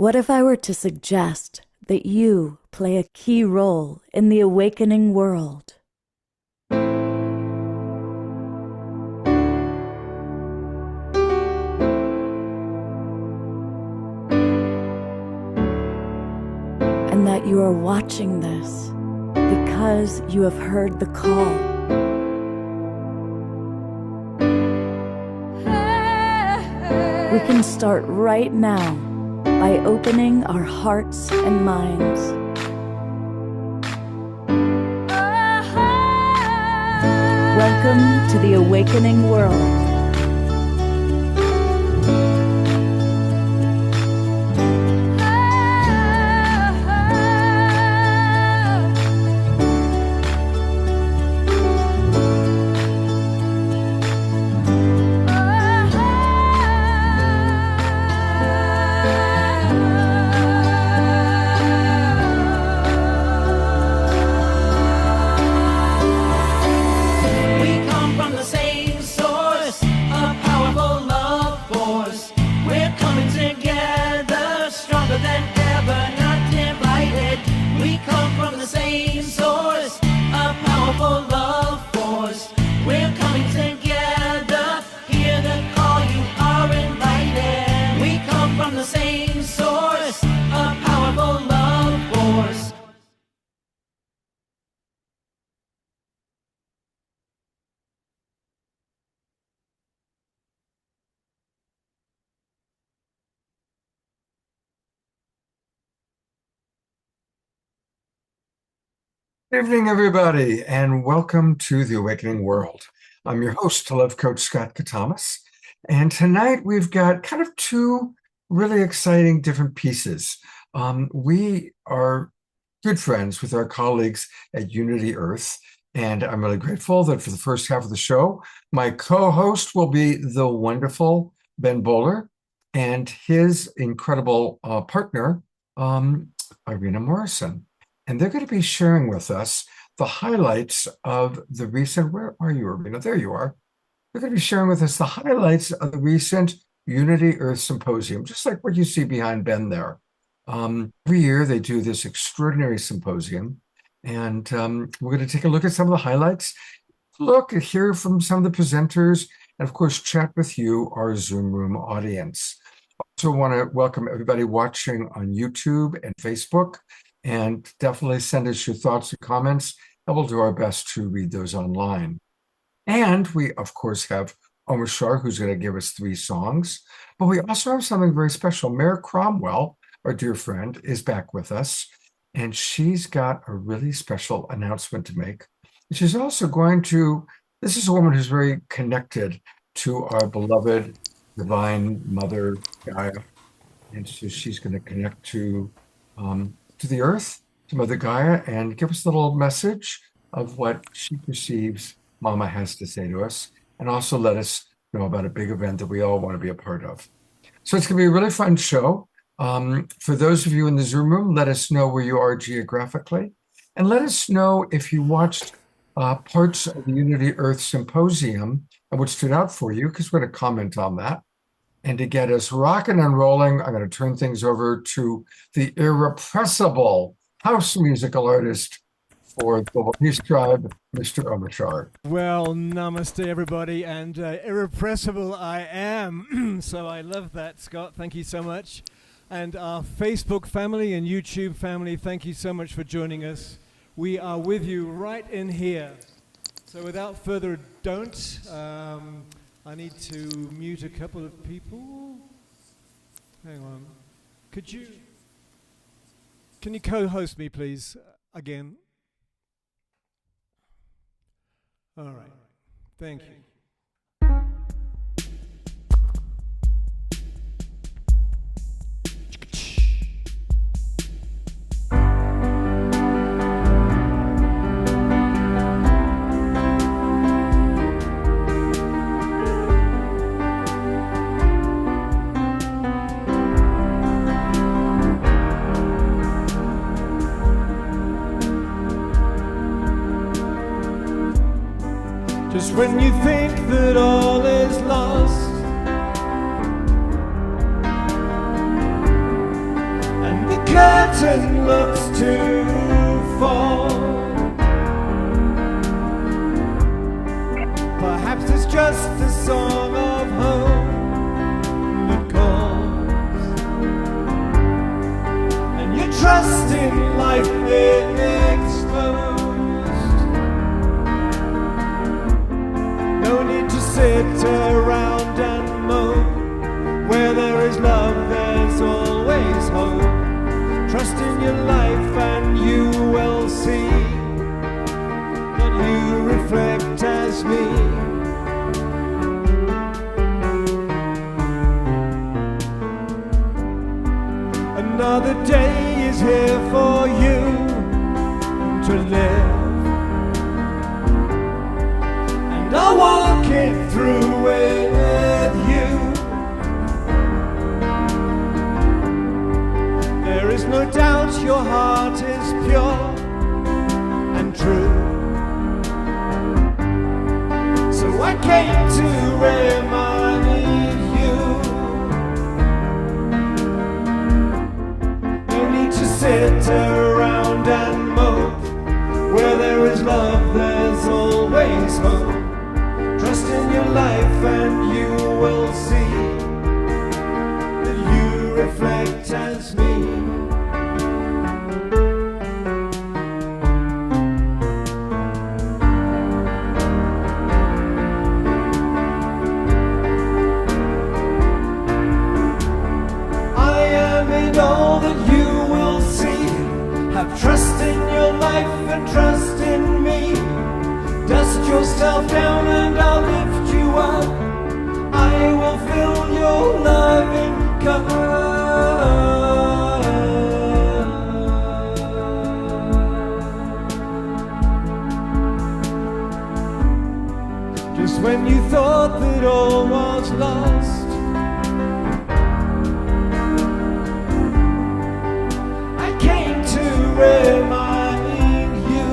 What if I were to suggest that you play a key role in the awakening world? And that you are watching this because you have heard the call. We can start right now by opening our hearts and minds. Welcome to the awakening world. Good evening, everybody, and welcome to the Awakening World. I'm your host, Love Coach Scott Katamas, and tonight we've got kind of two really exciting different pieces. We are good friends with our colleagues at Unity Earth, and I'm really grateful that for the first half of the show, my co-host will be the wonderful Ben Bowler and his incredible partner, Irina Morrison. And they're going to be sharing with us the highlights of the recent, where are you, Irina? There you are. They're going to be sharing with us the highlights of the recent Unity Earth Symposium, just like what you see behind Ben there. Every year they do this extraordinary symposium, and we're going to take a look at some of the highlights, hear from some of the presenters, and of course, chat with you, our Zoom room audience. Also want to welcome everybody watching on YouTube and Facebook. And definitely send us your thoughts and comments, and we'll do our best to read those online. And we, of course, have Omashar, who's going to give us 3 songs. But we also have something very special. Mare Cromwell, our dear friend, is back with us. And she's got a really special announcement to make. She's also going to, this is a woman who's very connected to our beloved Divine Mother, Gaia. And so she's going to connect to the earth, to Mother Gaia, and give us a little message of what she perceives Mama has to say to us, and also let us know about a big event that we all want to be a part of. So it's going to be a really fun show. For those of you in the Zoom room, let us know where you are geographically, and let us know if you watched parts of the Unity Earth Symposium and what stood out for you, because we're going to comment on that. And to get us rocking and rolling, I'm going to turn things over to the irrepressible house musical artist for Global Peace Tribe, Mr. Omashar. Well, namaste, everybody, and irrepressible I am. So I love that, Scott. Thank you so much. And our Facebook family and YouTube family, thank you so much for joining us. We are with you right in here. So without further ado, I need to mute a couple of people. Hang on. Can you co-host me, please, again? All right. Thank you. Just when you think that all is lost, and looks to fall. Perhaps it's just a song of hope that calls, and your trust in life exposed. No need to sit around and moan. Where there is love, there's always hope. Trust in your life and you will see that you reflect as me. Another day is here for you to live, and I'll walk it through with you. There is no doubt your heart is pure and true, so I came to remind you. No need to sit around and mope. Where there is love, there's always hope. Trust in your life and you will see that you reflect as me. I am in all that you will see. Have trust in your life and trust in me. Dust yourself down and I'll lift you up. I will fill your loving cup. Just when you thought that all was lost, I came to remind you.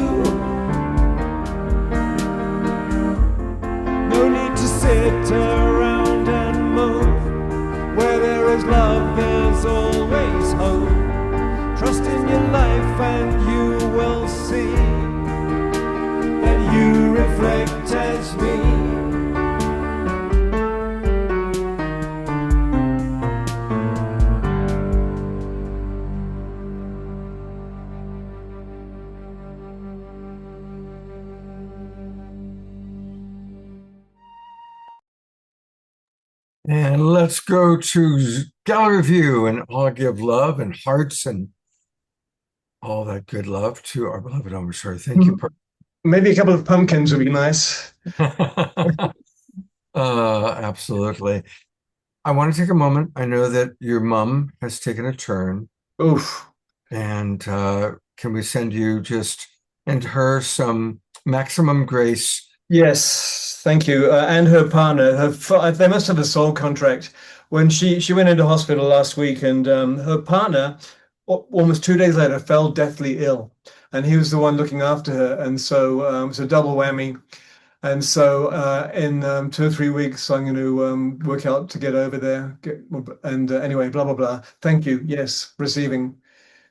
No need to sit around and mope. Where there is love, there's always hope. Trust in your life and you will see that you reflect as me. And let's go to gallery view, and I'll give love and hearts and all that good love to our beloved Omashar. Thank you. Maybe a couple of pumpkins would be nice. Absolutely. I want to take a moment. I know that your mom has taken a turn. Oof. And can we send you just and her some maximum grace? Yes, thank you. And her partner, they must have a soul contract. When she went into hospital last week, and her partner, almost 2 days later, fell deathly ill, and he was the one looking after her, and so it's a double whammy. And so in 2 or 3 weeks, I'm going to work out to get over there. Anyway, blah blah blah. Thank you. Yes, receiving.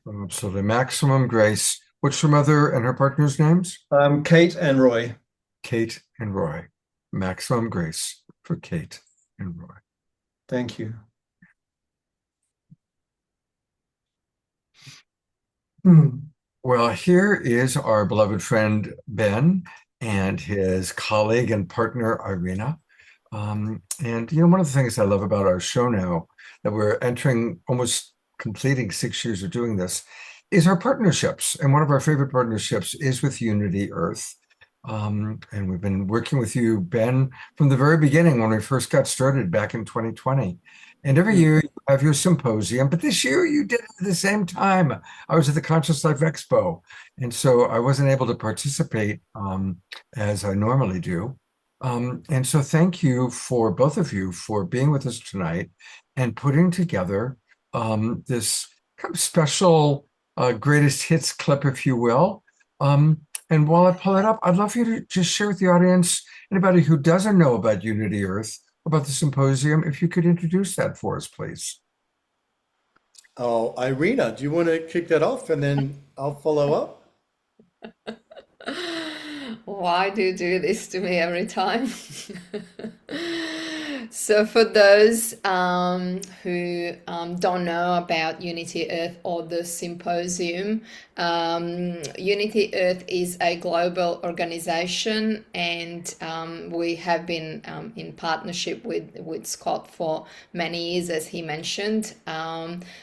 Absolutely, maximum grace. What's your mother and her partner's names? Kate and Roy. Kate and Roy. Maximum grace for Kate and Roy. Thank you. Well, here is our beloved friend Ben and his colleague and partner Irina. And one of the things I love about our show now, that we're entering, almost completing 6 years of doing this, is our partnerships. And one of our favorite partnerships is with Unity Earth. And we've been working with you, Ben, from the very beginning when we first got started back in 2020. And every year you have your symposium, but this year you did it at the same time. I was at the Conscious Life Expo, and so I wasn't able to participate as I normally do. And so thank you for both of you for being with us tonight and putting together this kind of special greatest hits clip, if you will. And while I pull it up, I'd love for you to just share with the audience, anybody who doesn't know about Unity Earth, about the symposium, if you could introduce that for us, please. Oh, Irina, do you want to kick that off and then I'll follow up? Why do you do this to me every time? So, for those who don't know about Unity Earth or the Symposium, Unity Earth is a global organization, and we have been in partnership with Scott for many years, as he mentioned.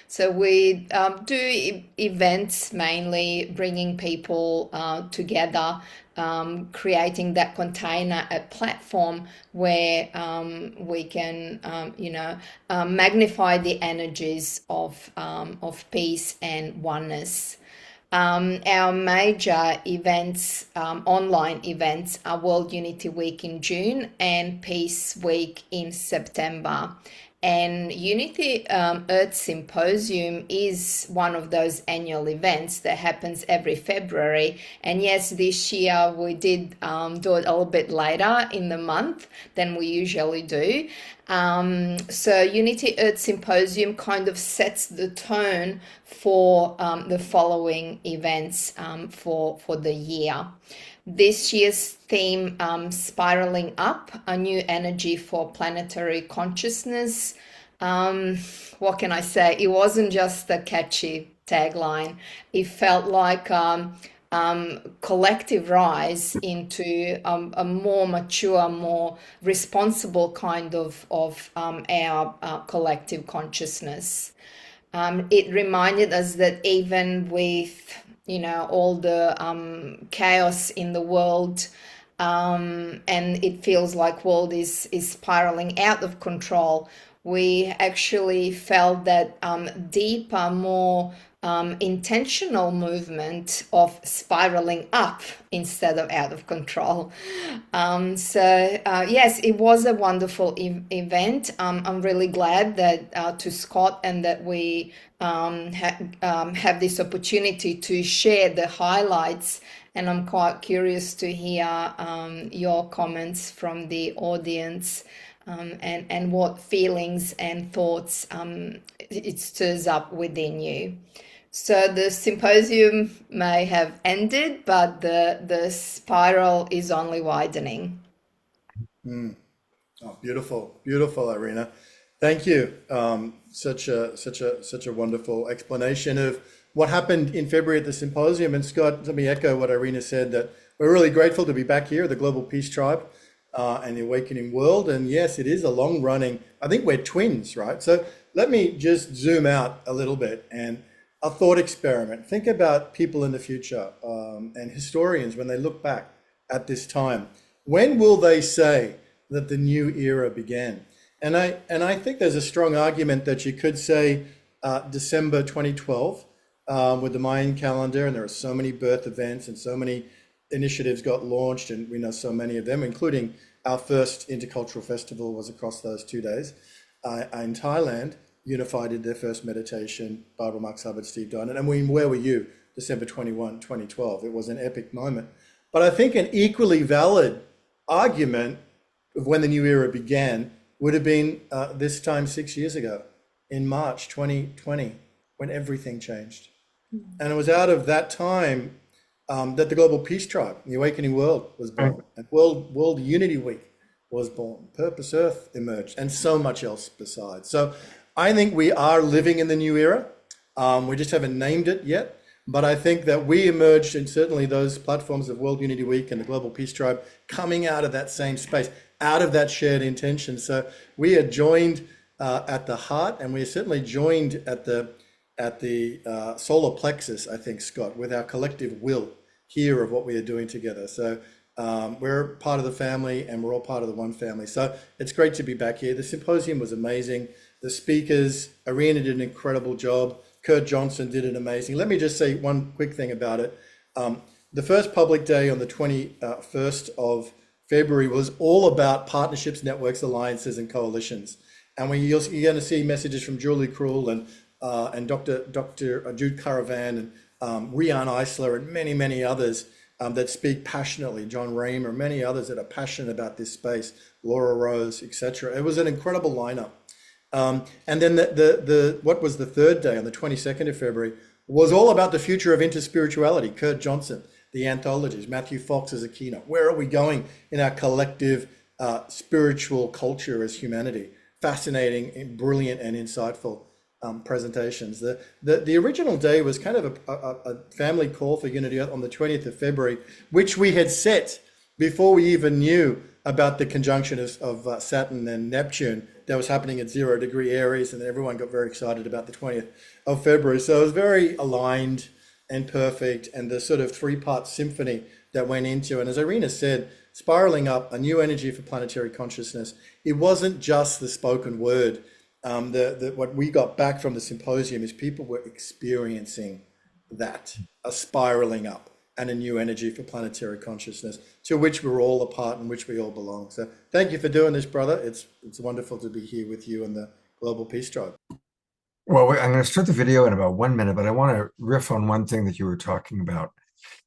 So, we do events mainly bringing people together, creating that container, a platform where we can, magnify the energies of peace and oneness. Our major events, online events, are World Unity Week in June and Peace Week in September. And Unity Earth Symposium is one of those annual events that happens every February. And yes, this year we did do it a little bit later in the month than we usually do. So Unity Earth Symposium kind of sets the tone for the following events for the year. This year's theme, Spiraling Up, a New Energy for Planetary Consciousness. What can I say? It wasn't just a catchy tagline. It felt like collective rise into a more mature, more responsible kind of our collective consciousness. It reminded us that even with all the chaos in the world, and it feels like world is spiraling out of control, we actually felt that deeper, more intentional movement of spiraling up instead of out of control. Yes, it was a wonderful event. I'm really glad that to Scott and that we have this opportunity to share the highlights. And I'm quite curious to hear your comments from the audience, and what feelings and thoughts it stirs up within you. So the symposium may have ended, but the spiral is only widening. Oh, beautiful, beautiful, Irina. Thank you. Such a wonderful explanation of what happened in February at the symposium. And Scott, let me echo what Irina said, that we're really grateful to be back here at the Global Peace Tribe and the Awakening World. And yes, it is a long running, I think we're twins, right? So let me just zoom out a little bit and a thought experiment. Think about people in the future and historians when they look back at this time. When will they say that the new era began? And I think there's a strong argument that you could say December 2012 with the Mayan calendar, and there are so many birth events and so many initiatives got launched, and we know so many of them, including our first intercultural festival was across those 2 days in Thailand. Unified did their first meditation, Barbara Marx Hubbard, Steve Diamond. And where were you? December 21, 2012. It was an epic moment. But I think an equally valid argument of when the new era began would have been this time 6 years ago, in March 2020, when everything changed. And it was out of that time that the Global Peace Tribe, the Awakening World, was born, and World Unity Week was born. Purpose Earth emerged, and so much else besides. So I think we are living in the new era. We just haven't named it yet. But I think that we emerged, and certainly those platforms of World Unity Week and the Global Peace Tribe, coming out of that same space, out of that shared intention. So we are joined at the heart, and we are certainly joined at the solar plexus, I think, Scott, with our collective will here of what we are doing together. So we're part of the family, and we're all part of the one family. So it's great to be back here. The symposium was amazing. The speakers, Irina did an incredible job. Kurt Johnson did an amazing. Let me just say one quick thing about it. The first public day on the 21st of February was all about partnerships, networks, alliances, and coalitions. And you're going to see messages from Julie Krull and Dr. Jude Currivan and Rian Eisler and many, many others that speak passionately. John Raymer, many others that are passionate about this space. Laura Rose, etc. It was an incredible lineup. And then what was the third day on the 22nd of February was all about the future of interspirituality. Kurt Johnson, the anthologies, Matthew Fox as a keynote. Where are we going in our collective spiritual culture as humanity? Fascinating, brilliant, and insightful presentations. The original day was kind of a family call for Unity Earth on the 20th of February, which we had set before we even knew about the conjunction of Saturn and Neptune that was happening at 0 degree Aries, and everyone got very excited about the 20th of February. So it was very aligned and perfect, and the sort of three-part symphony that went into, and as Irina said, spiraling up a new energy for planetary consciousness. It wasn't just the spoken word. What we got back from the symposium is people were experiencing that, a spiraling up and a new energy for planetary consciousness, to which we're all a part and which we all belong. So thank you for doing this, brother. It's wonderful to be here with you and the Global Peace Tribe. Well, I'm going to start the video in about 1 minute, but I want to riff on one thing that you were talking about.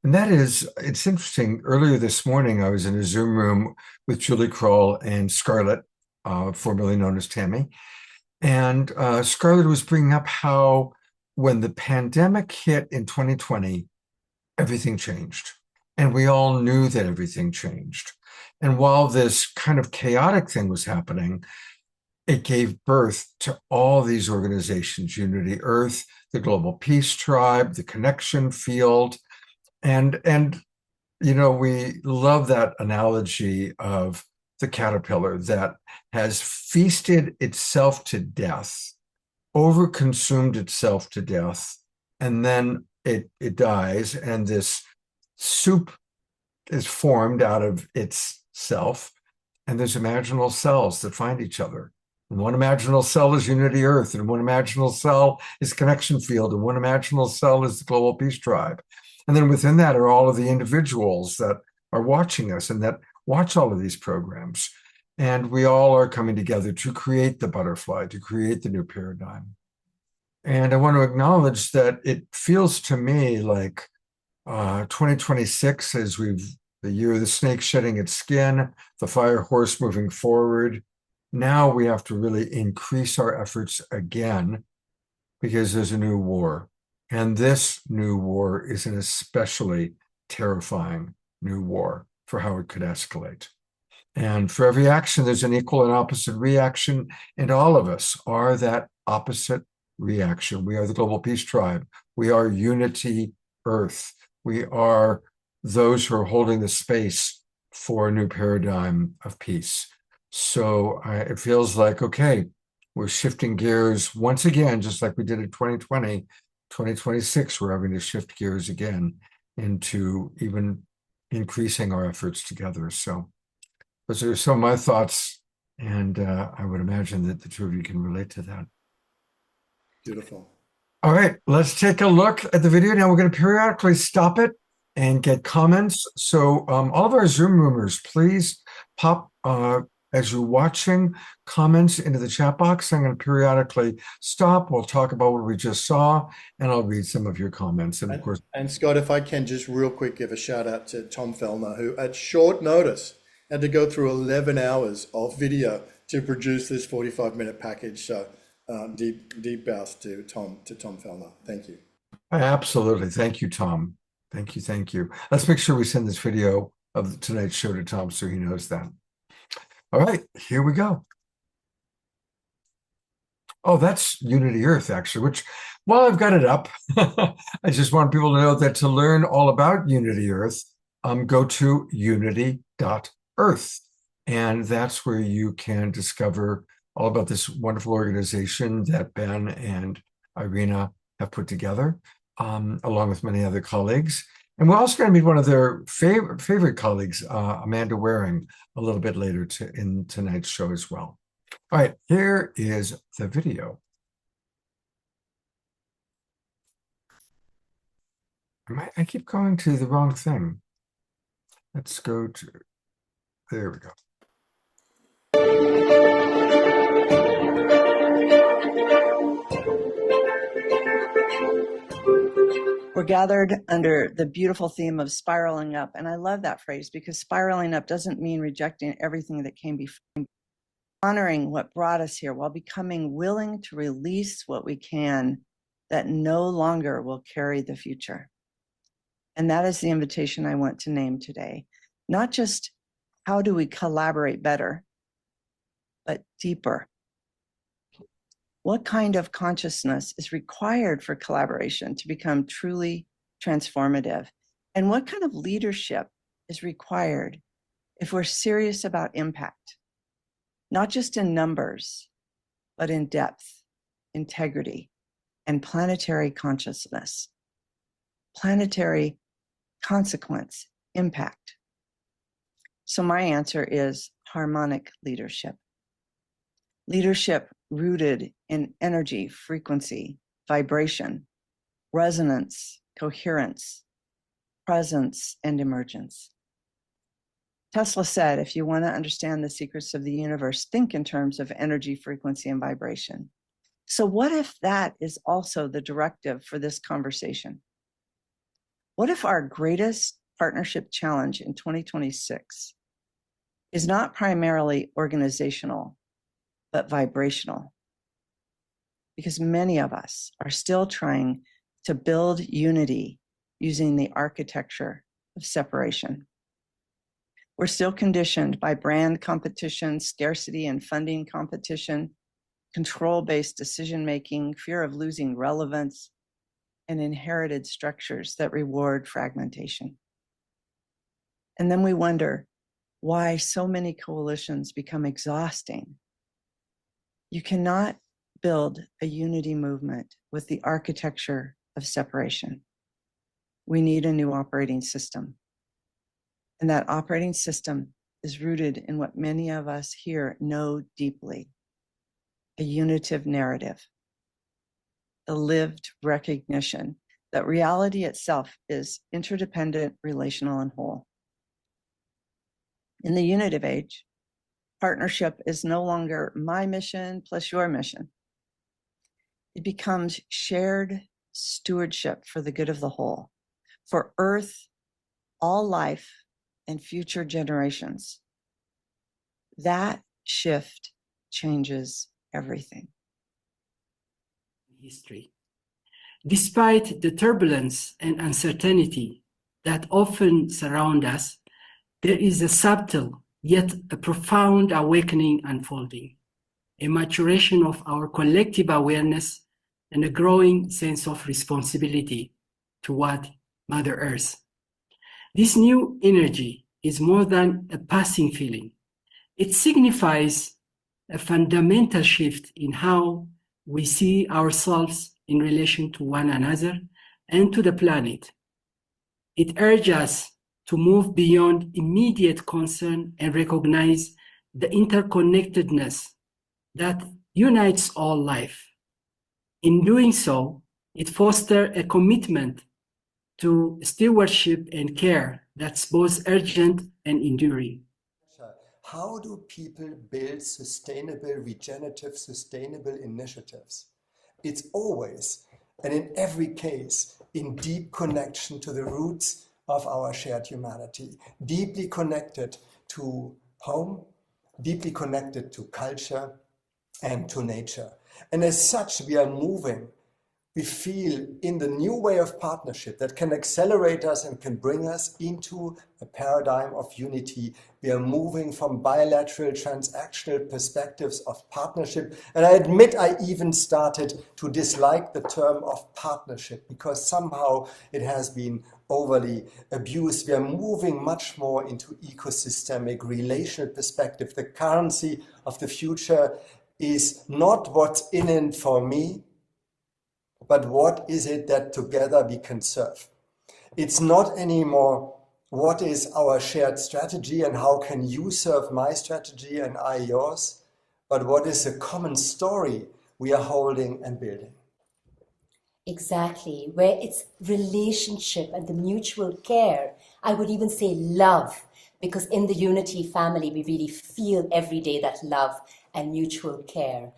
And that is, it's interesting. Earlier this morning, I was in a Zoom room with Julie Krull and Scarlett, formerly known as Tammy. And Scarlett was bringing up how when the pandemic hit in 2020, everything changed. And we all knew that everything changed. And while this kind of chaotic thing was happening, it gave birth to all these organizations: Unity Earth, the Global Peace Tribe, the Connection Field. And you know, we love that analogy of the caterpillar that has feasted itself to death, overconsumed itself to death, and then it dies, and this soup is formed out of its self, and there's imaginal cells that find each other. And one imaginal cell is Unity Earth, and one imaginal cell is Connection Field, and one imaginal cell is the Global Peace Tribe. And then within that are all of the individuals that are watching us and that watch all of these programs. And we all are coming together to create the butterfly, to create the new paradigm. And I want to acknowledge that it feels to me like 2026, as the year of the snake shedding its skin, the fire horse moving forward. Now we have to really increase our efforts again, because there's a new war. And this new war is an especially terrifying new war for how it could escalate. And for every action, there's an equal and opposite reaction. And all of us are that opposite reaction. We are the Global Peace Tribe. We are Unity Earth. We are those who are holding the space for a new paradigm of peace. So it feels like, okay, we're shifting gears once again, just like we did in 2020. 2026, we're having to shift gears again into even increasing our efforts together. So those are some of my thoughts, and I would imagine that the two of you can relate to that. Beautiful. All right, let's take a look at the video. Now we're going to periodically stop it and get comments. So all of our Zoom roomers, please pop, as you're watching, comments into the chat box. I'm going to periodically stop. We'll talk about what we just saw, and I'll read some of your comments. And of course, and Scott, if I can just real quick give a shout out to Tom Fellner, who at short notice had to go through 11 hours of video to produce this 45-minute package. So deep bows to Tom Fellner. Thank you. Absolutely. Thank you, Tom. Thank you. Thank you. Let's make sure we send this video of tonight's show to Tom so he knows that. All right, here we go. Oh, that's Unity Earth, actually, which, while I've got it up, I just want people to know that to learn all about Unity Earth, go to unity.earth. And that's where you can discover all about this wonderful organization that Ben and Irina have put together, along with many other colleagues. And we're also going to meet one of their favorite colleagues, Amanda Waring, a little bit later in tonight's show as well. All right, here is the video. I keep going to the wrong thing. Let's go to, there we go. We're gathered under the beautiful theme of spiraling up. And I love that phrase, because spiraling up doesn't mean rejecting everything that came before. honoring what brought us here while becoming willing to release what we can that no longer will carry the future. And that is the invitation I want to name today. Not just how do we collaborate better, but deeper. What kind of consciousness is required for collaboration to become truly transformative? And what kind of leadership is required if we're serious about impact? Not just in numbers, but in depth, integrity, and planetary consciousness. Planetary consequence, impact. So my answer is harmonic leadership. Leadership rooted in energy, frequency, vibration, resonance, coherence, presence, and emergence. Tesla said, if you want to understand the secrets of the universe, think in terms of energy, frequency, and vibration. So what if that is also the directive for this conversation? What if our greatest partnership challenge in 2026 is not primarily organizational, but vibrational? Because many of us are still trying to build unity using the architecture of separation. We're still conditioned by brand competition, scarcity and funding competition, control-based decision-making, fear of losing relevance, and inherited structures that reward fragmentation. And then we wonder why so many coalitions become exhausting. You cannot build a unity movement with the architecture of separation. We need a new operating system. And that operating system is rooted in what many of us here know deeply, a unitive narrative, a lived recognition that reality itself is interdependent, relational, and whole. In the unitive age, partnership is no longer my mission plus your mission. It becomes shared stewardship for the good of the whole, for Earth, all life, and future generations. That shift changes everything. History. Despite the turbulence and uncertainty that often surround us, there is a subtle yet a profound awakening unfolding, a maturation of our collective awareness and a growing sense of responsibility toward Mother Earth. This new energy is more than a passing feeling. It signifies a fundamental shift in how we see ourselves in relation to one another and to the planet. It urges us to move beyond immediate concern and recognize the interconnectedness that unites all life. In doing so, it fosters a commitment to stewardship and care that's both urgent and enduring. How do people build sustainable, regenerative, sustainable initiatives? It's always, and in every case, in deep connection to the roots of our shared humanity, deeply connected to home, deeply connected to culture and to nature. And as such, we are moving. We feel in the new way of partnership that can accelerate us and can bring us into a paradigm of unity. We are moving from bilateral transactional perspectives of partnership. And I admit I even started to dislike the term of partnership because somehow it has been overly abused. We are moving much more into ecosystemic relational perspective. The currency of the future is not what's in it for me, but what is it that together we can serve? It's not anymore what is our shared strategy and how can you serve my strategy and I yours, but what is a common story we are holding and building. Exactly, where it's relationship and the mutual care, I would even say love, because in the Unity family, we really feel every day that love and mutual care.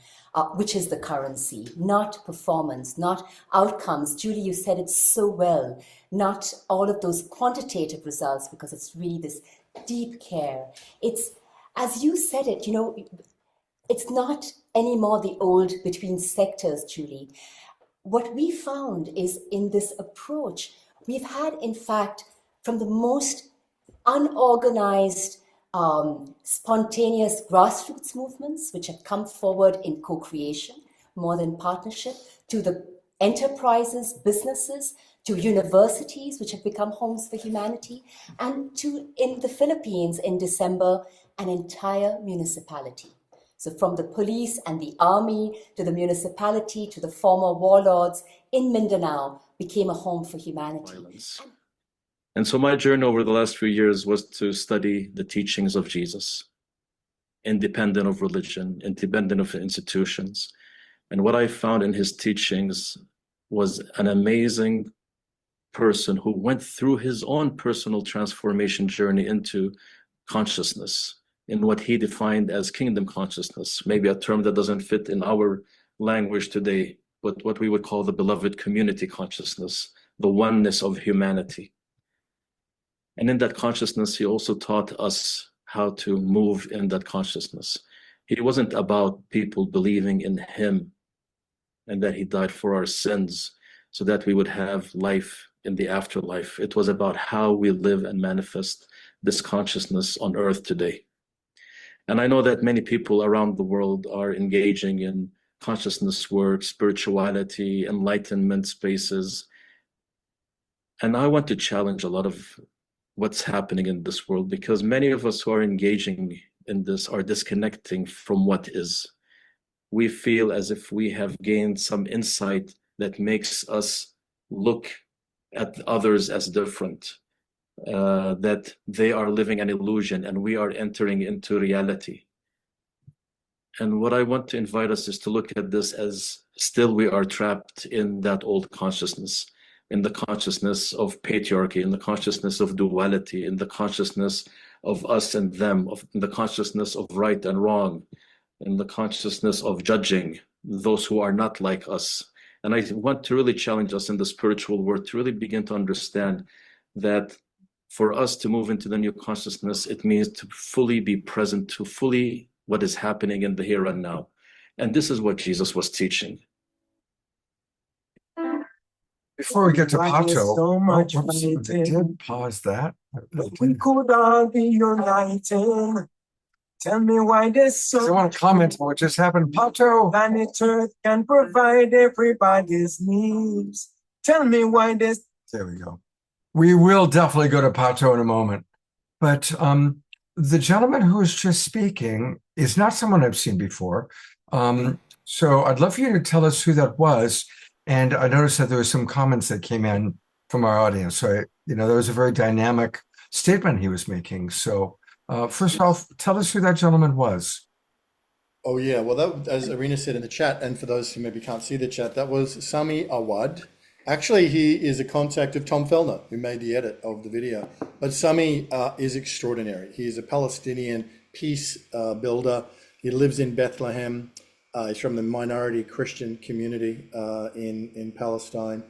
Which is the currency, not performance, not outcomes. Julie, you said it so well, not all of those quantitative results, because it's really this deep care. It's, as you said it, it's not anymore the old between sectors, Julie. What we found is in this approach, we've had, in fact, from the most unorganized, spontaneous grassroots movements, which have come forward in co-creation more than partnership, to the enterprises, businesses, to universities, which have become homes for humanity, and to, in the Philippines in December, an entire municipality. So from the police and the army to the municipality to the former warlords in Mindanao became a home for humanity. Violence. And so my journey over the last few years was to study the teachings of Jesus, independent of religion, independent of institutions. And what I found in his teachings was an amazing person who went through his own personal transformation journey into consciousness, in what he defined as kingdom consciousness, maybe a term that doesn't fit in our language today, but what we would call the beloved community consciousness, the oneness of humanity. And in that consciousness, he also taught us how to move in that consciousness. He wasn't about people believing in him and that he died for our sins so that we would have life in the afterlife. It was about how we live and manifest this consciousness on earth today. And I know that many people around the world are engaging in consciousness work, spirituality, enlightenment spaces. And I want to challenge a lot of what's happening in this world, because many of us who are engaging in this are disconnecting from what is. We feel as if we have gained some insight that makes us look at others as different. That they are living an illusion and we are entering into reality. And what I want to invite us is to look at this as still we are trapped in that old consciousness, in the consciousness of patriarchy, in the consciousness of duality, in the consciousness of us and them, in the consciousness of right and wrong, in the consciousness of judging those who are not like us. And I want to really challenge us in the spiritual world to really begin to understand that for us to move into the new consciousness, it means to fully be present to fully what is happening in the here and now. And this is what Jesus was teaching. Before we get to Pato, they did pause that. We could all be united. Tell me why this so. I want to comment on what just happened. Pato. Planet Earth can provide everybody's needs. Tell me why this. There we go. We will definitely go to Pato in a moment. But the gentleman who was just speaking is not someone I've seen before. So I'd love for you to tell us who that was. And I noticed that there were some comments that came in from our audience. So, that was a very dynamic statement he was making. So first off, tell us who that gentleman was. Oh, yeah. Well, that, as Irina said in the chat, and for those who maybe can't see the chat, that was Sami Awad. Actually, he is a contact of Tom Fellner, who made the edit of the video. But Sami is extraordinary. He is a Palestinian peace builder. He lives in Bethlehem. He's from the minority Christian community in Palestine,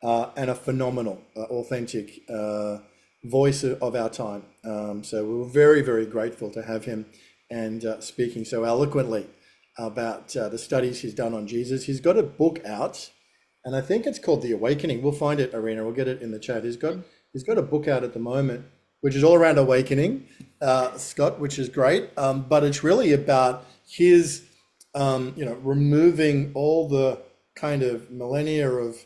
and a phenomenal, authentic voice of our time. So we were very, very grateful to have him and speaking so eloquently about the studies he's done on Jesus. He's got a book out, and I think it's called The Awakening. We'll find it, Irina. We'll get it in the chat. He's got a book out at the moment, which is all around awakening, Scott, which is great. But it's really about his, removing all the kind of millennia of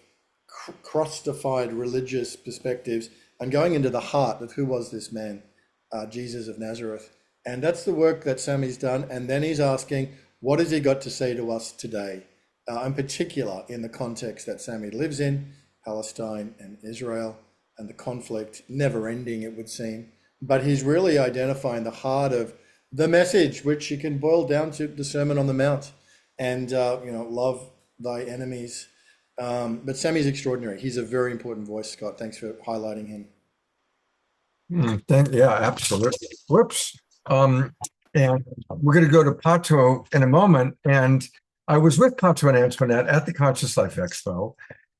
crossified religious perspectives and going into the heart of who was this man, Jesus of Nazareth. And that's the work that Sami's done. And then he's asking, what has he got to say to us today? In particular, in the context that Sami lives in, Palestine and Israel, and the conflict, never ending, it would seem. But he's really identifying the heart of the message, which you can boil down to the Sermon on the Mount, and, love thy enemies. But Sami's extraordinary. He's a very important voice, Scott. Thanks for highlighting him. Yeah, absolutely. Whoops. And we're going to go to Pato in a moment. And I was with Pato and Antoinette at the Conscious Life Expo.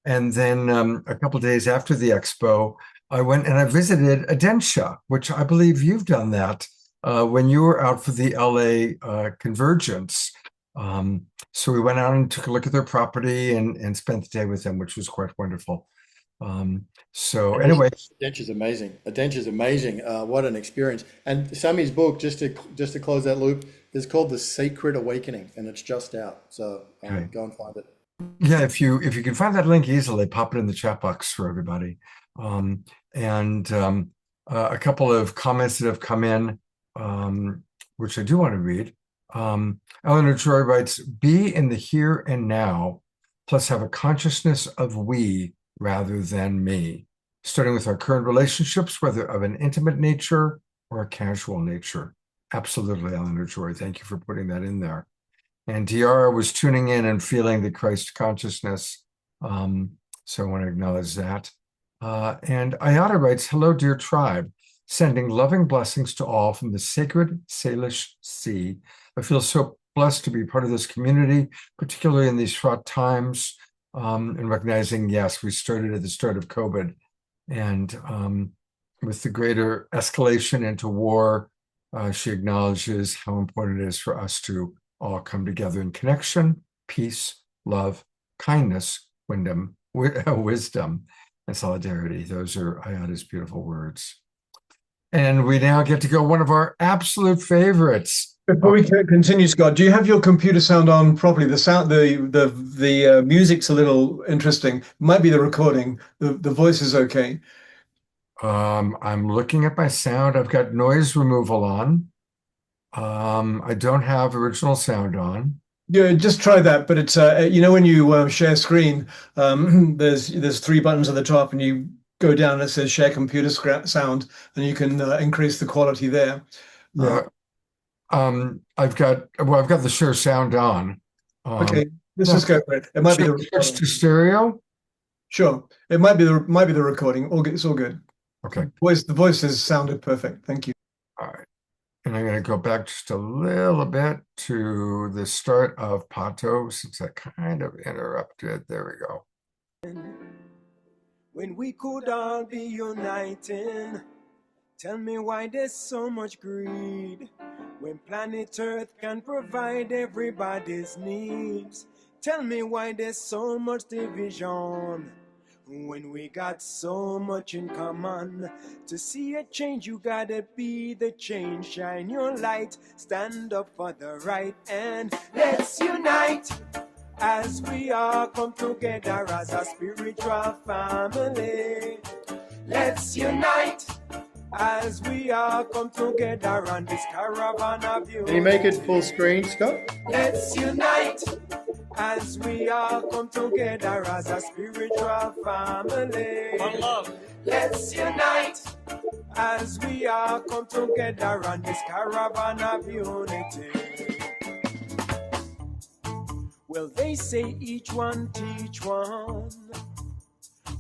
And then a couple of days after the expo, I went and I visited Adensha, which I believe you've done that when you were out for the LA Convergence. So we went out and took a look at their property and spent the day with them, which was quite wonderful. So anyway, Adventure's amazing. Adventure's amazing. What an experience! And Sammy's book, just to close that loop, is called The Sacred Awakening, and it's just out. So Okay. go and find it. yeah, if you can find that link easily, pop it in the chat box for everybody. A couple of comments that have come in, which I do want to read. Eleanor Joy writes, be in the here and now, plus have a consciousness of we rather than me, starting with our current relationships, whether of an intimate nature or a casual nature. Absolutely, Eleanor Joy. Thank you for putting that in there. And Tiara was tuning in and feeling the Christ consciousness. So I want to acknowledge that. And Ayada writes, hello, dear tribe, sending loving blessings to all from the sacred Salish Sea. I feel so blessed to be part of this community, particularly in these fraught times, and recognizing, yes, we started at the start of COVID. And with the greater escalation into war, she acknowledges how important it is for us to all come together in connection, peace, love, kindness, wisdom, and solidarity. Those are Ayada's beautiful words. And we now get to go one of our absolute favorites. Before we continue, Scott, do you have your computer sound on properly? The sound, the music's a little interesting. Might be the recording. The voice is okay. I'm looking at my sound. I've got noise removal on. I don't have original sound on. Yeah, just try that. But it's you know, when you share screen, there's 3 buttons at the top, and you go down and it says share computer sound, and you can increase the quality there. Yeah. I've got the share sound on. Okay, let's just go for it. It might be the switch to stereo. Sure, it might be the recording. It's all good. Okay. The voice has sounded perfect. Thank you. All right. And I'm going to go back just a little bit to the start of Pato, since I kind of interrupted. There we go. When we could all be uniting, tell me why there's so much greed. When planet Earth can provide everybody's needs, tell me why there's so much division. When we got so much in common, to see a change you gotta be the change. Shine your light, stand up for the right, and let's unite as we all come together as a spiritual family. Let's unite as we all come together on this caravan of unity. Can you make it full screen, Scott? Let's unite as we all come together as a spiritual family. One love. Let's unite as we all come together on this caravan of unity. Well, they say each one teach one,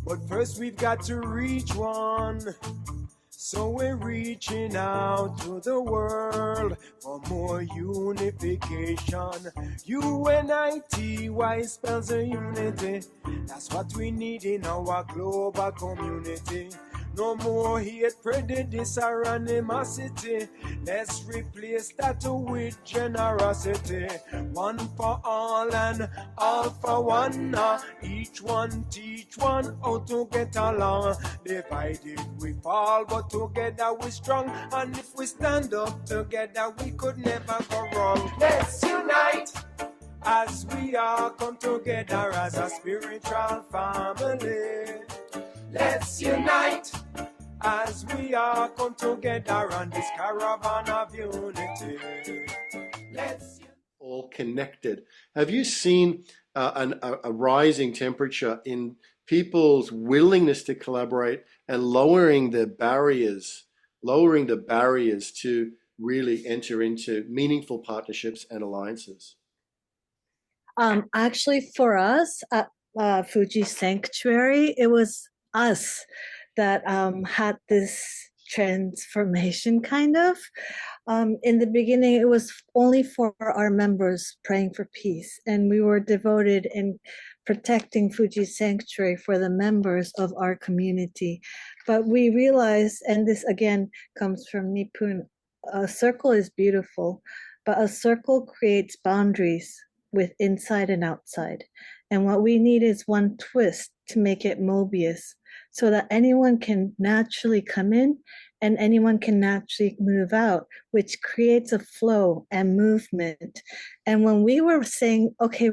but first we've got to reach one. So we're reaching out to the world for more unification. UNITY spells a unity. That's what we need in our global community. No more hate, prejudice, or animosity. Let's replace that with generosity. One for all and all for one. Each one teach one how to get along. Divided we fall, but together we strong. And if we stand up together, we could never go wrong. Let's unite as we all come together as a spiritual family. Let's unite as we all come together on this caravan of unity. All connected. Have you seen a rising temperature in people's willingness to collaborate and lowering the barriers to really enter into meaningful partnerships and alliances? Actually, for us at Fuji Sanctuary, it was us that had this transformation kind of. In the beginning, it was only for our members praying for peace, and we were devoted in protecting Fuji Sanctuary for the members of our community. But we realized, and this again comes from Nipun, a circle is beautiful, but a circle creates boundaries. with inside and outside. And what we need is one twist to make it Mobius so that anyone can naturally come in and anyone can naturally move out, which creates a flow and movement. And when we were saying, okay,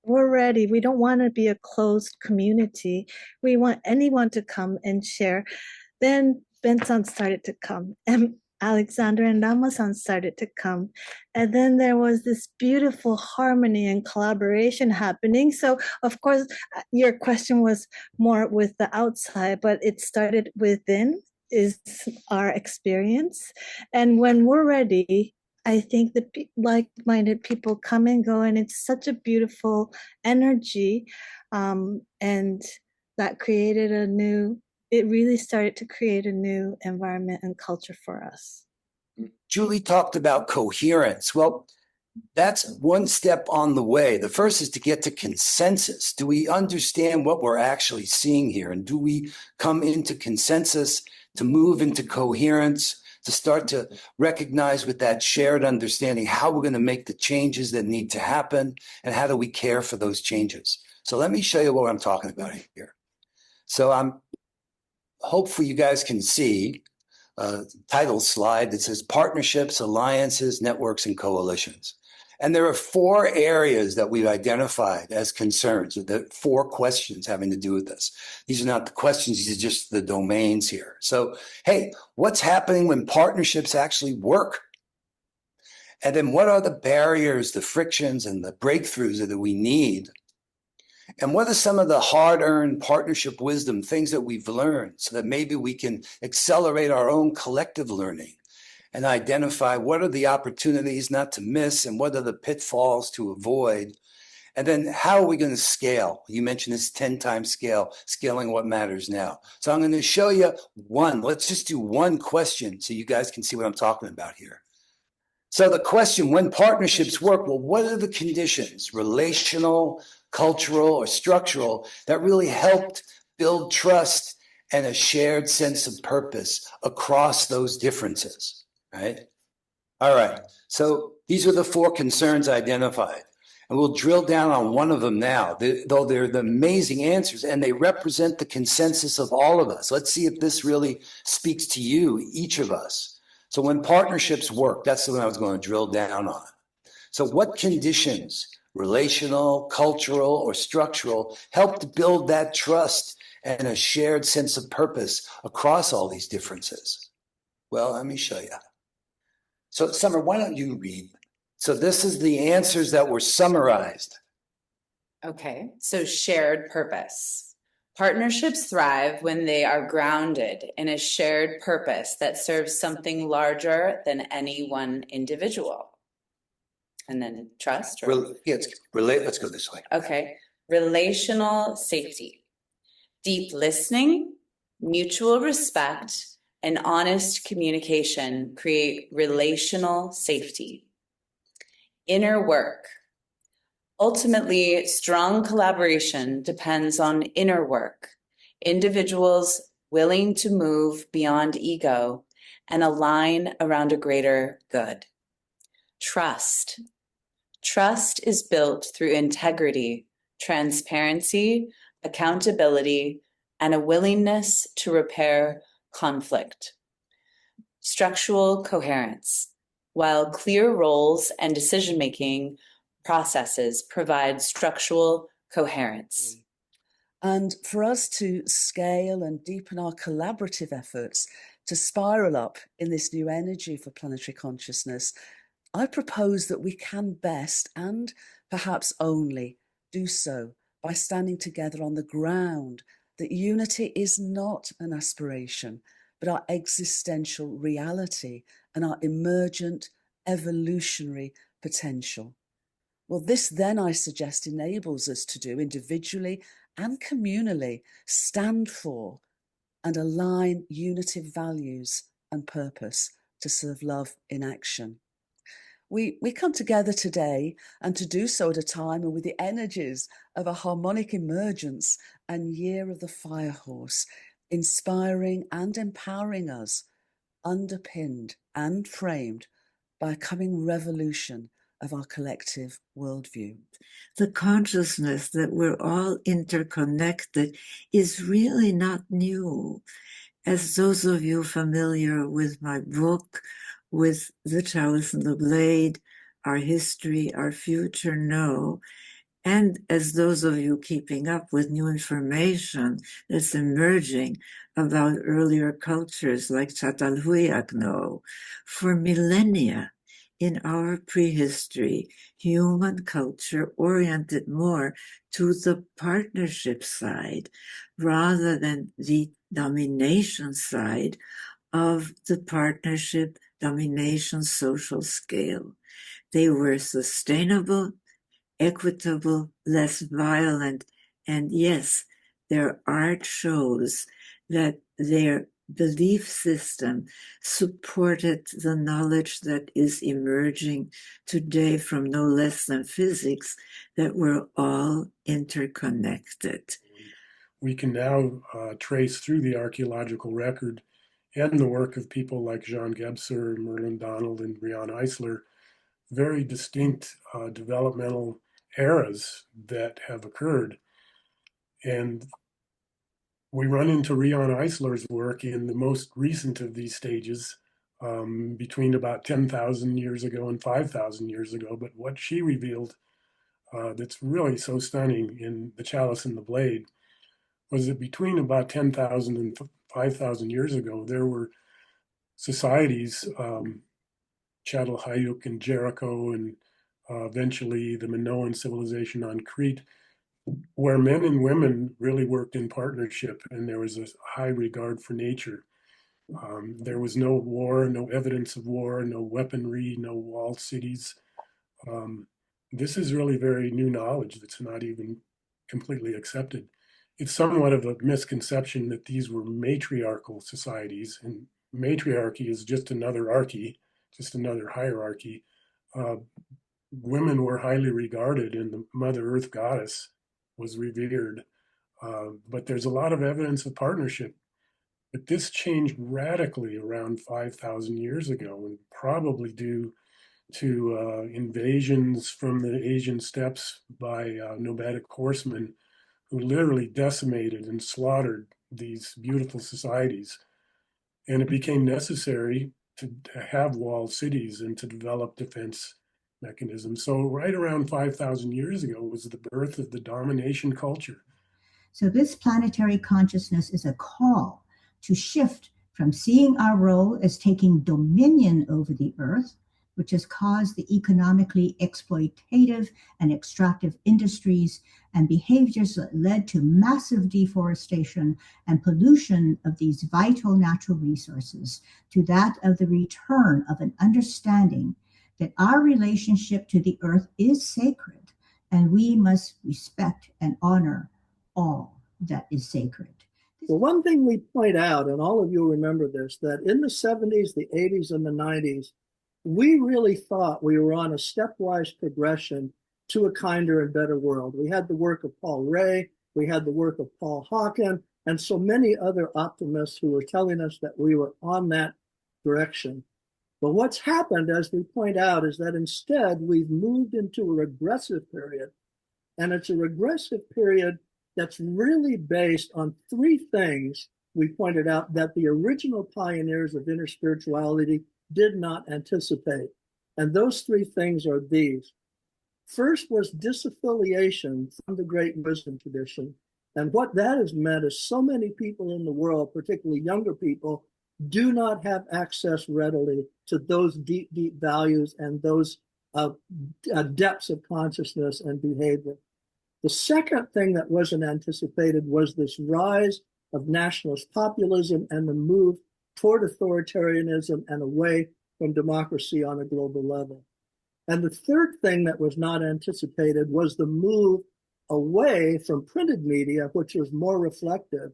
we're ready, we don't want to be a closed community, we want anyone to come and share, then Benton started to come, and Alexander and Ramasan started to come. And then there was this beautiful harmony and collaboration happening. So, of course, your question was more with the outside, but it started within, is our experience. And when we're ready, I think the like-minded people come and go, and it's such a beautiful energy. And that created it really started to create a new environment and culture for us. Julie talked about coherence. Well, that's one step on the way. The first is to get to consensus. Do we understand what we're actually seeing here? And do we come into consensus to move into coherence, to start to recognize with that shared understanding how we're going to make the changes that need to happen, and how do we care for those changes? So let me show you what I'm talking about here. So hopefully you guys can see a title slide that says Partnerships, Alliances, Networks, and Coalitions. And there are 4 areas that we've identified as concerns, the 4 questions having to do with this. These are not the questions, these are just the domains here. So, hey, what's happening when partnerships actually work? And then what are the barriers, the frictions, and the breakthroughs that we need? And what are some of the hard-earned partnership wisdom, things that we've learned, so that maybe we can accelerate our own collective learning and identify what are the opportunities not to miss and what are the pitfalls to avoid? And then how are we going to scale? You mentioned this 10-time scale, scaling what matters now. So I'm going to show you one. Let's just do one question so you guys can see what I'm talking about here. So the question, when partnerships work, well, what are the conditions, relational, cultural, or structural, that really helped build trust and a shared sense of purpose across those differences, right? All right, so these are the 4 concerns identified, and we'll drill down on one of them now, though they're the amazing answers, and they represent the consensus of all of us. Let's see if this really speaks to you, each of us. So when partnerships work, that's the one I was going to drill down on. So what conditions, relational, cultural, or structural, helped build that trust and a shared sense of purpose across all these differences? Well, let me show you. So Summer, why don't you read? So this is the answers that were summarized. Okay, so shared purpose. Partnerships thrive when they are grounded in a shared purpose that serves something larger than any one individual. And then trust? Let's go this way. Okay, relational safety. Deep listening, mutual respect, and honest communication create relational safety. Inner work. Ultimately, strong collaboration depends on inner work, individuals willing to move beyond ego and align around a greater good. Trust. Trust is built through integrity, transparency, accountability, and a willingness to repair conflict. Structural coherence. While clear roles and decision-making processes provide structural coherence. And for us to scale and deepen our collaborative efforts to spiral up in this new energy for planetary consciousness, I propose that we can best, and perhaps only, do so by standing together on the ground that unity is not an aspiration, but our existential reality and our emergent evolutionary potential. Well, this then, I suggest, enables us to do individually and communally stand for and align unitive values and purpose to serve love in action. We come together today, and to do so at a time and with the energies of a harmonic emergence and year of the fire horse, inspiring and empowering us, underpinned and framed by a coming revolution of our collective worldview. The consciousness that we're all interconnected is really not new. As those of you familiar with my book, with The Chalice and the Blade, Our History, Our Future know, and as those of you keeping up with new information that's emerging about earlier cultures like Çatalhöyük know, for millennia in our prehistory, human culture oriented more to the partnership side rather than the domination side of the partnership domination social scale. They were sustainable, equitable, less violent, and yes, their art shows that their belief system supported the knowledge that is emerging today from no less than physics, that we're all interconnected. We can now trace through the archaeological record and the work of people like Jean Gebser, Merlin Donald, and Brianna Eisler, very distinct developmental eras that have occurred. And we run into Brianna Eisler's work in the most recent of these stages, between about 10,000 years ago and 5,000 years ago. But what she revealed that's really so stunning in The Chalice and the Blade was that between about 10,000 and 5,000 years ago, there were societies, Çatalhöyük and Jericho, and eventually the Minoan civilization on Crete, where men and women really worked in partnership, and there was a high regard for nature. There was no war, no evidence of war, no weaponry, no walled cities. This is really very new knowledge that's not even completely accepted. It's somewhat of a misconception that these were matriarchal societies, and matriarchy is just another archy, just another hierarchy. Women were highly regarded, and the Mother Earth goddess was revered. But there's a lot of evidence of partnership. But this changed radically around 5,000 years ago, and probably due to invasions from the Asian steppes by nomadic horsemen who literally decimated and slaughtered these beautiful societies. And it became necessary to have walled cities and to develop defense mechanisms. So right around 5,000 years ago was the birth of the domination culture. So this planetary consciousness is a call to shift from seeing our role as taking dominion over the Earth, which has caused the economically exploitative and extractive industries and behaviors that led to massive deforestation and pollution of these vital natural resources, to that of the return of an understanding that our relationship to the Earth is sacred, and we must respect and honor all that is sacred. Well, one thing we point out, and all of you remember this, that in the 70s, the 80s, and the 90s, we really thought we were on a stepwise progression to a kinder and better world. We had the work of Paul Ray, we had the work of Paul Hawken, and so many other optimists who were telling us that we were on that direction. But what's happened, as we point out, is that instead we've moved into a regressive period. And it's a regressive period that's really based on three things we pointed out that the original pioneers of inner spirituality did not anticipate. And those three things are these. First was disaffiliation from the great wisdom tradition. And what that has meant is so many people in the world, particularly younger people, do not have access readily to those deep, deep values and those depths of consciousness and behavior. The second thing that wasn't anticipated was this rise of nationalist populism and the move toward authoritarianism and away from democracy on a global level. And the third thing that was not anticipated was the move away from printed media, which was more reflective,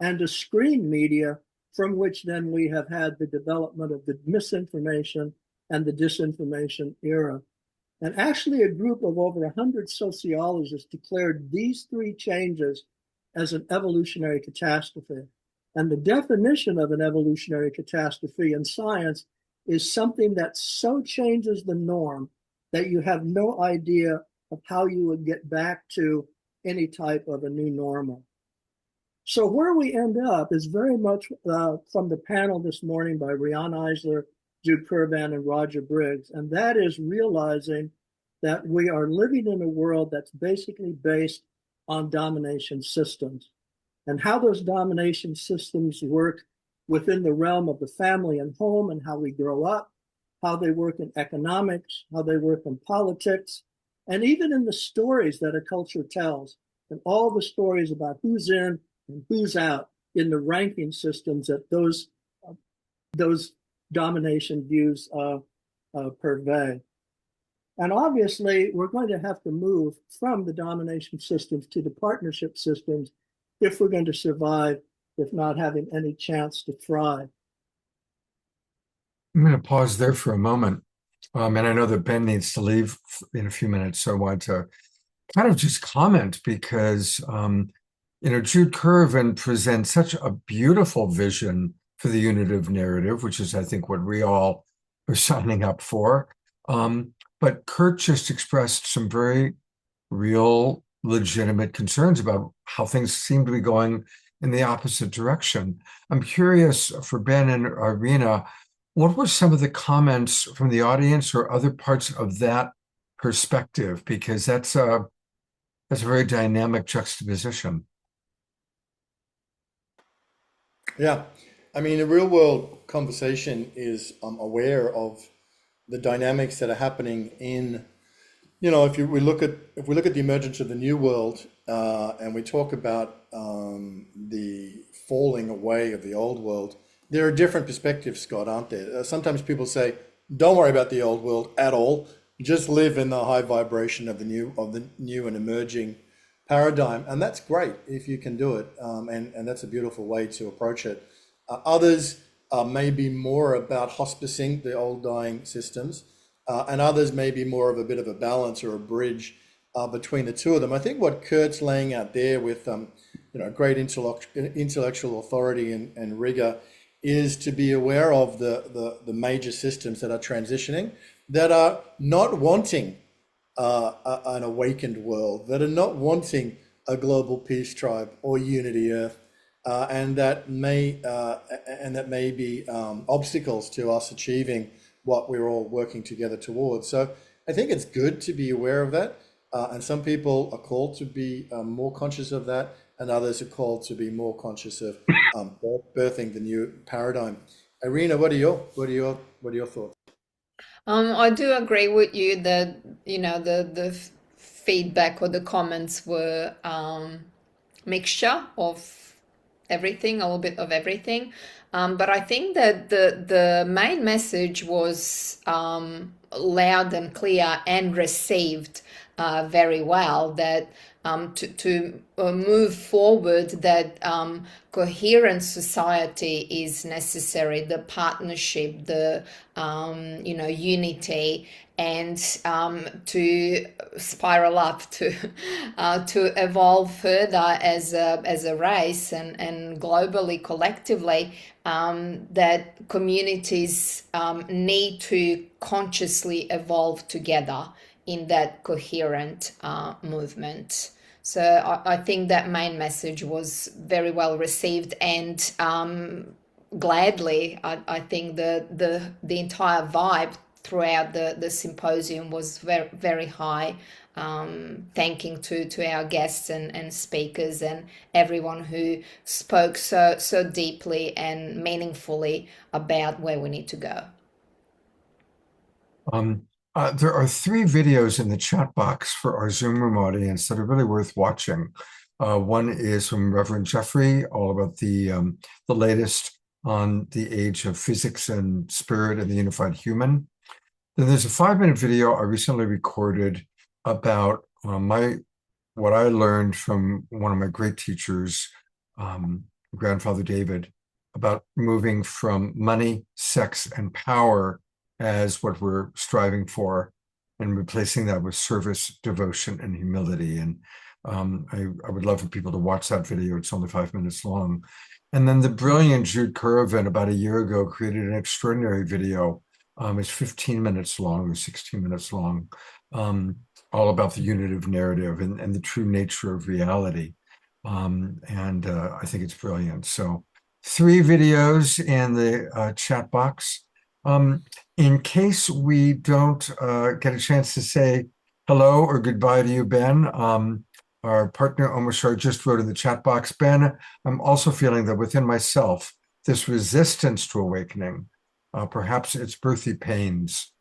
and to screen media, from which then we have had the development of the misinformation and the disinformation era. And actually a group of over 100 sociologists declared these three changes as an evolutionary catastrophe. And the definition of an evolutionary catastrophe in science is something that so changes the norm that you have no idea of how you would get back to any type of a new normal. So where we end up is very much from the panel this morning by Rian Eisler, Jude Currivan, and Roger Briggs, and that is realizing that we are living in a world that's basically based on domination systems, and how those domination systems work within the realm of the family and home, and how we grow up, how they work in economics, how they work in politics, and even in the stories that a culture tells, and all the stories about who's in and who's out in the ranking systems that those domination views purvey. And obviously, we're going to have to move from the domination systems to the partnership systems if we're going to survive, if not having any chance to thrive. I'm going to pause there for a moment. And I know that Ben needs to leave in a few minutes, so I want to kind of just comment because, Jude Currivan presents such a beautiful vision for the unitive narrative, which is, I think, what we all are signing up for. But Kurt just expressed some very real, legitimate concerns about how things seem to be going in the opposite direction. I'm curious for Ben and Irina, what were some of the comments from the audience or other parts of that perspective? Because that's a very dynamic juxtaposition. Yeah, I mean, the real world conversation is aware of the dynamics that are happening in, if we look at the emergence of the new world, and we talk about the falling away of the old world, there are different perspectives, Scott, aren't there? Sometimes people say, don't worry about the old world at all. Just live in the high vibration of the new and emerging paradigm. And that's great if you can do it. And that's a beautiful way to approach it. Others may be more about hospicing the old dying systems. And others may be more of a bit of a balance or a bridge between the two of them. I think what Kurt's laying out there with great intellectual authority and rigor is to be aware of the major systems that are transitioning, that are not wanting an awakened world, that are not wanting a global peace tribe or unity Earth, and that may be obstacles to us achieving what we're all working together towards. So I think it's good to be aware of that, and some people are called to be more conscious of that, and others are called to be more conscious of birthing the new paradigm. Irina, what are your thoughts? I do agree with you that the feedback or the comments were mixture of everything, a little bit of everything. But I think that the main message was loud and clear and received very well, that to move forward, that coherent society is necessary, the partnership, the unity, and to spiral up, to evolve further as a race and globally, collectively, that communities need to consciously evolve together in that coherent movement. So I think that main message was very well received, and gladly, I think the entire vibe throughout the symposium was very, very high. Thanking to our guests and speakers and everyone who spoke so deeply and meaningfully about where we need to go. There are 3 videos in the chat box for our Zoom room audience that are really worth watching. One is from Reverend Jeffrey, all about the latest on the age of physics and spirit and the unified human. Then there's a 5-minute video I recently recorded about what I learned from one of my great teachers, Grandfather David, about moving from money, sex, and power as what we're striving for, and replacing that with service, devotion, and humility. And I would love for people to watch that video. It's only 5 minutes long. And then the brilliant Jude Currivan, about a year ago, created an extraordinary video It's 15 minutes long or 16 minutes long, all about the unitive narrative and the true nature of reality. I think it's brilliant. So 3 videos in the chat box. In case we don't get a chance to say hello or goodbye to you, Ben, our partner Omashar just wrote in the chat box, Ben, I'm also feeling that within myself, this resistance to awakening, perhaps it's birthing pains.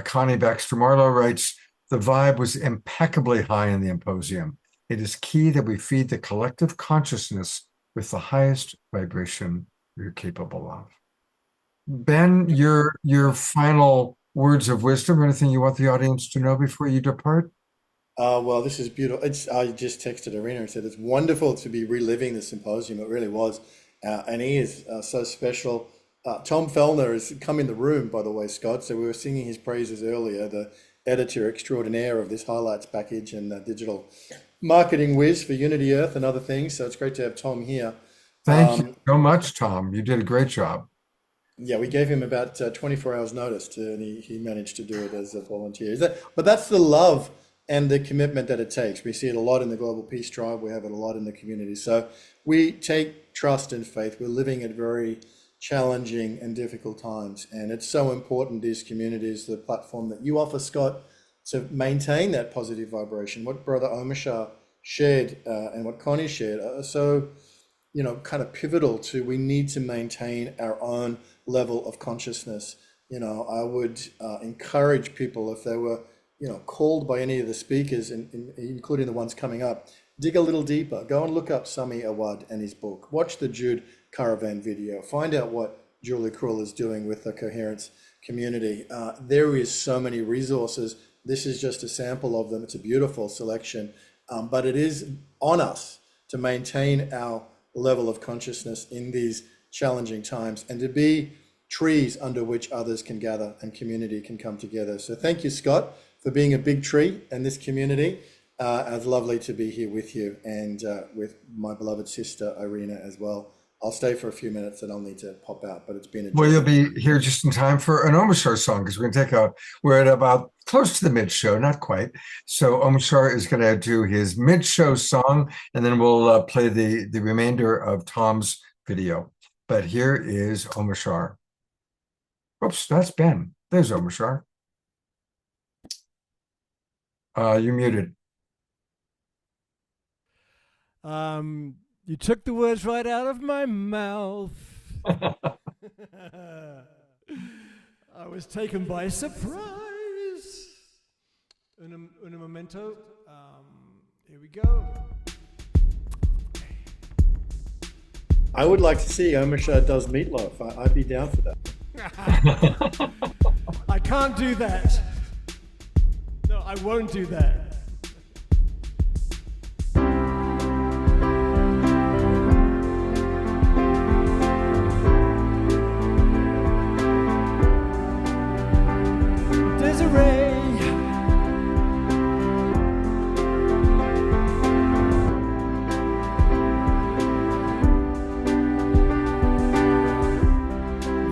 Connie Baxter Marlowe writes, the vibe was impeccably high in the Symposium. It is key that we feed the collective consciousness with the highest vibration we're capable of. Ben, your final words of wisdom or anything you want the audience to know before you depart? Well, this is beautiful. I just texted Irina and said it's wonderful to be reliving the Symposium. It really was. And he is so special. Tom Fellner has come in the room, by the way, Scott. So we were singing his praises earlier, the editor extraordinaire of this highlights package and digital marketing whiz for Unity Earth and other things. So it's great to have Tom here. Thank you so much, Tom. You did a great job. Yeah, we gave him about 24 hours notice and he managed to do it as a volunteer. But that's the love and the commitment that it takes. We see it a lot in the Global Peace Tribe. We have it a lot in the community. So we take trust and faith. We're living at very challenging and difficult times. And it's so important, these communities, the platform that you offer, Scott, to maintain that positive vibration. What Brother Omashar shared and what Connie shared are so, kind of pivotal to, we need to maintain our own level of consciousness. I would encourage people, if they were, called by any of the speakers, including the ones coming up, dig a little deeper. Go and look up Sami Awad and his book. Watch the Jude Currivan video. Find out what Julie Krull is doing with the Coherence community. There is so many resources. This is just a sample of them. It's a beautiful selection, but it is on us to maintain our level of consciousness in these challenging times and to be trees under which others can gather and community can come together. So thank you, Scott, for being a big tree in this community. It's lovely to be here with you and with my beloved sister, Irina, as well. I'll stay for a few minutes and I'll need to pop out, but it's been a joy. Well, you'll be here just in time for an Omashar song because we're at about close to the mid-show, not quite. So Omashar is going to do his mid-show song and then we'll play the remainder of Tom's video. But here is Omashar. Oops, that's Ben. There's Omashar. You're muted. You took the words right out of my mouth. I was taken by surprise. Un momento. Here we go. I would like to see Omashar does meatloaf. I'd be down for that. I can't do that. No, I won't do that.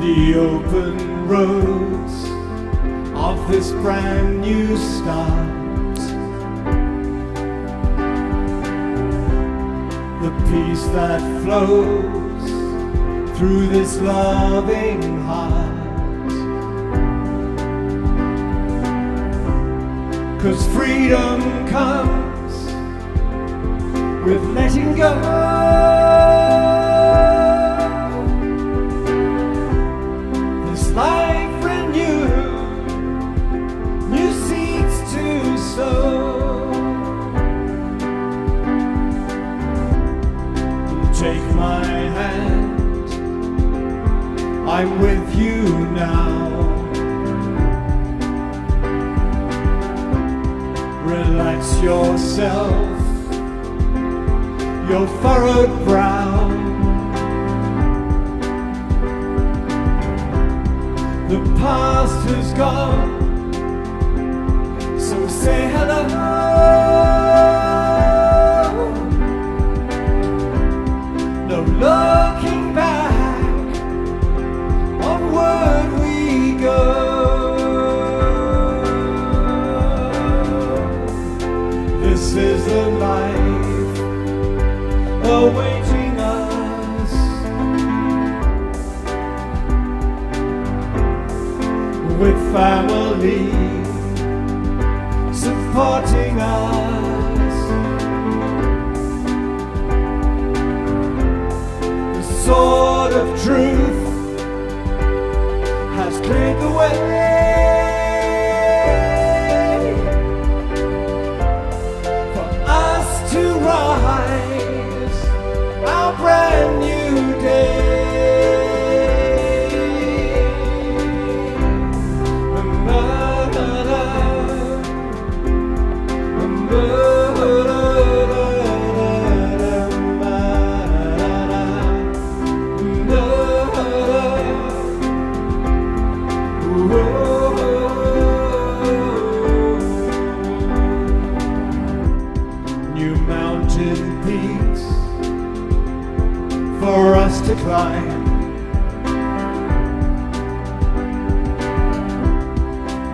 The open roads of this brand new start, the peace that flows through this loving heart, 'cause freedom comes with letting go. Life renewed, new seeds to sow. Take my hand, I'm with you now. Relax yourself, your furrowed brow. The past has gone, so say hello. No looking back, awaiting us. With family supporting us. The sword of truth has cleared the way for us to rise our brand new day. New mountain peaks for us to climb.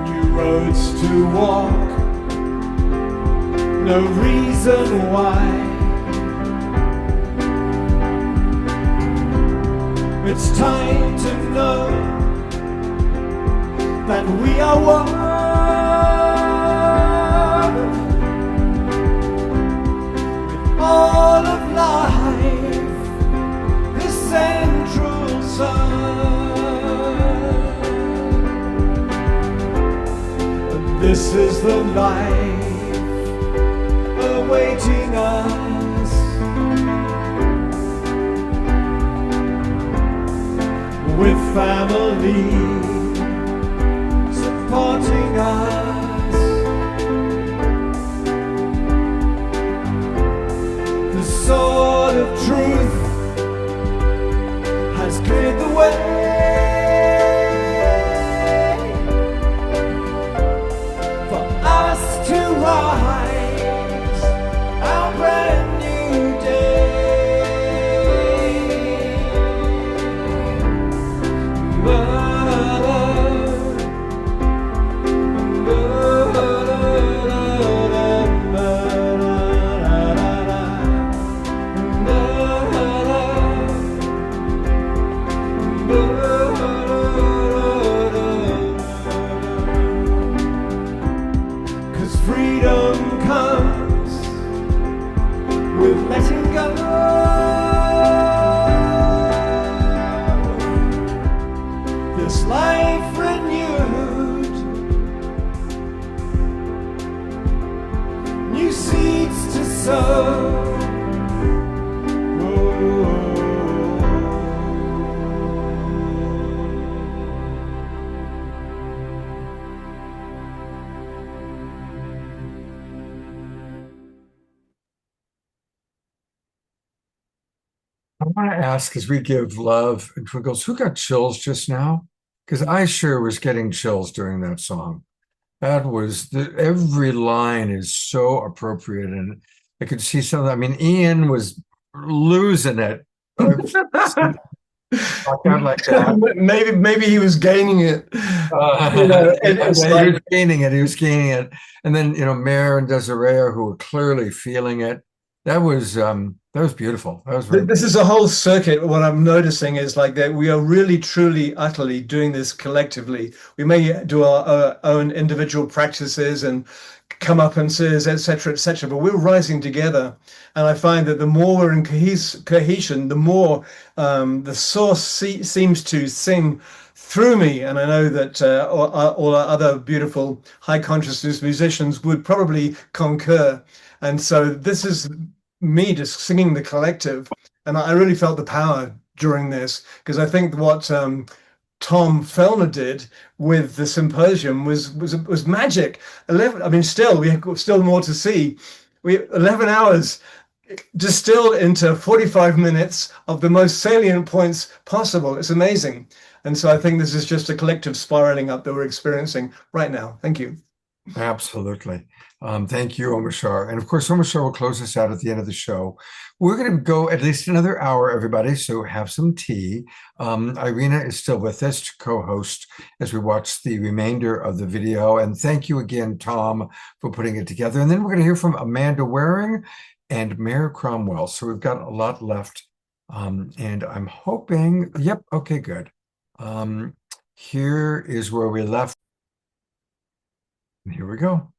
New roads to walk, no reason why. It's time to know that we are one. With all of life, the central sun. And this is the life awaiting us. With family supporting us. The sword of truth has cleared the way for us to rise our brand new day. Freedom comes with letting go. This life renewed, new seeds to sow. I want to ask as we give love and twinkles, who got chills just now? Because I sure was getting chills during that song. That was every line is so appropriate, and I could see something. I mean, Ian was losing it. Like that. Maybe he was gaining it. He was gaining it. He was gaining it, and then Mare and Desiree, who were clearly feeling it. That was beautiful. That was This is a whole circuit. What I'm noticing is like that we are really, truly, utterly doing this collectively. We may do our own individual practices and come up and says, etc., but we're rising together. And I find that the more we're in cohesion, the more the source seems to sing through me. And I know that all our other beautiful high consciousness musicians would probably concur. And so this is me just singing the collective, and I really felt the power during this, because I think what Tom Fellner did with the symposium was magic. 11, I mean, we have still more to see. 11 hours distilled into 45 minutes of the most salient points possible. It's amazing. And so I think this is just a collective spiraling up that we're experiencing right now. Thank you. Absolutely. Thank you, Omashar. And of course, Omashar will close us out at the end of the show. We're going to go at least another hour, everybody, so have some tea. Irina is still with us to co-host as we watch the remainder of the video. And thank you again, Tom, for putting it together. And then we're going to hear from Amanda Waring and Mare Cromwell. So we've got a lot left. And I'm hoping, yep, okay, good. Here is where we left. Here we go.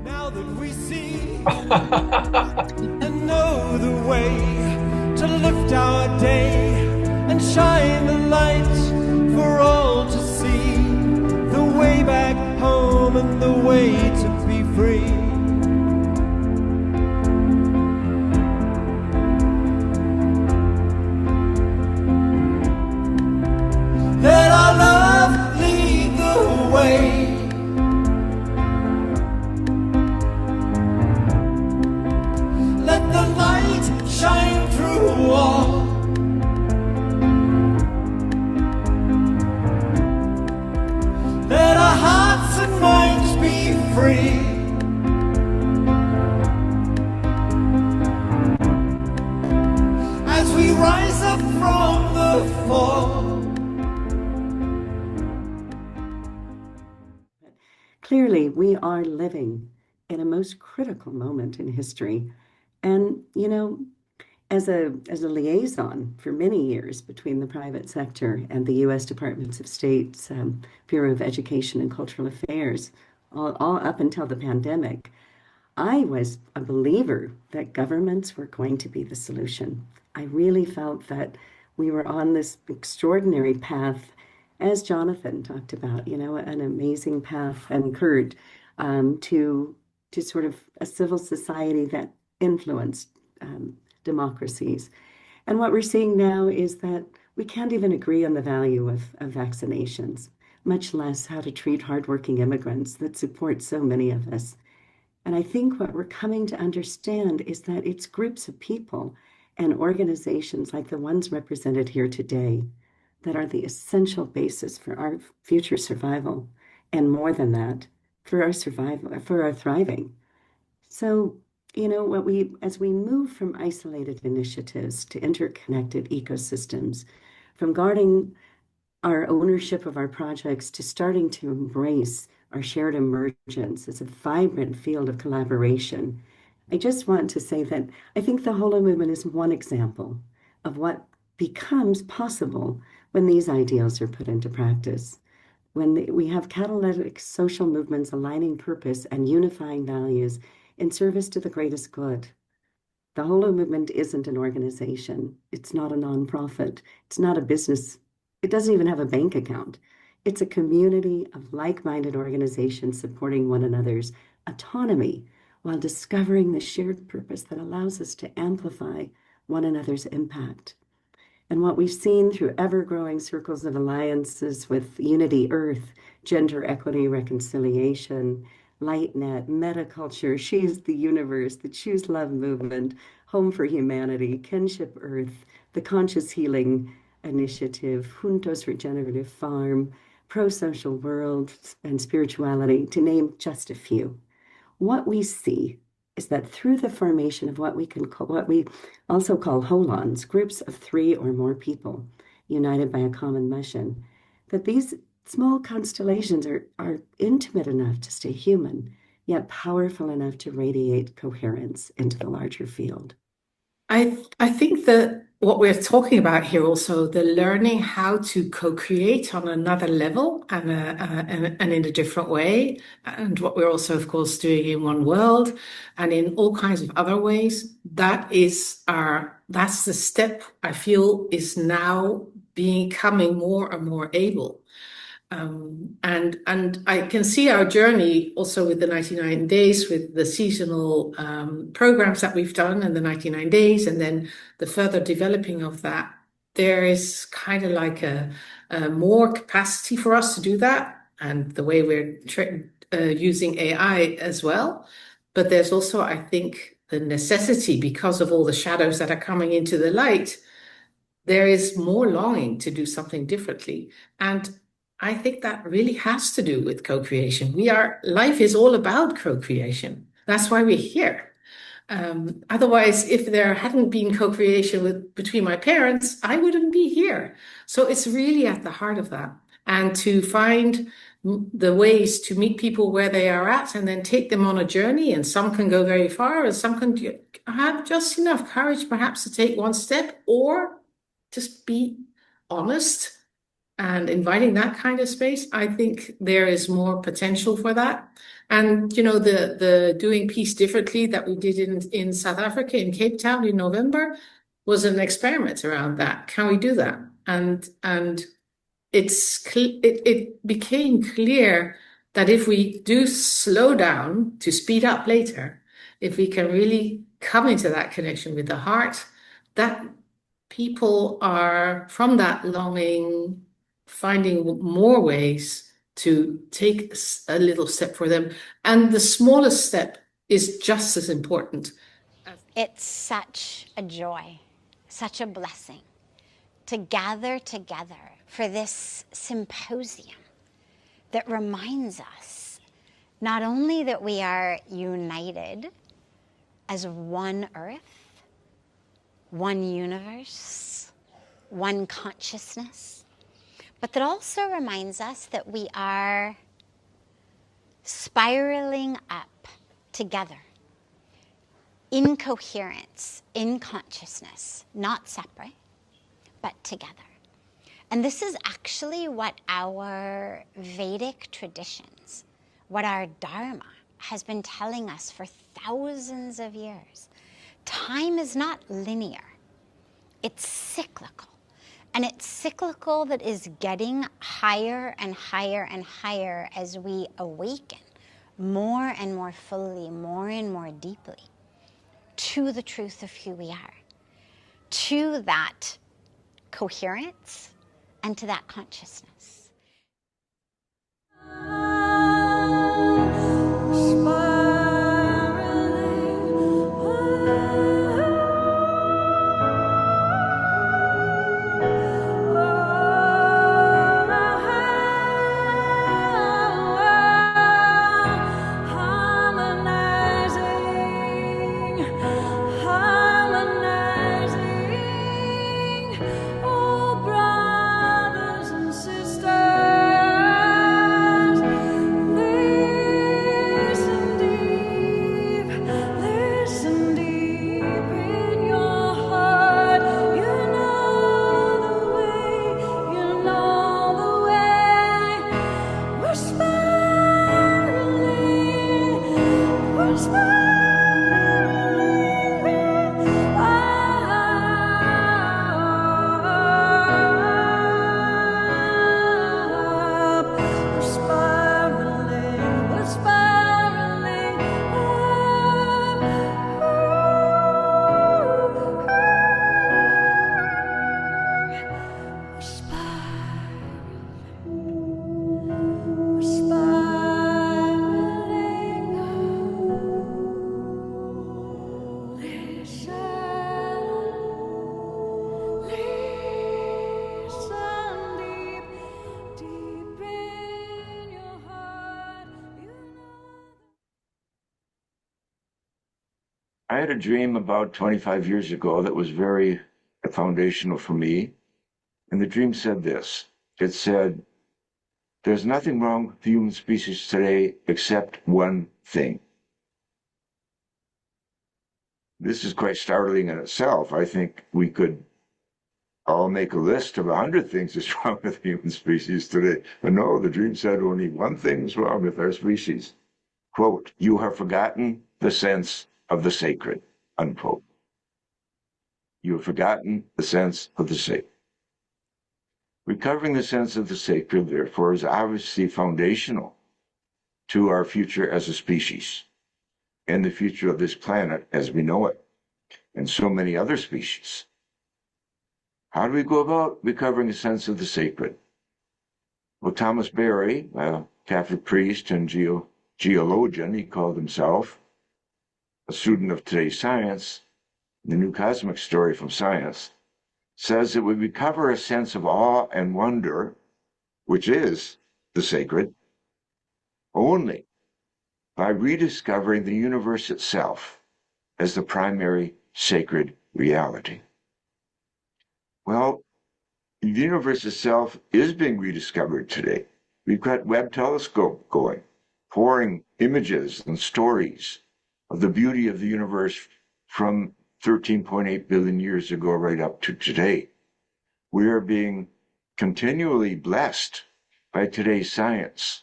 Now that we see and know the way to lift our day and shine the light for all to see, the way back home and the way to be free. Let our love lead the way. Let the light shine through all. Let our hearts and minds be free. As we rise up from the fall. Clearly, we are living in a most critical moment in history. And, you know, as a liaison for many years between the private sector and the U.S. Departments of State's Bureau of Education and Cultural Affairs, all up until the pandemic, I was a believer that governments were going to be the solution. I really felt that we were on this extraordinary path, as Jonathan talked about, you know, an amazing path, and Kurt, to sort of a civil society that influenced democracies. And what we're seeing now is that we can't even agree on the value of vaccinations, much less how to treat hardworking immigrants that support so many of us. And I think what we're coming to understand is that it's groups of people and organizations like the ones represented here today that are the essential basis for our future survival, and more than that, for our survival, for our thriving. So, you know, as we move from isolated initiatives to interconnected ecosystems, from guarding our ownership of our projects to starting to embrace our shared emergence as a vibrant field of collaboration, I just want to say that I think the Holo movement is one example of what becomes possible when these ideals are put into practice. When we have catalytic social movements aligning purpose and unifying values in service to the greatest good. The Holo movement isn't an organization. It's not a nonprofit. It's not a business. It doesn't even have a bank account. It's a community of like-minded organizations supporting one another's autonomy while discovering the shared purpose that allows us to amplify one another's impact. And what we've seen through ever-growing circles of alliances with Unity Earth, Gender Equity Reconciliation, LightNet, Metaculture, She's the Universe, the Choose Love Movement, Home for Humanity, Kinship Earth, the Conscious Healing Initiative, Juntos Regenerative Farm, Pro-Social World, and Spirituality, to name just a few. What we see is that through the formation of what we also call holons, groups of 3 or more people united by a common mission, that these small constellations are intimate enough to stay human, yet powerful enough to radiate coherence into the larger field. I think that what we're talking about here also, the learning how to co-create on another level and in a different way, and what we're also, of course, doing in One World and in all kinds of other ways, that's the step I feel is now becoming more and more able. And I can see our journey also with the 99 days, with the seasonal programs that we've done and the 99 days, and then the further developing of that. There is kind of like a more capacity for us to do that, and the way we're using AI as well. But there's also, I think, the necessity, because of all the shadows that are coming into the light, there is more longing to do something differently. And I think that really has to do with co-creation. Life is all about co-creation. That's why we're here. Otherwise, if there hadn't been co-creation between my parents, I wouldn't be here. So it's really at the heart of that. and to find the ways to meet people where they are at and then take them on a journey. And some can go very far, and some can have just enough courage perhaps to take one step, or just be honest and inviting that kind of space. I think there is more potential for that. And, you know, the doing peace differently that we did in South Africa, in Cape Town in November, was an experiment around that. Can we do that? And it became clear that if we do slow down to speed up later, if we can really come into that connection with the heart, that people are from that longing finding more ways to take a little step for them. And the smallest step is just as important. It's such a joy, such a blessing to gather together for this symposium that reminds us not only that we are united as one earth, one universe, one consciousness, but that also reminds us that we are spiraling up together in coherence, in consciousness, not separate, but together. And this is actually what our Vedic traditions, what our Dharma has been telling us for thousands of years. Time is not linear. It's cyclical. And it's cyclical that is getting higher and higher and higher as we awaken more and more fully, more and more deeply to the truth of who we are, to that coherence and to that consciousness. I had a dream about 25 years ago that was very foundational for me. And the dream said this. It said, there's nothing wrong with the human species today except one thing. This is quite startling in itself. I think we could all make a list of 100 things that's wrong with the human species today. But no, the dream said only one thing is wrong with our species. Quote, you have forgotten the sense of the sacred, unquote. You have forgotten the sense of the sacred. Recovering the sense of the sacred, therefore, is obviously foundational to our future as a species and the future of this planet as we know it, and so many other species. How do we go about recovering a sense of the sacred? Well, Thomas Berry, a Catholic priest and geologian, he called himself, a student of today's science, the new cosmic story from science, says that we recover a sense of awe and wonder, which is the sacred, only by rediscovering the universe itself as the primary sacred reality. Well, The universe itself is being rediscovered today. We've got Webb telescope going, pouring images and stories of the beauty of the universe from 13.8 billion years ago right up to today. We are being continually blessed by today's science.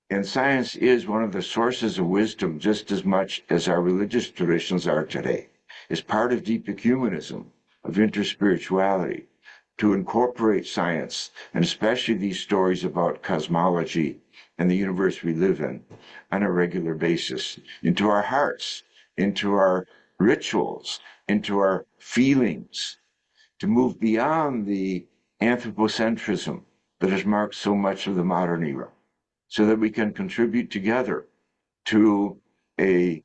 And science is one of the sources of wisdom just as much as our religious traditions are today. It's part of deep ecumenism, of interspirituality, to incorporate science, and especially these stories about cosmology and the universe we live in on a regular basis, into our hearts, into our rituals, into our feelings, to move beyond the anthropocentrism that has marked so much of the modern era, so that we can contribute together to a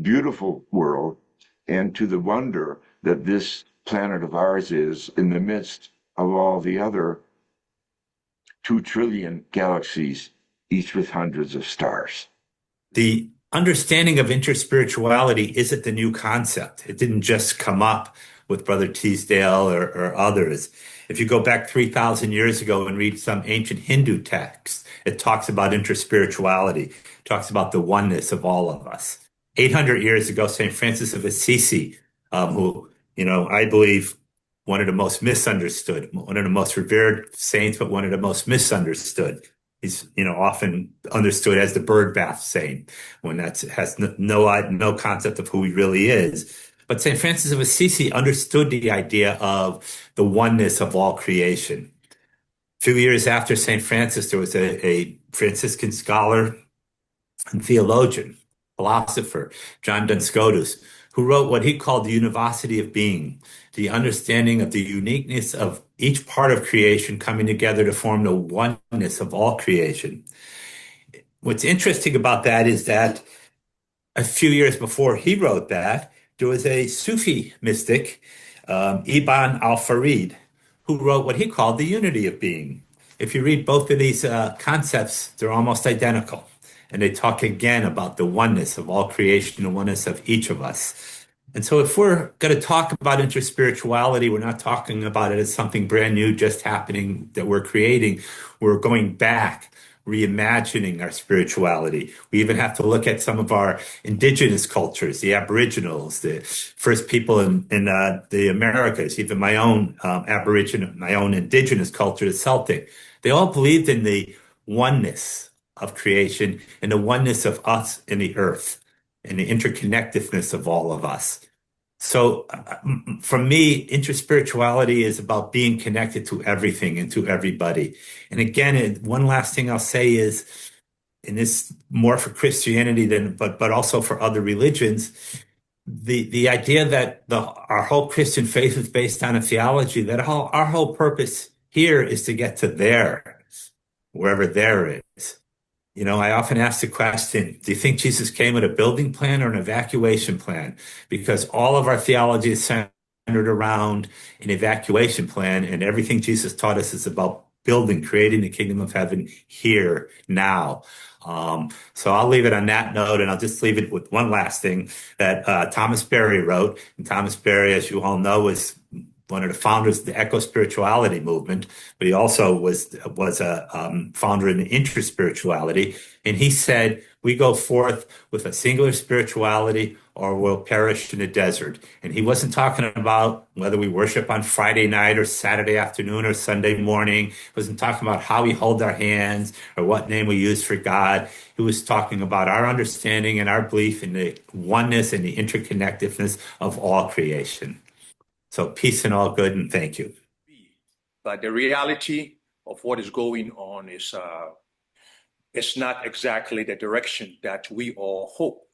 beautiful world and to the wonder that this planet of ours is in the midst of all the other 2 trillion galaxies, each with hundreds of stars. The understanding of interspirituality isn't the new concept. It didn't just come up with Brother Teasdale or others. If you go back 3,000 years ago and read some ancient Hindu texts, it talks about interspirituality, talks about the oneness of all of us. 800 years ago, St. Francis of Assisi, who, I believe one of the most misunderstood, one of the most revered saints, but one of the most misunderstood. He's, often understood as the bird bath saint, when that has no concept of who he really is. But St. Francis of Assisi understood the idea of the oneness of all creation. A few years after St. Francis, there was a Franciscan scholar and theologian, philosopher, John Duns Scotus, who wrote what he called the univocity of being, the understanding of the uniqueness of each part of creation coming together to form the oneness of all creation. What's interesting about that is that a few years before he wrote that, there was a Sufi mystic, Ibn al-Farid, who wrote what he called the unity of being. If you read both of these concepts, they're almost identical. And they talk again about the oneness of all creation, the oneness of each of us. And so if we're going to talk about interspirituality, we're not talking about it as something brand new just happening that we're creating. We're going back, reimagining our spirituality. We even have to look at some of our indigenous cultures, the Aboriginals, the first people in the Americas, even my own Aboriginal, my own indigenous culture, the Celtic. They all believed in the oneness of creation and the oneness of us in the earth and the interconnectedness of all of us. So for me, interspirituality is about being connected to everything and to everybody. And again, one last thing I'll say is, and this more for Christianity but also for other religions, the idea that our whole Christian faith is based on a theology, that our whole purpose here is to get to there, wherever there is. I often ask the question, do you think Jesus came with a building plan or an evacuation plan? Because all of our theology is centered around an evacuation plan, and everything Jesus taught us is about building, creating the kingdom of heaven here, now. So I'll leave it on that note, and I'll just leave it with one last thing that Thomas Berry wrote. And Thomas Berry, as you all know, was one of the founders of the eco-spirituality movement, but he also was a founder in the interspirituality. And he said, we go forth with a singular spirituality or we'll perish in the desert. And he wasn't talking about whether we worship on Friday night or Saturday afternoon or Sunday morning. He wasn't talking about how we hold our hands or what name we use for God. He was talking about our understanding and our belief in the oneness and the interconnectedness of all creation. So peace and all good, and thank you. But the reality of what is going on is it's not exactly the direction that we all hope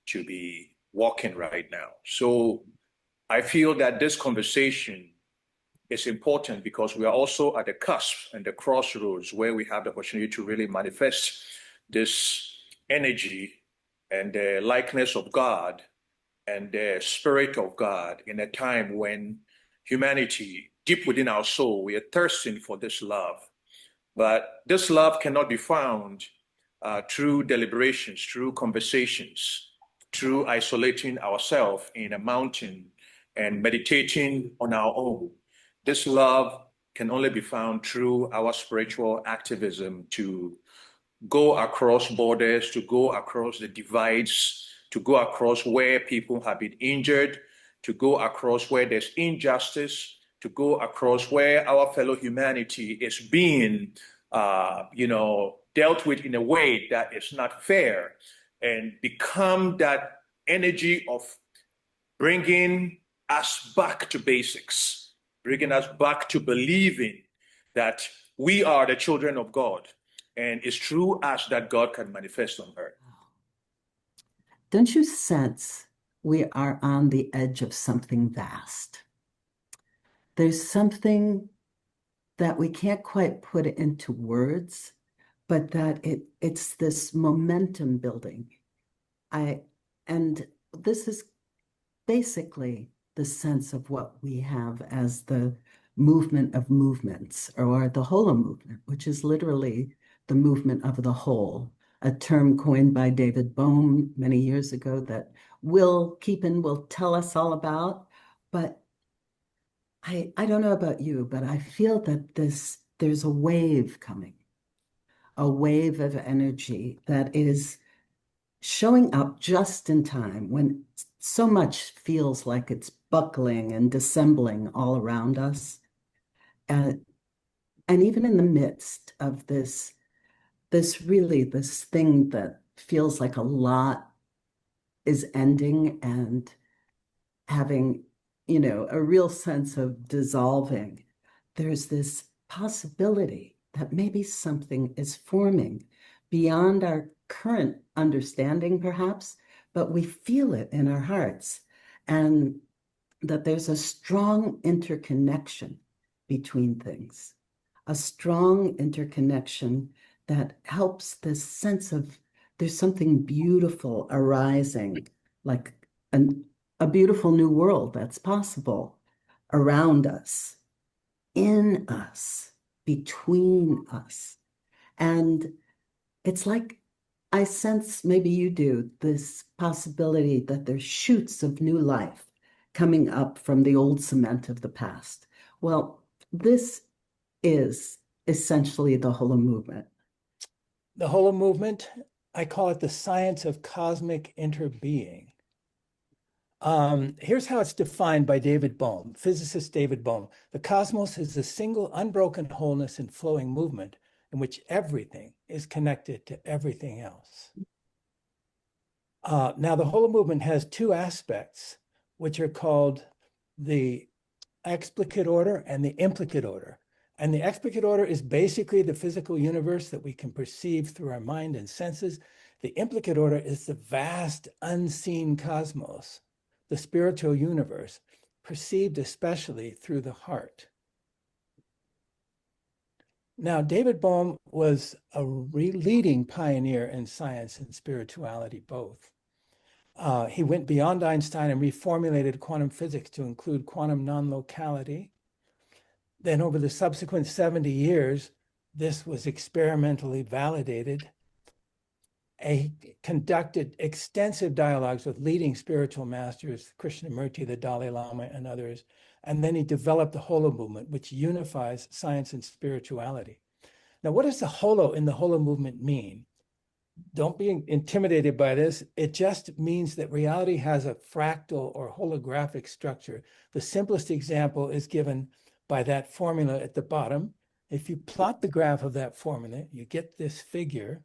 to be walking right now. So I feel that this conversation is important because we are also at the cusp and the crossroads where we have the opportunity to really manifest this energy and the likeness of God and the Spirit of God in a time when humanity, deep within our soul, we are thirsting for this love. But this love cannot be found through deliberations, through conversations, through isolating ourselves in a mountain and meditating on our own. This love can only be found through our spiritual activism to go across borders, to go across the divides, to go across where people have been injured, to go across where there's injustice, to go across where our fellow humanity is being, dealt with in a way that is not fair, and become that energy of bringing us back to basics, bringing us back to believing that we are the children of God, and it's through us that God can manifest on earth. Don't you sense we are on the edge of something vast? There's something that we can't quite put it into words, but that it's this momentum building. And this is basically the sense of what we have as the movement of movements, or the Holo movement, which is literally the movement of the whole, a term coined by David Bohm many years ago that Will Keepin will tell us all about. But I don't know about you, but I feel that there's a wave coming, a wave of energy that is showing up just in time when so much feels like it's buckling and dissembling all around us. And even in the midst of this thing that feels like a lot is ending and having, a real sense of dissolving, there's this possibility that maybe something is forming beyond our current understanding, perhaps, but we feel it in our hearts, and that there's a strong interconnection between things, a strong interconnection that helps this sense of there's something beautiful arising, like a beautiful new world that's possible around us, in us, between us. And it's like I sense, maybe you do, this possibility that there's shoots of new life coming up from the old cement of the past. Well, this is essentially the Holo movement. The Holo movement, I call it the science of cosmic interbeing. Here's how it's defined by David Bohm, physicist David Bohm. The cosmos is a single unbroken wholeness and flowing movement in which everything is connected to everything else. Now, the Holo movement has two aspects, which are called the explicate order and the implicate order. And the explicate order is basically the physical universe that we can perceive through our mind and senses. The implicate order is the vast unseen cosmos, the spiritual universe, perceived especially through the heart. Now, David Bohm was a leading pioneer in science and spirituality both. He went beyond Einstein and reformulated quantum physics to include quantum non-locality. Then over the subsequent 70 years, this was experimentally validated. He conducted extensive dialogues with leading spiritual masters, Krishnamurti, the Dalai Lama, and others. And then he developed the Holo movement, which unifies science and spirituality. Now, what does the Holo in the Holo movement mean? Don't be intimidated by this. It just means that reality has a fractal or holographic structure. The simplest example is given by that formula at the bottom. If you plot the graph of that formula, you get this figure.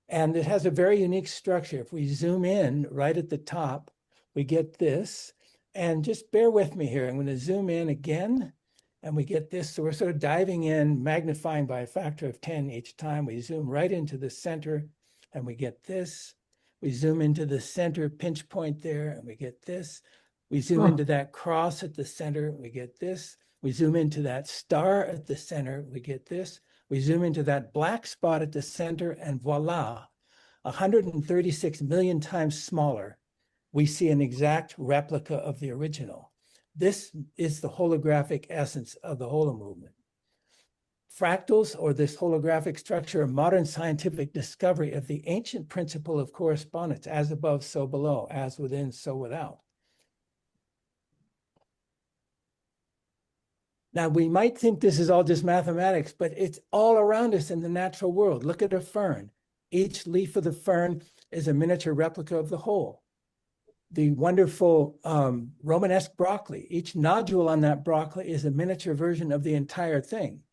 And it has a very unique structure. If we zoom in right at the top, we get this. And just bear with me here. I'm going to zoom in again, and we get this. So we're sort of diving in, magnifying by a factor of 10 each time. We zoom right into the center, and we get this. We zoom into the center pinch point there, and we get this. We zoom into that cross at the center, we get this. We zoom into that star at the center, we get this. We zoom into that black spot at the center, and voila, 136 million times smaller, we see an exact replica of the original. This is the holographic essence of the Holo movement. Fractals, or this holographic structure, are modern scientific discovery of the ancient principle of correspondence, as above, so below, as within, so without. Now, we might think this is all just mathematics, but it's all around us in the natural world. Look at a fern. Each leaf of the fern is a miniature replica of the whole. The wonderful Romanesque broccoli, each nodule on that broccoli is a miniature version of the entire thing.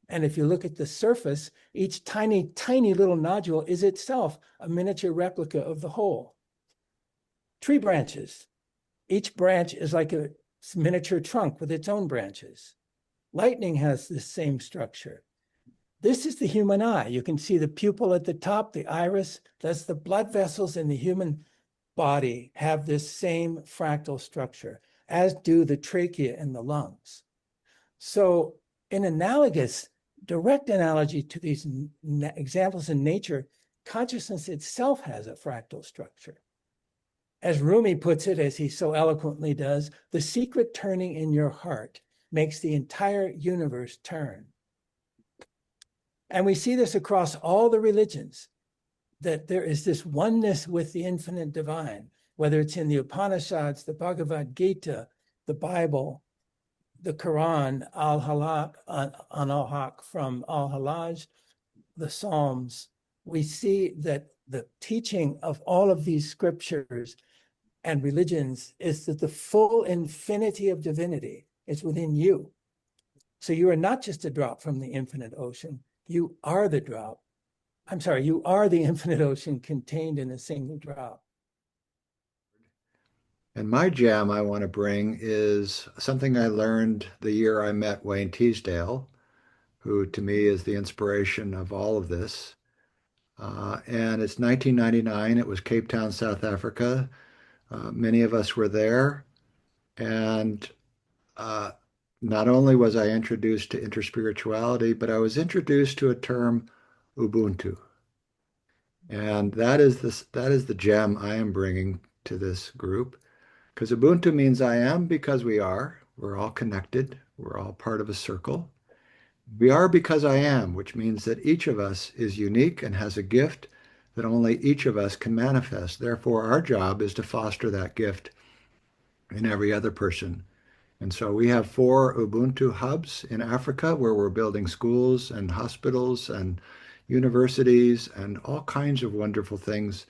And if you look at the surface, each tiny, tiny little nodule is itself a miniature replica of the whole. Tree branches. Each branch is like a miniature trunk with its own branches. Lightning has the same structure. This is the human eye. You can see the pupil at the top, the iris. That's the blood vessels in the human body have this same fractal structure, as do the trachea and the lungs. So in analogous, direct analogy to these examples in nature, consciousness itself has a fractal structure. As Rumi puts it, as he so eloquently does, the secret turning in your heart makes the entire universe turn. And we see this across all the religions, that there is this oneness with the infinite divine, whether it's in the Upanishads, the Bhagavad Gita, the Bible, the Quran, Al-Halaq, An-al-Haq from Al-Halaj, the Psalms. We see that the teaching of all of these scriptures and religions is that the full infinity of divinity is within you. So you are not just a drop from the infinite ocean. You are the drop. I'm sorry, you are the infinite ocean contained in a single drop. And my gem I want to bring is something I learned the year I met Wayne Teasdale, who to me is the inspiration of all of this. And it's 1999. It was Cape Town, South Africa. Many of us were there. And not only was I introduced to interspirituality, but I was introduced to a term, Ubuntu. And that is the gem I am bringing to this group, because Ubuntu means I am because we are. We're all connected. We're all part of a circle. We are because I am, which means that each of us is unique and has a gift that only each of us can manifest. Therefore, our job is to foster that gift in every other person. And so we have 4 Ubuntu hubs in Africa where we're building schools and hospitals and universities and all kinds of wonderful things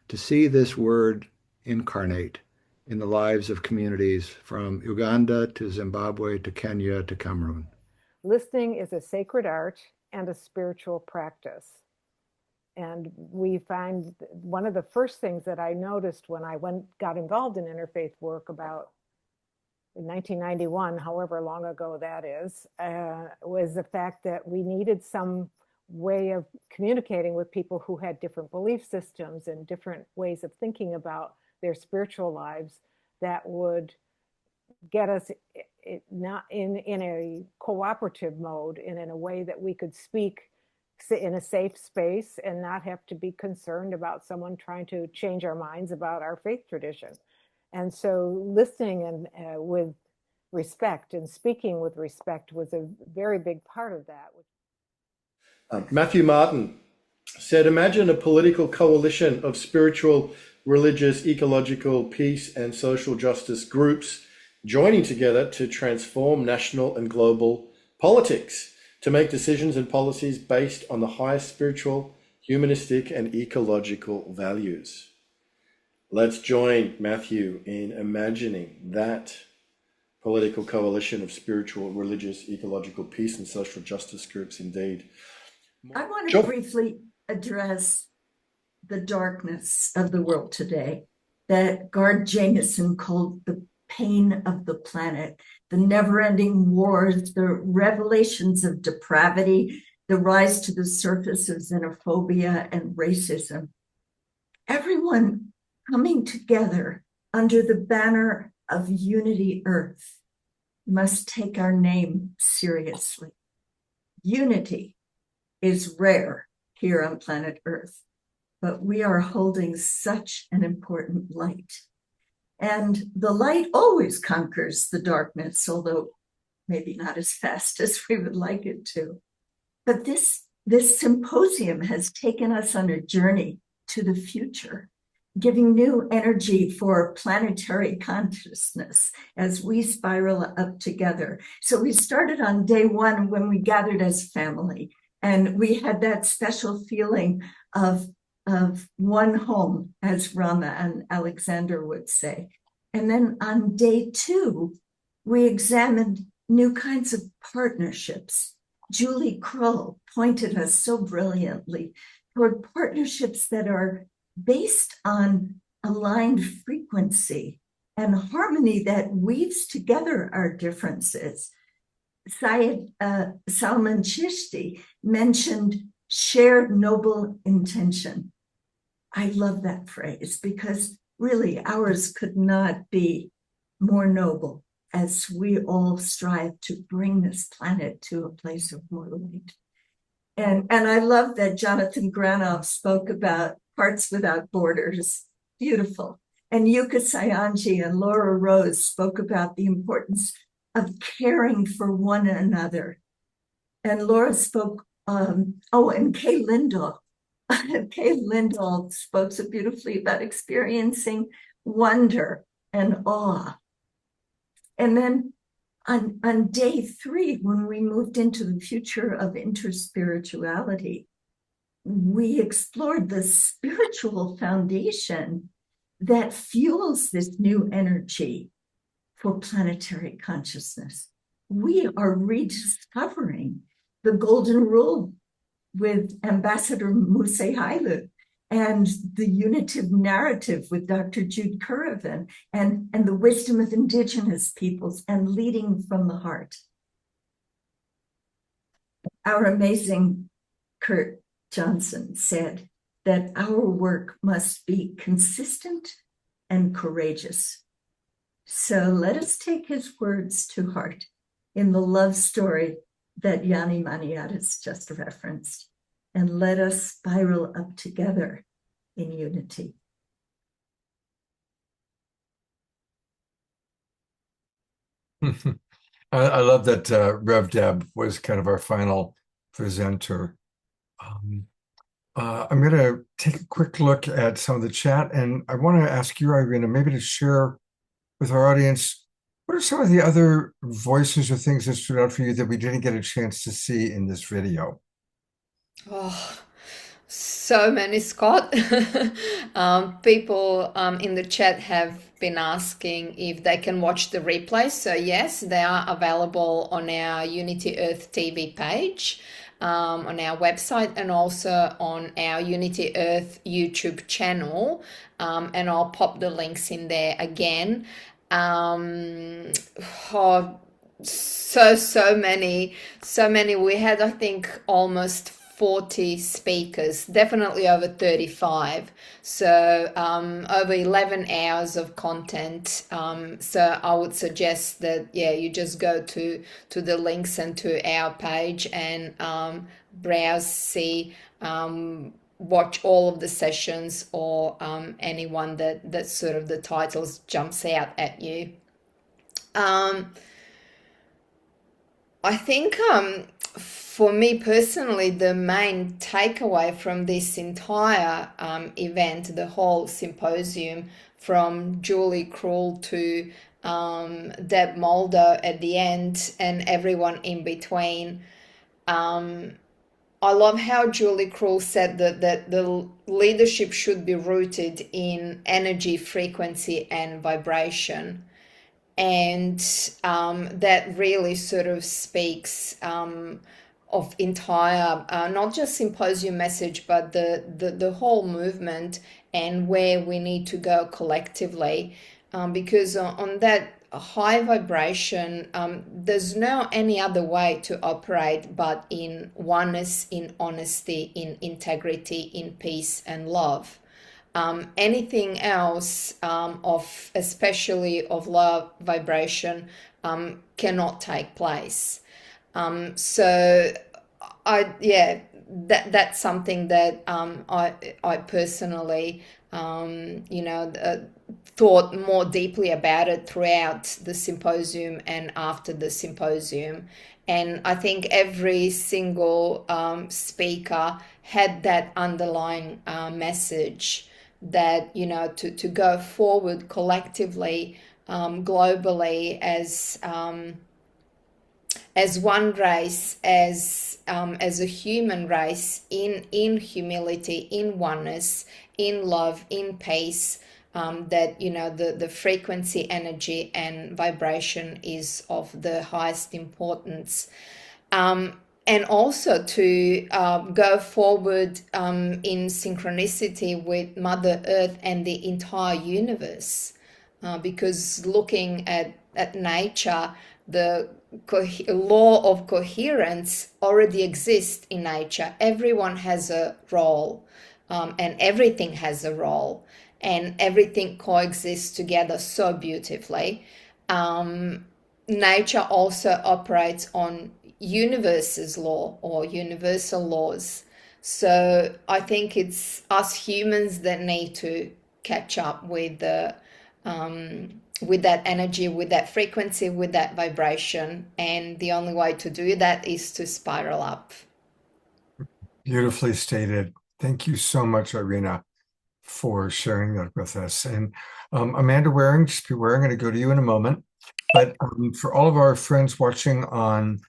to see this word incarnate in the lives of communities from Uganda to Zimbabwe to Kenya to Cameroon. Listening is a sacred art and a spiritual practice. And we find one of the first things that I noticed when I got involved in interfaith work about in 1991, however long ago that is, was the fact that we needed some way of communicating with people who had different belief systems and different ways of thinking about their spiritual lives that would get us not in a cooperative mode and in a way that we could speak in a safe space and not have to be concerned about someone trying to change our minds about our faith tradition. And so listening and with respect and speaking with respect was a very big part of that. Matthew Martin said, imagine a political coalition of spiritual, religious, ecological, peace and social justice groups joining together to transform national and global politics, to make decisions and policies based on the highest spiritual, humanistic and ecological values. Let's join Matthew in imagining that political coalition of spiritual, religious, ecological, peace and social justice groups indeed. I want to briefly address the darkness of the world today that Gard Jameson called the pain of the planet, the never-ending wars, the revelations of depravity, the rise to the surface of xenophobia and racism. Everyone coming together under the banner of Unity Earth must take our name seriously. Unity is rare here on planet Earth, but we are holding such an important light. And the light always conquers the darkness, although maybe not as fast as we would like it to. But this symposium has taken us on a journey to the future. giving new energy for planetary consciousness as we spiral up together. So we started on day one when we gathered as family, and we had that special feeling of one home, as Rama and Alexander would say. And then on day two, we examined new kinds of partnerships. Julie Krull pointed us so brilliantly toward partnerships that are based on aligned frequency and harmony that weaves together our differences. Syed Salman Chishti mentioned shared noble intention. I love that phrase because really ours could not be more noble as we all strive to bring this planet to a place of more light. And I love that Jonathan Granoff spoke about Hearts Without Borders. Beautiful. And Yuka Sayanji and Laura Rose spoke about the importance of caring for one another. And Laura spoke, and Kay Lindahl. Kay Lindahl spoke so beautifully about experiencing wonder and awe. And then on day three, when we moved into the future of interspirituality, we explored the spiritual foundation that fuels this new energy for planetary consciousness. We are rediscovering the golden rule with Ambassador Musehailu and the unitive narrative with Dr. Jude Currivan and the wisdom of indigenous peoples and leading from the heart. Our amazing Kurt Johnson said that our work must be consistent and courageous. So let us take his words to heart in the love story that Yanni Maniatis just referenced, and let us spiral up together in unity. I love that Rev Deb was kind of our final presenter. I'm going to take a quick look at some of the chat, and I want to ask you, Irina, maybe to share with our audience, what are some of the other voices or things that stood out for you that we didn't get a chance to see in this video? Oh, so many, Scott. People in the chat have been asking if they can watch the replay. So yes, they are available on our Unity Earth TV page, on our website, and also on our Unity Earth YouTube channel. And I'll pop the links in there again. So many. We had, I think, almost 40 speakers, definitely over 35. So over 11 hours of content. So I would suggest that, you just go to the links and to our page and browse, see, watch all of the sessions, or any one that sort of the titles jumps out at you. I think for me personally, the main takeaway from this entire event, the whole symposium, from Julie Krull to Deb Moldow at the end and everyone in between, I love how Julie Krull said that the leadership should be rooted in energy, frequency, and vibration. And that really sort of speaks of entire, not just symposium message, but the whole movement and where we need to go collectively. Because on that high vibration, there's no any other way to operate but in oneness, in honesty, in integrity, in peace and love. Anything else especially of low vibration cannot take place. So that's something that I personally thought more deeply about it throughout the symposium and after the symposium. And I think every single speaker had that underlying message that, to go forward collectively, globally, as one race, as a human race, in humility, in oneness, in love, in peace, that the frequency, energy, and vibration is of the highest importance. And also to go forward in synchronicity with Mother Earth and the entire universe, because looking at nature, the law of coherence already exists in nature. Everyone has a role, and everything has a role, and everything coexists together so beautifully. Nature also operates on universe's law or universal laws. So I think it's us humans that need to catch up with that energy, with that frequency, with that vibration. And the only way to do that is to spiral up. Beautifully stated. Thank you so much, Irina, for sharing that with us. And Amanda Waring, just be aware, I'm going to go to you in a moment. But for all of our friends watching on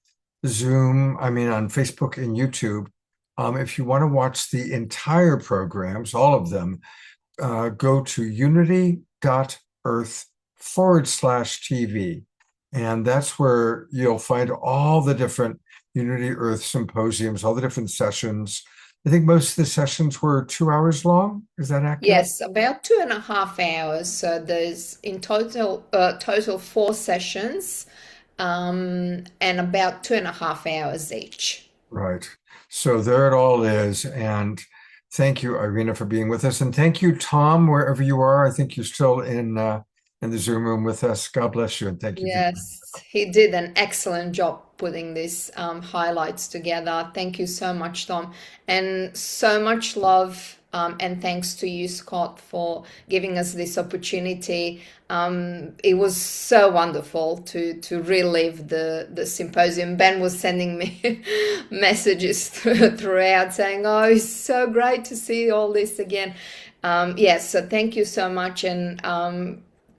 Zoom, on Facebook and YouTube, if you want to watch the entire programs, all of them, go to unity.earth/TV. And that's where you'll find all the different Unity Earth symposiums, all the different sessions. I think most of the sessions were 2 hours long. Is that accurate? Yes, about 2.5 hours. So there's in total 4 sessions, and about 2.5 hours each. Right. So there it all is. And thank you, Irina, for being with us. And thank you, Tom, wherever you are. I think you're still in the Zoom room with us. God bless you. And thank you. Yes, he did an excellent job putting these highlights together. Thank you so much, Tom. And so much love and thanks to you, Scott, for giving us this opportunity. It was so wonderful to relive the symposium. Ben was sending me messages throughout saying, oh, it's so great to see all this again. Yes, so thank you so much. And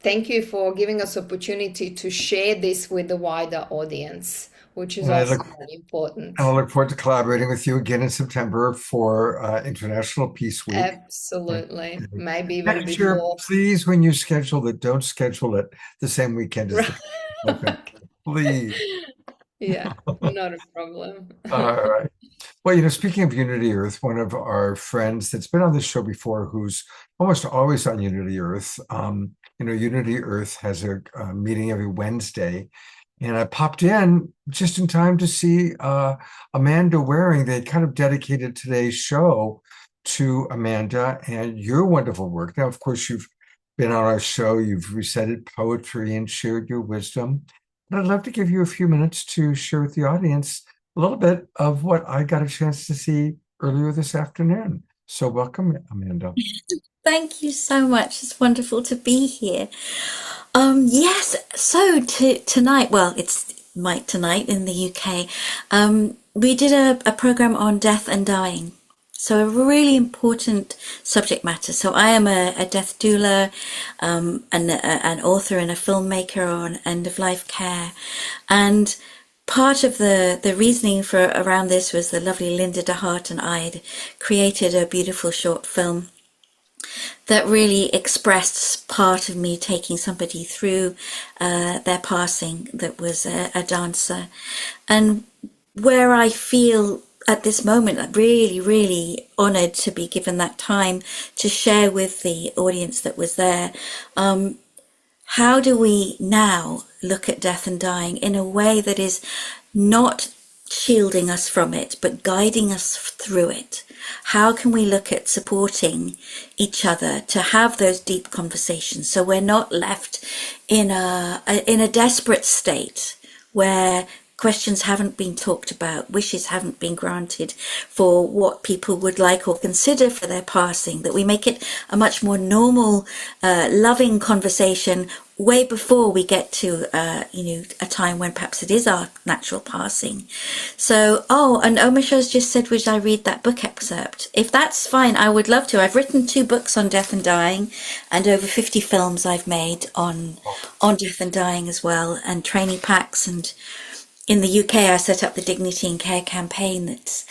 thank you for giving us opportunity to share this with the wider audience, which is also very important. And I look forward to collaborating with you again in September for International Peace Week. Absolutely. Maybe even before. Please, when you schedule it, don't schedule it the same weekend as the Open. Please. Yeah, not a problem. All right. Well, speaking of Unity Earth, one of our friends that's been on this show before, who's almost always on Unity Earth, Unity Earth has a meeting every Wednesday. And I popped in just in time to see Amanda Waring. They kind of dedicated today's show to Amanda and your wonderful work. Now, of course, you've been on our show. You've recited poetry and shared your wisdom. But I'd love to give you a few minutes to share with the audience a little bit of what I got a chance to see earlier this afternoon. So welcome, Amanda. Thank you so much. It's wonderful to be here. Yes, so tonight, well, it's tonight in the UK, we did a program on death and dying. So a really important subject matter. So I am a death doula, an author and a filmmaker on end-of-life care. And part of the reasoning for around this was the lovely Linda DeHart and I had created a beautiful short film that really expressed part of me taking somebody through their passing that was a dancer. And where I feel at this moment I'm really, really honoured to be given that time to share with the audience that was there. How do we now look at death and dying in a way that is not shielding us from it, but guiding us through it? How can we look at supporting each other to have those deep conversations so we're not left in a desperate state where questions haven't been talked about, wishes haven't been granted for what people would like or consider for their passing, that we make it a much more normal, loving conversation way before we get to, a time when perhaps it is our natural passing. So, and Omashar's just said, would I read that book excerpt? If that's fine, I would love to. I've written 2 books on death and dying, and over 50 films I've made on death and dying as well, and training packs. And in the UK, I set up the Dignity and Care campaign that's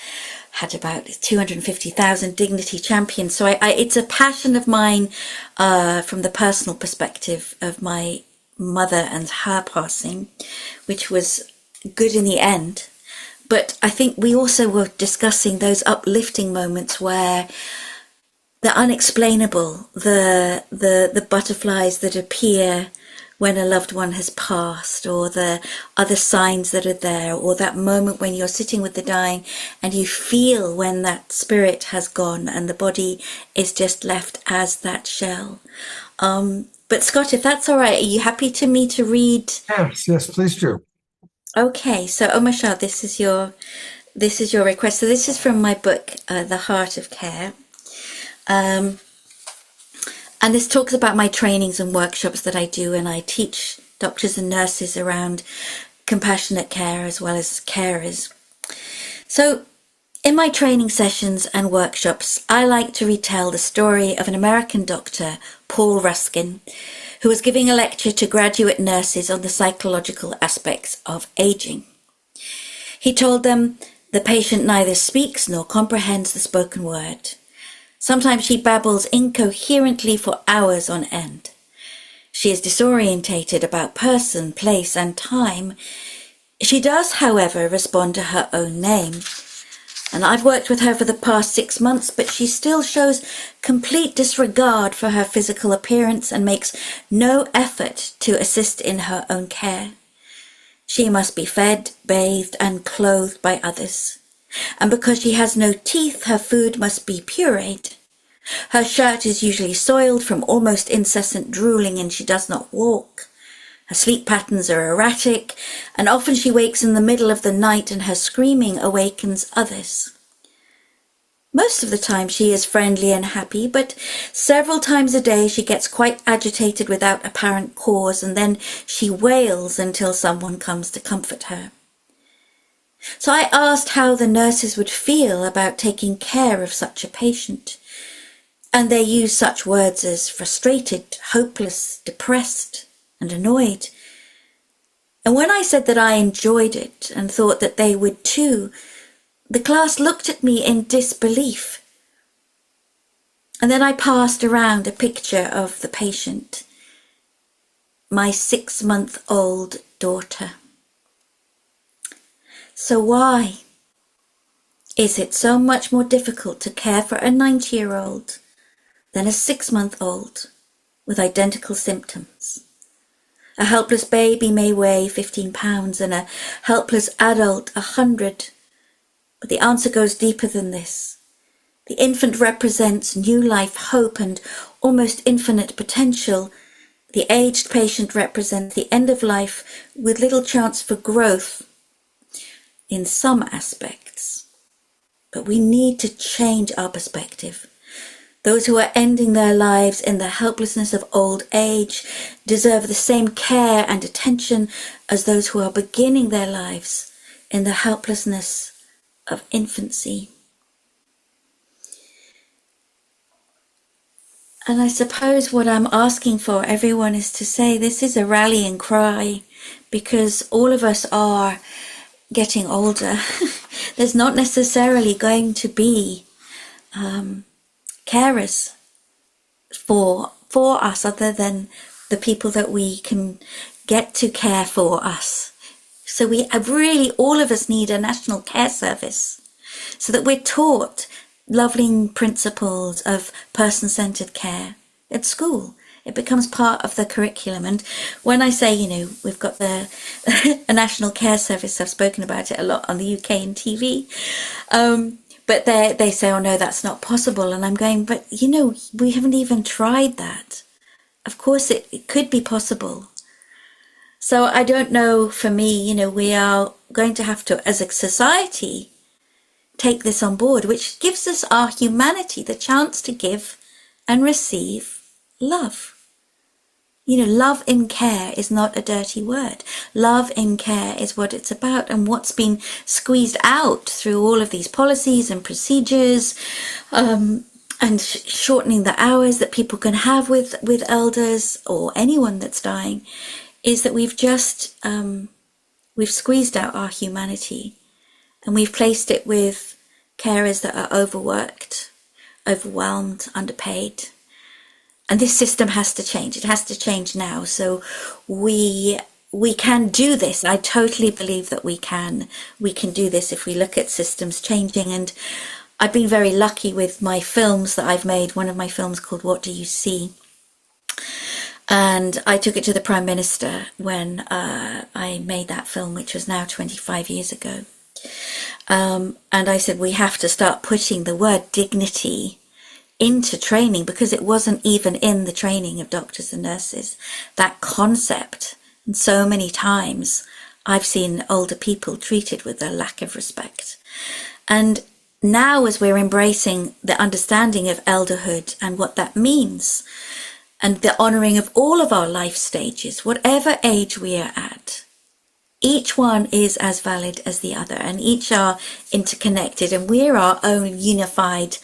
had about 250,000 dignity champions. So it's a passion of mine from the personal perspective of my mother and her passing, which was good in the end. But I think we also were discussing those uplifting moments where the unexplainable, the butterflies that appear when a loved one has passed, or the other signs that are there, or that moment when you're sitting with the dying and you feel when that spirit has gone and the body is just left as that shell. But Scott, if that's all right, are you happy to me to read? Yes, please do. Okay, so Omashar, this is your request. So this is from my book, The Heart of Care. And this talks about my trainings and workshops that I do, and I teach doctors and nurses around compassionate care as well as carers. So in my training sessions and workshops, I like to retell the story of an American doctor, Paul Ruskin, who was giving a lecture to graduate nurses on the psychological aspects of aging. He told them, the patient neither speaks nor comprehends the spoken word. Sometimes she babbles incoherently for hours on end. She is disorientated about person, place, and time. She does, however, respond to her own name. And I've worked with her for the past 6 months, but she still shows complete disregard for her physical appearance and makes no effort to assist in her own care. She must be fed, bathed, and clothed by others. And because she has no teeth, her food must be pureed. Her shirt is usually soiled from almost incessant drooling, and she does not walk. Her sleep patterns are erratic, and often she wakes in the middle of the night and her screaming awakens others. Most of the time she is friendly and happy, but several times a day she gets quite agitated without apparent cause, and then she wails until someone comes to comfort her. So I asked how the nurses would feel about taking care of such a patient. And they used such words as frustrated, hopeless, depressed, and annoyed. And when I said that I enjoyed it and thought that they would too, the class looked at me in disbelief. And then I passed around a picture of the patient, my 6-month-old daughter. So why is it so much more difficult to care for a 90-year-old than a 6-month-old with identical symptoms? A helpless baby may weigh 15 pounds and a helpless adult 100. But the answer goes deeper than this. The infant represents new life, hope, and almost infinite potential. The aged patient represents the end of life with little chance for growth in some aspects. But we need to change our perspective. Those who are ending their lives in the helplessness of old age deserve the same care and attention as those who are beginning their lives in the helplessness of infancy. And I suppose what I'm asking for everyone is to say this is a rallying cry, because all of us are getting older. There's not necessarily going to be carers for us other than the people that we can get to care for us. So we really, all of us need a national care service so that we're taught loving principles of person-centered care at school. It becomes part of the curriculum. And when I say, we've got a national care service, I've spoken about it a lot on the UK and TV. But they say, oh no, that's not possible. And I'm going, but we haven't even tried that. Of course it could be possible. So I don't know, for me, we are going to have to, as a society, take this on board, which gives us our humanity the chance to give and receive love. Love and care is not a dirty word. Love and care is what it's about, and what's been squeezed out through all of these policies and procedures, and shortening the hours that people can have with elders or anyone that's dying, is that we've just we've squeezed out our humanity, and we've placed it with carers that are overworked, overwhelmed, underpaid. And this system has to change. It has to change now. So we can do this. I totally believe that we can do this if we look at systems changing. And I've been very lucky with my films that I've made. One of my films called What Do You See? And I took it to the Prime Minister when I made that film, which was now 25 years ago. And I said, we have to start putting the word dignity into training, because it wasn't even in the training of doctors and nurses, that concept. And so many times I've seen older people treated with a lack of respect. And now, as we're embracing the understanding of elderhood and what that means, and the honouring of all of our life stages, whatever age we are at, each one is as valid as the other, and each are interconnected, and we're our own unified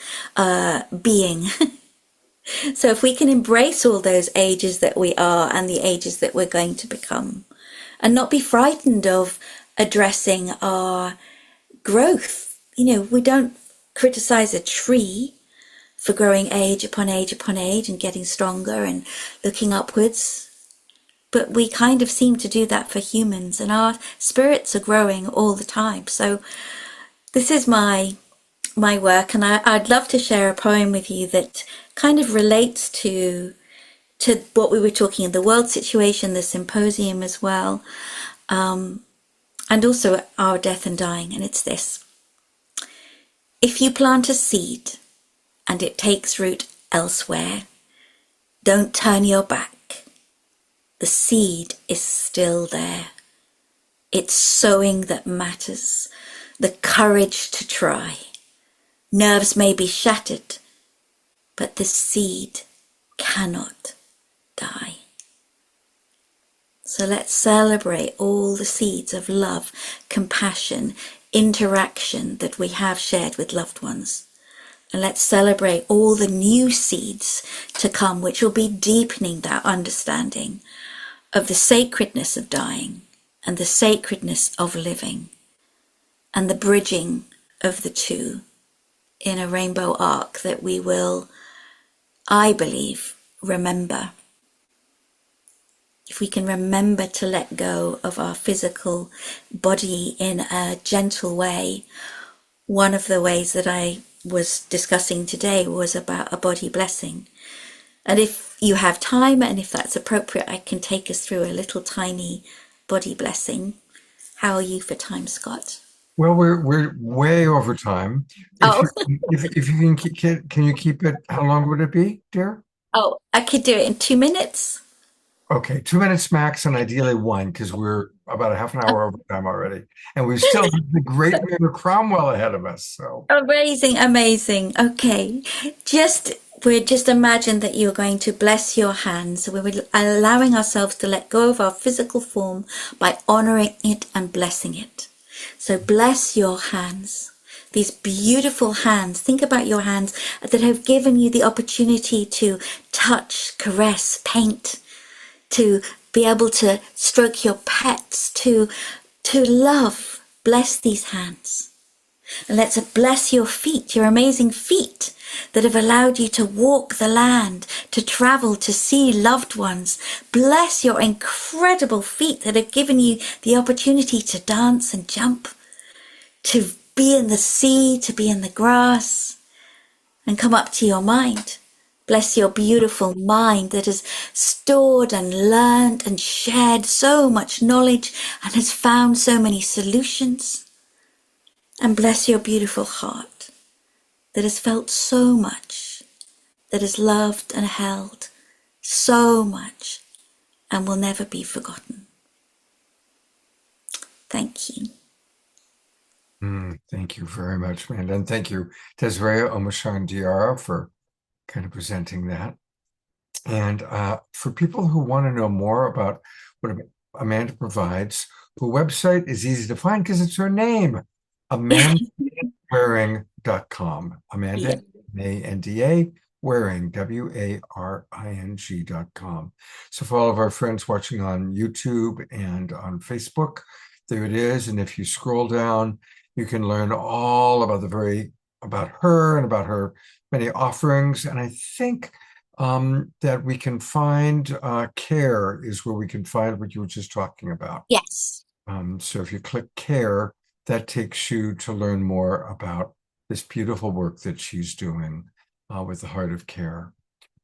being. So if we can embrace all those ages that we are and the ages that we're going to become, and not be frightened of addressing our growth. We don't criticize a tree for growing age upon age upon age and getting stronger and looking upwards. But we kind of seem to do that for humans, and our spirits are growing all the time. So this is my work, and I'd love to share a poem with you that kind of relates to what we were talking in the world situation, the symposium as well, and also our death and dying. And it's this: if you plant a seed and it takes root elsewhere, don't turn your back. The seed is still there. It's sowing that matters, the courage to try. Nerves may be shattered, but the seed cannot die. So let's celebrate all the seeds of love, compassion, interaction that we have shared with loved ones. And let's celebrate all the new seeds to come, which will be deepening that understanding of the sacredness of dying and the sacredness of living, and the bridging of the two in a rainbow arc that we will, I believe, remember. If we can remember to let go of our physical body in a gentle way, one of the ways that I was discussing today was about a body blessing. And if you have time, and if that's appropriate, I can take us through a little tiny body blessing. How are you for time, Scott? Well, we're way over time. If you can you keep it? How long would it be, dear? Oh, I could do it in 2 minutes. Okay, 2 minutes max, and ideally one, because we're about a half an hour over time already, and we still have the great Mare Cromwell ahead of us. So amazing. Okay, we just imagine that you're going to bless your hands. So we're allowing ourselves to let go of our physical form by honoring it and blessing it. So bless your hands, these beautiful hands. Think about your hands that have given you the opportunity to touch, caress, paint, to be able to stroke your pets, to love. Bless these hands. And let's bless your feet, your amazing feet that have allowed you to walk the land, to travel, to see loved ones. Bless your incredible feet that have given you the opportunity to dance and jump, to be in the sea, to be in the grass, and come up to your mind. Bless your beautiful mind that has stored and learned and shared so much knowledge and has found so many solutions. And bless your beautiful heart that has felt so much, that has loved and held so much and will never be forgotten. Thank you. Thank you very much, Amanda. And thank you, Desiree, Omashar, and Diara for kind of presenting that. And for people who want to know more about what Amanda provides, her website is easy to find because it's her name, amandawaring.com. Amanda, A-N-D-A, Waring, W-A-R-I-N-G.com. So for all of our friends watching on YouTube and on Facebook, there it is. And if you scroll down, you can learn all about about her and about her many offerings. And I think that we can find care is where we can find what you were just talking about. Yes. So if you click care, that takes you to learn more about this beautiful work that she's doing with the Heart of Care.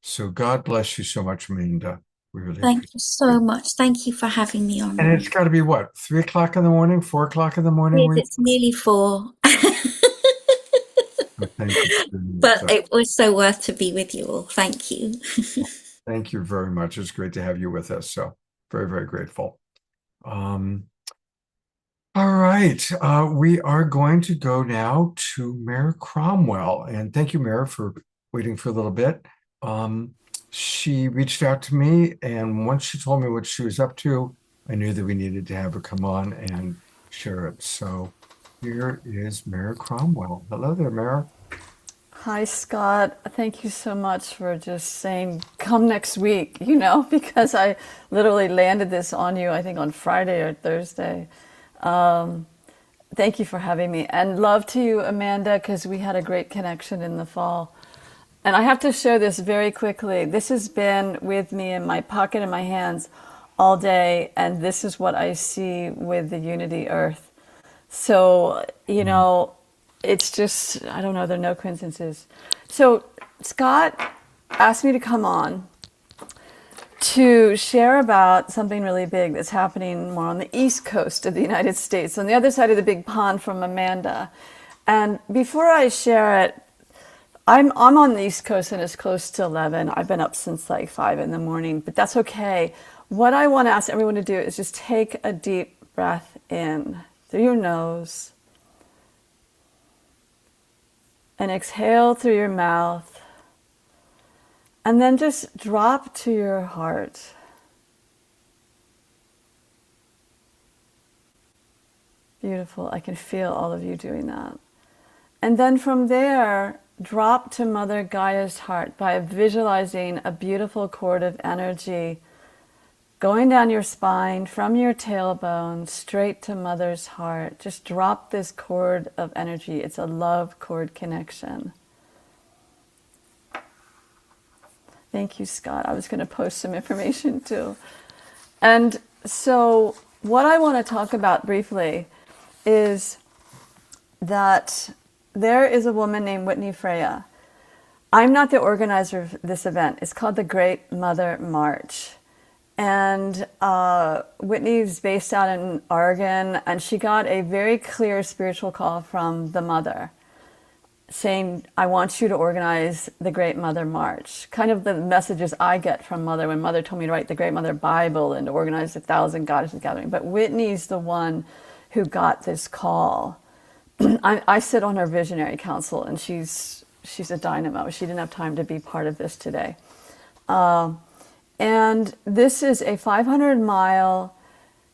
So God bless you so much, Amanda. We really Thank appreciate you so much. Thank you for having me on. And it's got to be what, 3 o'clock in the morning, 4 o'clock in the morning? Yes, it's nearly 4. Thank you. But it was so worth to be with you all. Thank you. Thank you very much. It's great to have you with us. So very, very grateful. All right. We are going to go now to Mare Cromwell. And thank you, Mare, for waiting for a little bit. She reached out to me, and once she told me what she was up to, I knew that we needed to have her come on and share it. So here is Mare Cromwell. Hello there, Mare. Hi, Scott. Thank you so much for just saying, come next week, because I literally landed this on you, I think on Friday or Thursday. Thank you for having me. And love to you, Amanda, because we had a great connection in the fall. And I have to share this very quickly. This has been with me in my pocket, in my hands all day. And this is what I see with the Unity Earth. So, it's just, I don't know, there are no coincidences. So Scott asked me to come on to share about something really big that's happening more on the East Coast of the United States, on the other side of the big pond from Amanda. And before I share it, I'm on the East Coast and it's close to 11. I've been up since like 5 in the morning, but that's okay. What I want to ask everyone to do is just take a deep breath in through your nose and exhale through your mouth, and then just drop to your heart. Beautiful. I can feel all of you doing that. And then from there, drop to Mother Gaia's heart by visualizing a beautiful cord of energy going down your spine from your tailbone straight to Mother's heart. Just drop this cord of energy. It's a love cord connection. Thank you, Scott. I was going to post some information too. And so what I want to talk about briefly is that there is a woman named Whitney Freya. I'm not the organizer of this event. It's called the Great Mother March. And Whitney's based out in Oregon, and she got a very clear spiritual call from the Mother saying, I want you to organize the Great Mother March. Kind of the messages I get from Mother when Mother told me to write the Great Mother Bible and to organize the 1,000 Goddesses Gathering. But Whitney's the one who got this call. I sit on her visionary council, and she's a dynamo. She didn't have time to be part of this today. And this is a 500-mile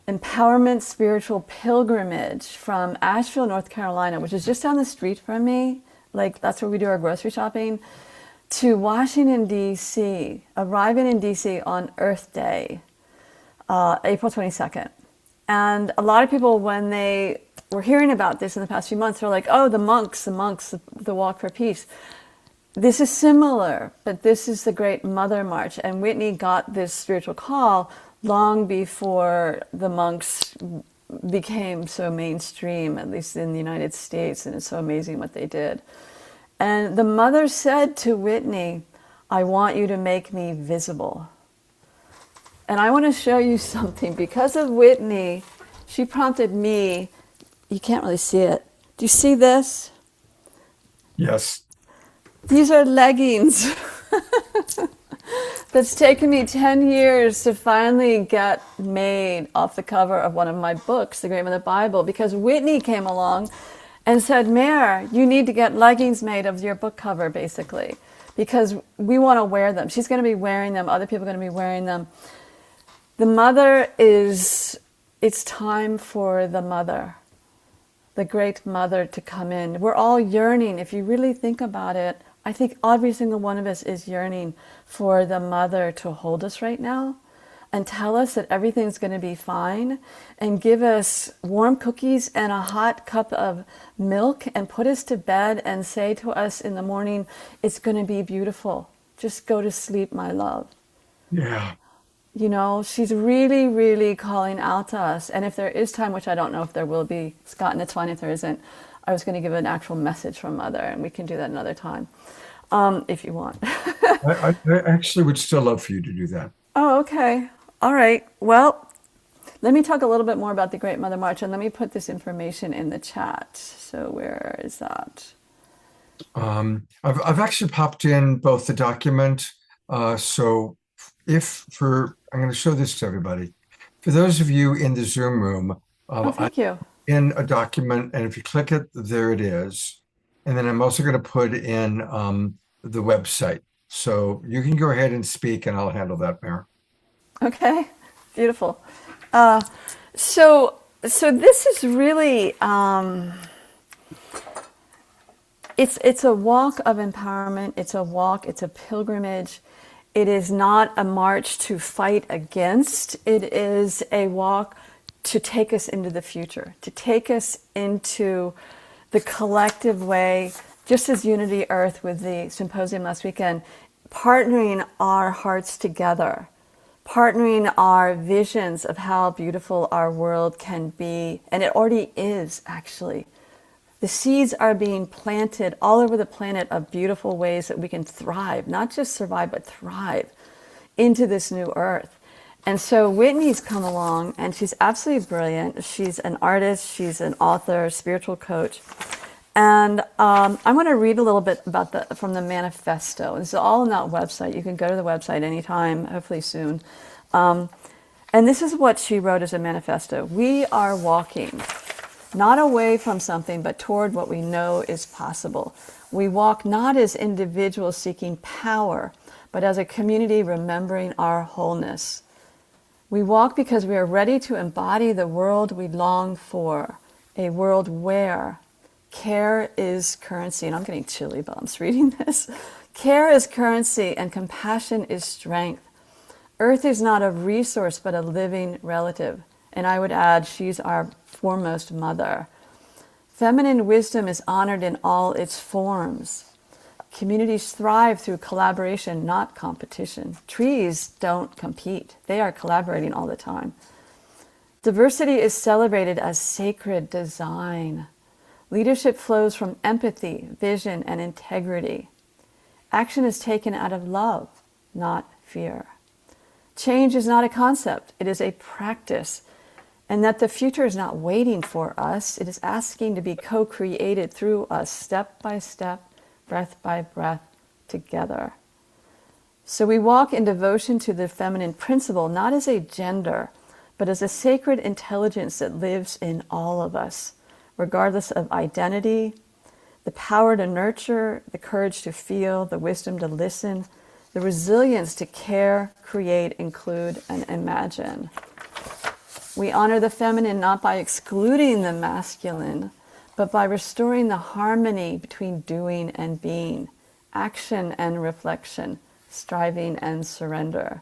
empowerment spiritual pilgrimage from Asheville, North Carolina, which is just down the street from me. Like, that's where we do our grocery shopping, to Washington, D.C., arriving in D.C. on Earth Day, April 22nd. And a lot of people, when they were hearing about this in the past few months, they're like, oh, the monks, the Walk for Peace. This is similar, but this is the Great Mother March. And Whitney got this spiritual call long before the monks became so mainstream, at least in the United States, and it's so amazing what they did. And the Mother said to Whitney, I want you to make me visible. And I want to show you something. Because of Whitney, she prompted me, you can't really see it. Do you see this? Yes. These are leggings. That's taken me 10 years to finally get made off the cover of one of my books, The Great Mother Bible, because Whitney came along and said, Mare, you need to get leggings made of your book cover, basically, because we want to wear them. She's going to be wearing them. Other people are going to be wearing them. The mother is, it's time for the mother, the great mother, to come in. We're all yearning. If you really think about it, I think every single one of us is yearning for the mother to hold us right now and tell us that everything's going to be fine, and give us warm cookies and a hot cup of milk and put us to bed and say to us in the morning, it's going to be beautiful. Just go to sleep, my love. Yeah. You know, she's really, really calling out to us. And if there is time, which I don't know if there will be, Scott, and it's fine if there isn't, I was going to give an actual message from Mother, and we can do that another time, if you want. I actually would still love for you to do that. Oh, okay. All right. Well, let me talk a little bit more about the Great Mother March, and let me put this information in the chat. So where is that? I've actually popped in both the document. So I'm going to show this to everybody. For those of you in the Zoom room, thank you. In a document, and if you click it, there it is. And then I'm also going to put in the website. So you can go ahead and speak, and I'll handle that, Mare. Okay, beautiful. So this is really, it's a walk of empowerment. It's a walk. It's a pilgrimage. It is not a march to fight against. It is a walk to take us into the future, to take us into the collective way, just as Unity Earth with the symposium last weekend, partnering our hearts together, partnering our visions of how beautiful our world can be. And it already is, actually. The seeds are being planted all over the planet of beautiful ways that we can thrive, not just survive, but thrive into this new earth. And so Whitney's come along, and she's absolutely brilliant. She's an artist, she's an author, spiritual coach. And I'm going to read a little bit about from the manifesto. This is all on that website. You can go to the website anytime, hopefully soon. And this is what she wrote as a manifesto. We are walking, not away from something, but toward what we know is possible. We walk not as individuals seeking power, but as a community remembering our wholeness. We walk because we are ready to embody the world we long for, a world where care is currency. And I'm getting chilly bumps reading this. Care is currency and compassion is strength. Earth is not a resource, but a living relative. And I would add, she's our foremost mother. Feminine wisdom is honored in all its forms. Communities thrive through collaboration, not competition. Trees don't compete. They are collaborating all the time. Diversity is celebrated as sacred design. Leadership flows from empathy, vision, and integrity. Action is taken out of love, not fear. Change is not a concept, it is a practice. And that the future is not waiting for us, it is asking to be co-created through us, step by step, breath by breath, together. So we walk in devotion to the feminine principle, not as a gender, but as a sacred intelligence that lives in all of us, regardless of identity, the power to nurture, the courage to feel, the wisdom to listen, the resilience to care, create, include, and imagine. We honor the feminine not by excluding the masculine, but by restoring the harmony between doing and being, action and reflection, striving and surrender.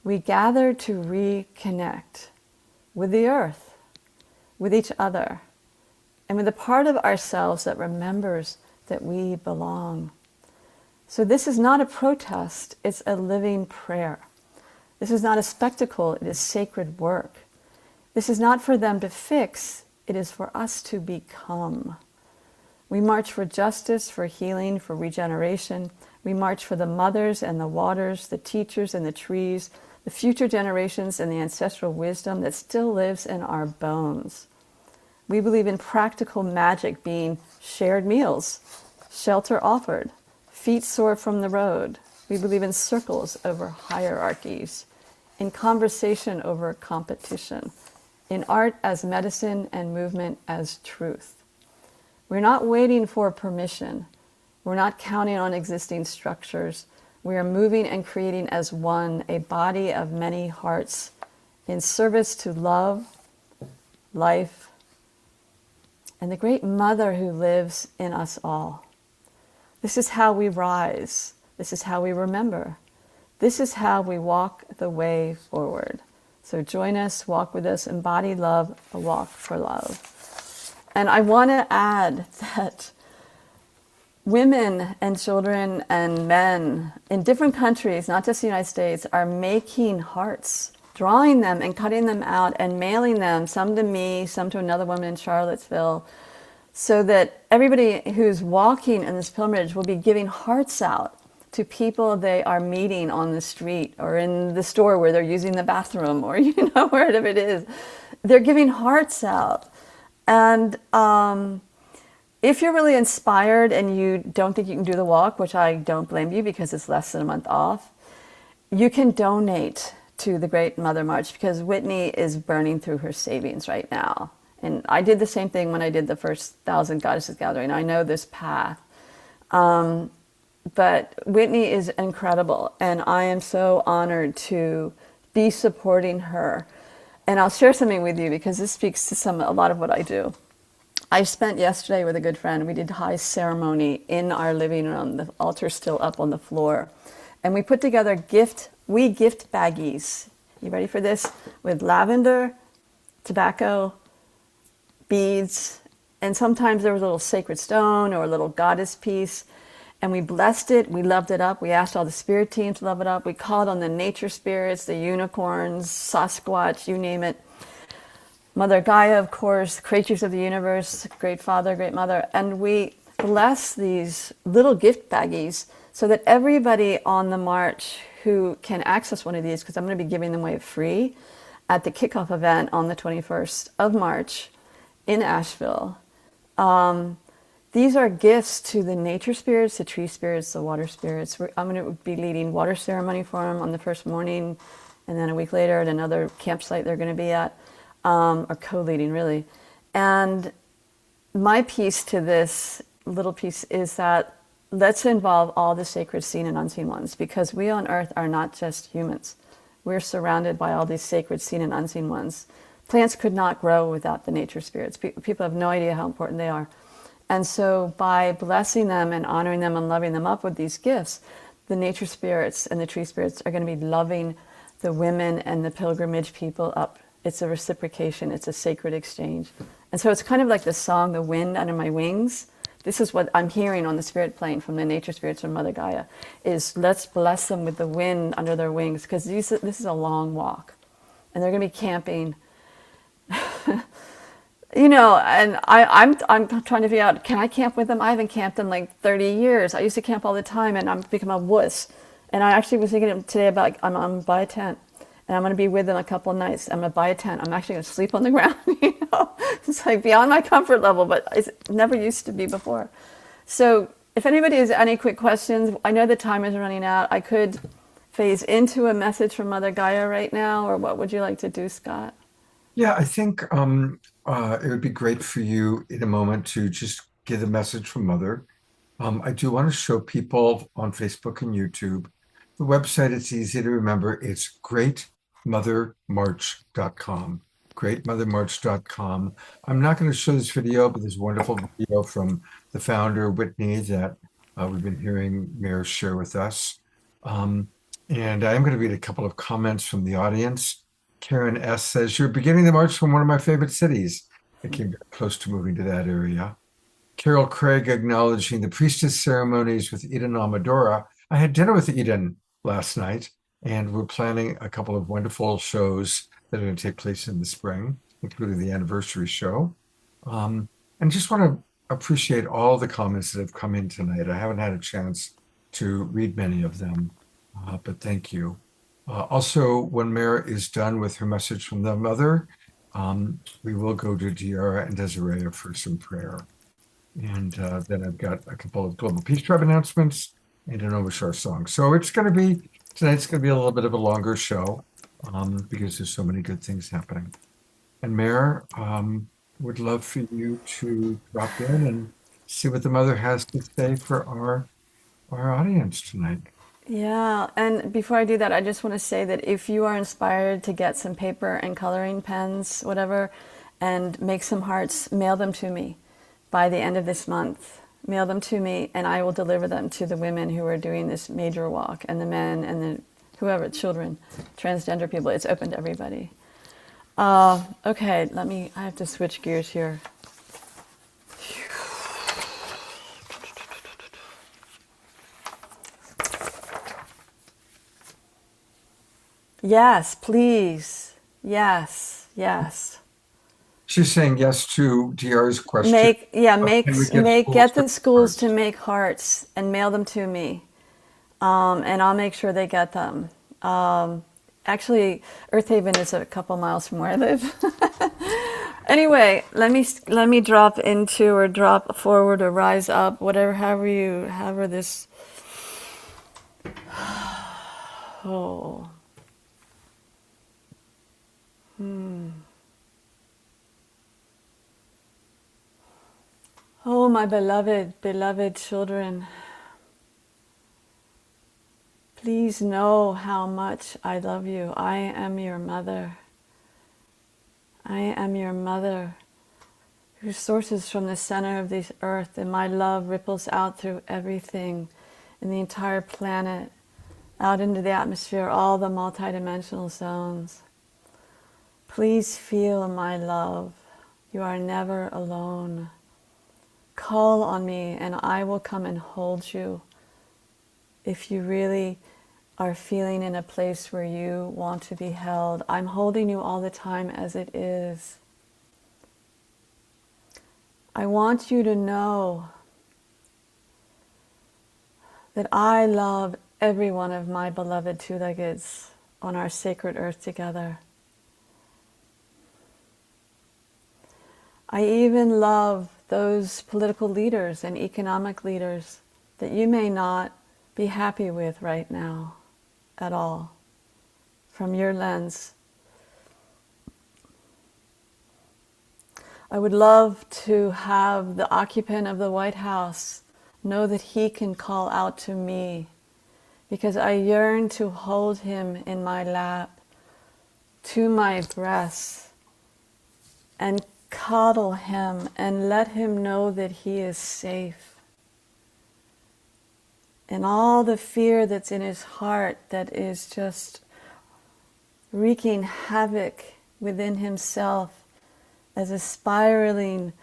We gather to reconnect with the earth, with each other, and with the part of ourselves that remembers that we belong. So this is not a protest, it's a living prayer. This is not a spectacle, it is sacred work. This is not for them to fix, it is for us to become. We march for justice, for healing, for regeneration. We march for the mothers and the waters, the teachers and the trees, the future generations and the ancestral wisdom that still lives in our bones. We believe in practical magic being shared meals, shelter offered, feet sore from the road. We believe in circles over hierarchies, in conversation over competition, in art as medicine and movement as truth. We're not waiting for permission. We're not counting on existing structures. We are moving and creating as one, a body of many hearts in service to love, life, and the great mother who lives in us all. This is how we rise. This is how we remember. This is how we walk the way forward. So join us, walk with us, embody love, a walk for love. And I want to add that women and children and men in different countries, not just the United States, are making hearts, drawing them and cutting them out and mailing them, some to me, some to another woman in Charlottesville, so that everybody who's walking in this pilgrimage will be giving hearts out to people they are meeting on the street or in the store where they're using the bathroom or, wherever it is. They're giving hearts out. And if you're really inspired and you don't think you can do the walk, which I don't blame you because it's less than a month off, you can donate to the Great Mother March because Whitney is burning through her savings right now. And I did the same thing when I did the first 1,000 Goddesses Gathering. I know this path. But Whitney is incredible, and I am so honored to be supporting her. And I'll share something with you because this speaks to a lot of what I do. I spent yesterday with a good friend. We did high ceremony in our living room, the altar still up on the floor. And we put together gift baggies. You ready for this? With lavender, tobacco, beads, and sometimes there was a little sacred stone or a little goddess piece. And we blessed it, we loved it up, we asked all the spirit teams to love it up, we called on the nature spirits, the unicorns, Sasquatch, you name it. Mother Gaia, of course, creatures of the universe, Great Father, Great Mother, and we bless these little gift baggies so that everybody on the march who can access one of these, because I'm going to be giving them away free at the kickoff event on the 21st of March in Asheville. These are gifts to the nature spirits, the tree spirits, the water spirits. I'm going to be leading water ceremony for them on the first morning, and then a week later at another campsite they're going to be at, or co-leading really. And my piece to this little piece is that let's involve all the sacred seen and unseen ones, because we on earth are not just humans. We're surrounded by all these sacred seen and unseen ones. Plants could not grow without the nature spirits. People have no idea how important they are. And so by blessing them and honoring them and loving them up with these gifts, the nature spirits and the tree spirits are going to be loving the women and the pilgrimage people up. It's a reciprocation. It's a sacred exchange. And so it's kind of like the song, The Wind Under My Wings. This is what I'm hearing on the spirit plane from the nature spirits from Mother Gaia, is let's bless them with the wind under their wings, because this is a long walk. And they're going to be camping. And I'm trying to figure out, can I camp with them? I haven't camped in like 30 years. I used to camp all the time, and I've become a wuss. And I actually was thinking today about, I'm going to buy a tent, and I'm going to be with them a couple of nights. I'm going to buy a tent. I'm actually going to sleep on the ground. It's like beyond my comfort level, but it never used to be before. So if anybody has any quick questions, I know the time is running out. I could phase into a message from Mother Gaia right now, or what would you like to do, Scott? Yeah, I think it would be great for you in a moment to just get a message from Mother. I do want to show people on Facebook and YouTube. The website, it's easy to remember. It's greatmothermarch.com. Greatmothermarch.com. I'm not going to show this video, but there's a wonderful video from the founder, Whitney, that we've been hearing Mare share with us. And I am going to read a couple of comments from the audience. Karen S. says, you're beginning the march from one of my favorite cities. I came very close to moving to that area. Carol Craig acknowledging the priestess ceremonies with Eden Amadora. I had dinner with Eden last night, and we're planning a couple of wonderful shows that are going to take place in the spring, including the anniversary show. And just want to appreciate all the comments that have come in tonight. I haven't had a chance to read many of them, but thank you. Also, when Mare is done with her message from the Mother, we will go to Diara and Desiree for some prayer. And then I've got a couple of Global Peace Tribe announcements and an Omashar song. So tonight's going to be a little bit of a longer show because there's so many good things happening. And Mare, would love for you to drop in and see what the mother has to say for our audience tonight. Yeah, and before I do that, I just want to say that if you are inspired to get some paper and coloring pens, whatever, and make some hearts, mail them to me by the end of this month. Mail them to me, and I will deliver them to the women who are doing this major walk, and the men, and the whoever, children, transgender people. It's open to everybody. Okay, I have to switch gears here. Yes, please. Yes, yes. She's saying yes to DR's question. Get the schools to make hearts and mail them to me, and I'll make sure they get them. Actually, Earth Haven is a couple miles from where I live. Anyway, let me drop into or drop forward or rise up, however this. Oh. Oh, my beloved, beloved children. Please know how much I love you. I am your mother. I am your mother who sources from the center of this earth, and my love ripples out through everything in the entire planet, out into the atmosphere, all the multidimensional zones. Please feel my love. You are never alone. Call on me and I will come and hold you if you really are feeling in a place where you want to be held. I'm holding you all the time as it is. I want you to know that I love every one of my beloved two-leggeds on our sacred earth together. I even love those political leaders and economic leaders that you may not be happy with right now at all, from your lens. I would love to have the occupant of the White House know that he can call out to me, because I yearn to hold him in my lap, to my breast, and cuddle him and let him know that he is safe. And all the fear that's in his heart that is just wreaking havoc within himself as a spiraling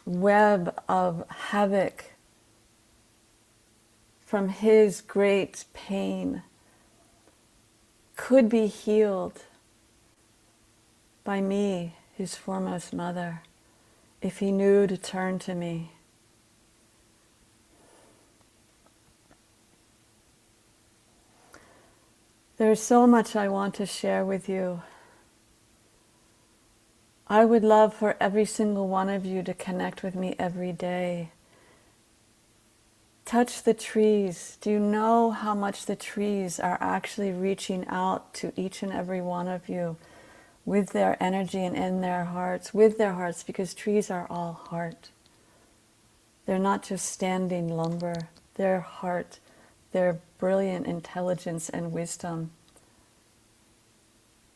web of havoc from his great pain could be healed by me, his foremost mother, if he knew to turn to me. There's so much I want to share with you. I would love for every single one of you to connect with me every day. Touch the trees. Do you know how much the trees are actually reaching out to each and every one of you with their energy and in their hearts, because trees are all heart. They're not just standing lumber. They're heart. They're brilliant intelligence and wisdom.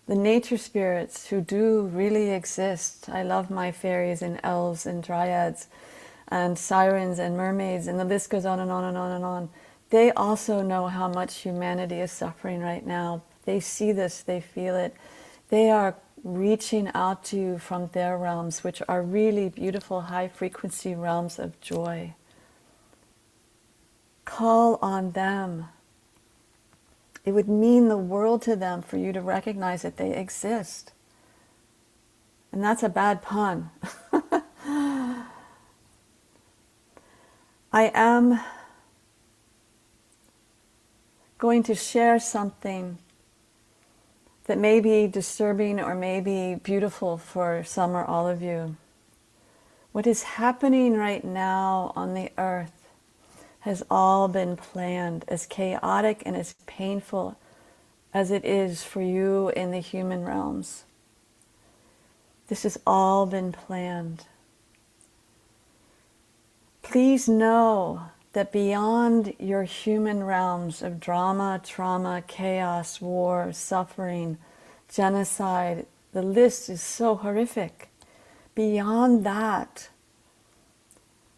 The nature spirits who do really exist. I love my fairies and elves and dryads and sirens and mermaids, and the list goes on and on and on and on. They also know how much humanity is suffering right now. They see this, they feel it. They are reaching out to you from their realms, which are really beautiful high-frequency realms of joy. Call on them. It would mean the world to them for you to recognize that they exist. And that's a bad pun. I am going to share something that may be disturbing or may be beautiful for some or all of you. What is happening right now on the earth has all been planned, as chaotic and as painful as it is for you in the human realms. This has all been planned. Please know that beyond your human realms of drama, trauma, chaos, war, suffering, genocide, the list is so horrific. Beyond that,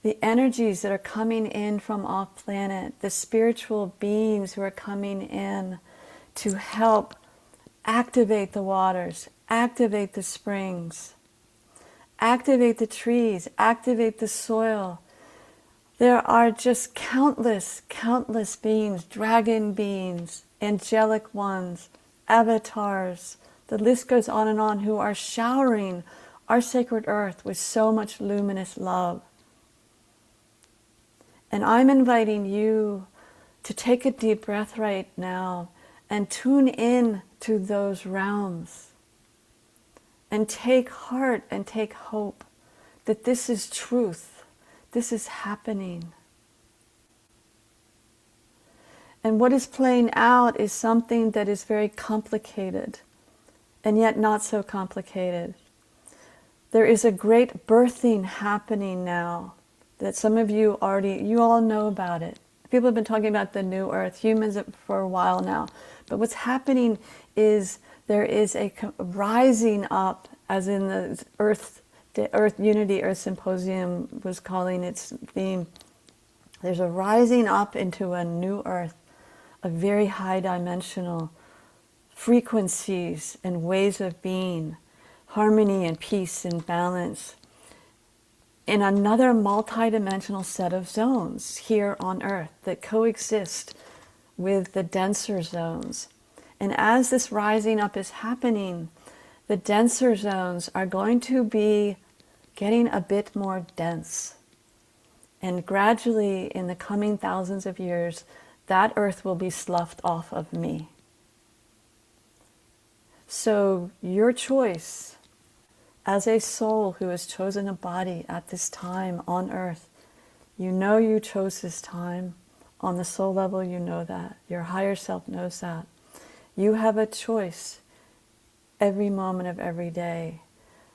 the energies that are coming in from off planet, the spiritual beings who are coming in to help activate the waters, activate the springs, activate the trees, activate the soil. There are just countless, countless beings, dragon beings, angelic ones, avatars. The list goes on and on, who are showering our sacred earth with so much luminous love. And I'm inviting you to take a deep breath right now and tune in to those realms. And take heart and take hope that this is truth. This is happening. And what is playing out is something that is very complicated, and yet not so complicated. There is a great birthing happening now that some of you all know about it. People have been talking about the new earth, humans for a while now. But what's happening is there is a rising up, as in the Earth Unity, Earth Symposium was calling its theme. There's a rising up into a new earth, a very high dimensional frequencies and ways of being, harmony and peace and balance, in another multidimensional set of zones here on Earth that coexist with the denser zones. And as this rising up is happening, the denser zones are going to be getting a bit more dense. And gradually, in the coming thousands of years, that earth will be sloughed off of me. So your choice as a soul who has chosen a body at this time on earth, you know you chose this time. On the soul level, you know that. Your higher self knows that. You have a choice every moment of every day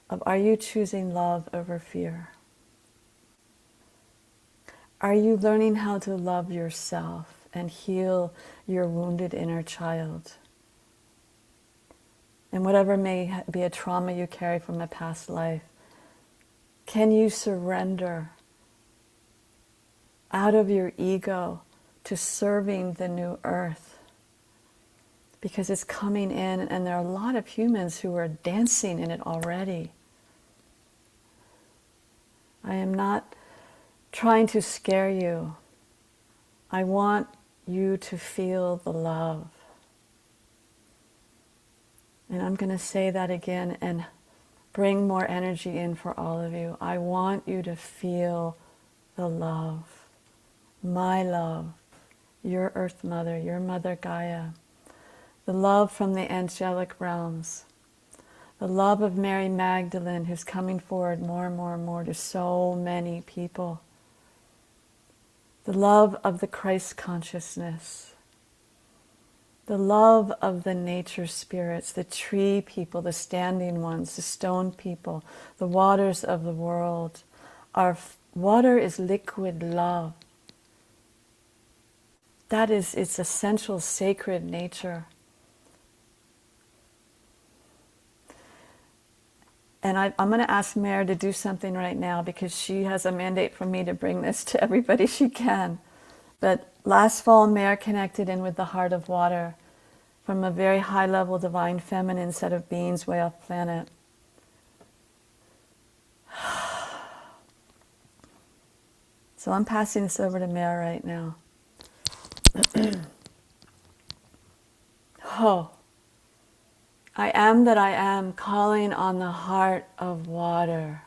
of, are you choosing love over fear? Are you learning how to love yourself and heal your wounded inner child? And whatever may be a trauma you carry from a past life, can you surrender out of your ego to serving the new earth? Because it's coming in, and there are a lot of humans who are dancing in it already. I am not trying to scare you. I want you to feel the love. And I'm going to say that again and bring more energy in for all of you. I want you to feel the love. My love. Your Earth Mother, your Mother Gaia. The love from the angelic realms. The love of Mary Magdalene, who's coming forward more and more and more to so many people. The love of the Christ consciousness. The love of the nature spirits, the tree people, the standing ones, the stone people, the waters of the world. Our water is liquid love. That is its essential sacred nature. And I'm going to ask Mare to do something right now, because she has a mandate from me to bring this to everybody she can. But last fall, Mare connected in with the heart of water from a very high level divine feminine set of beings way off planet. So I'm passing this over to Mare right now. Oh, I am that I am, calling on the heart of water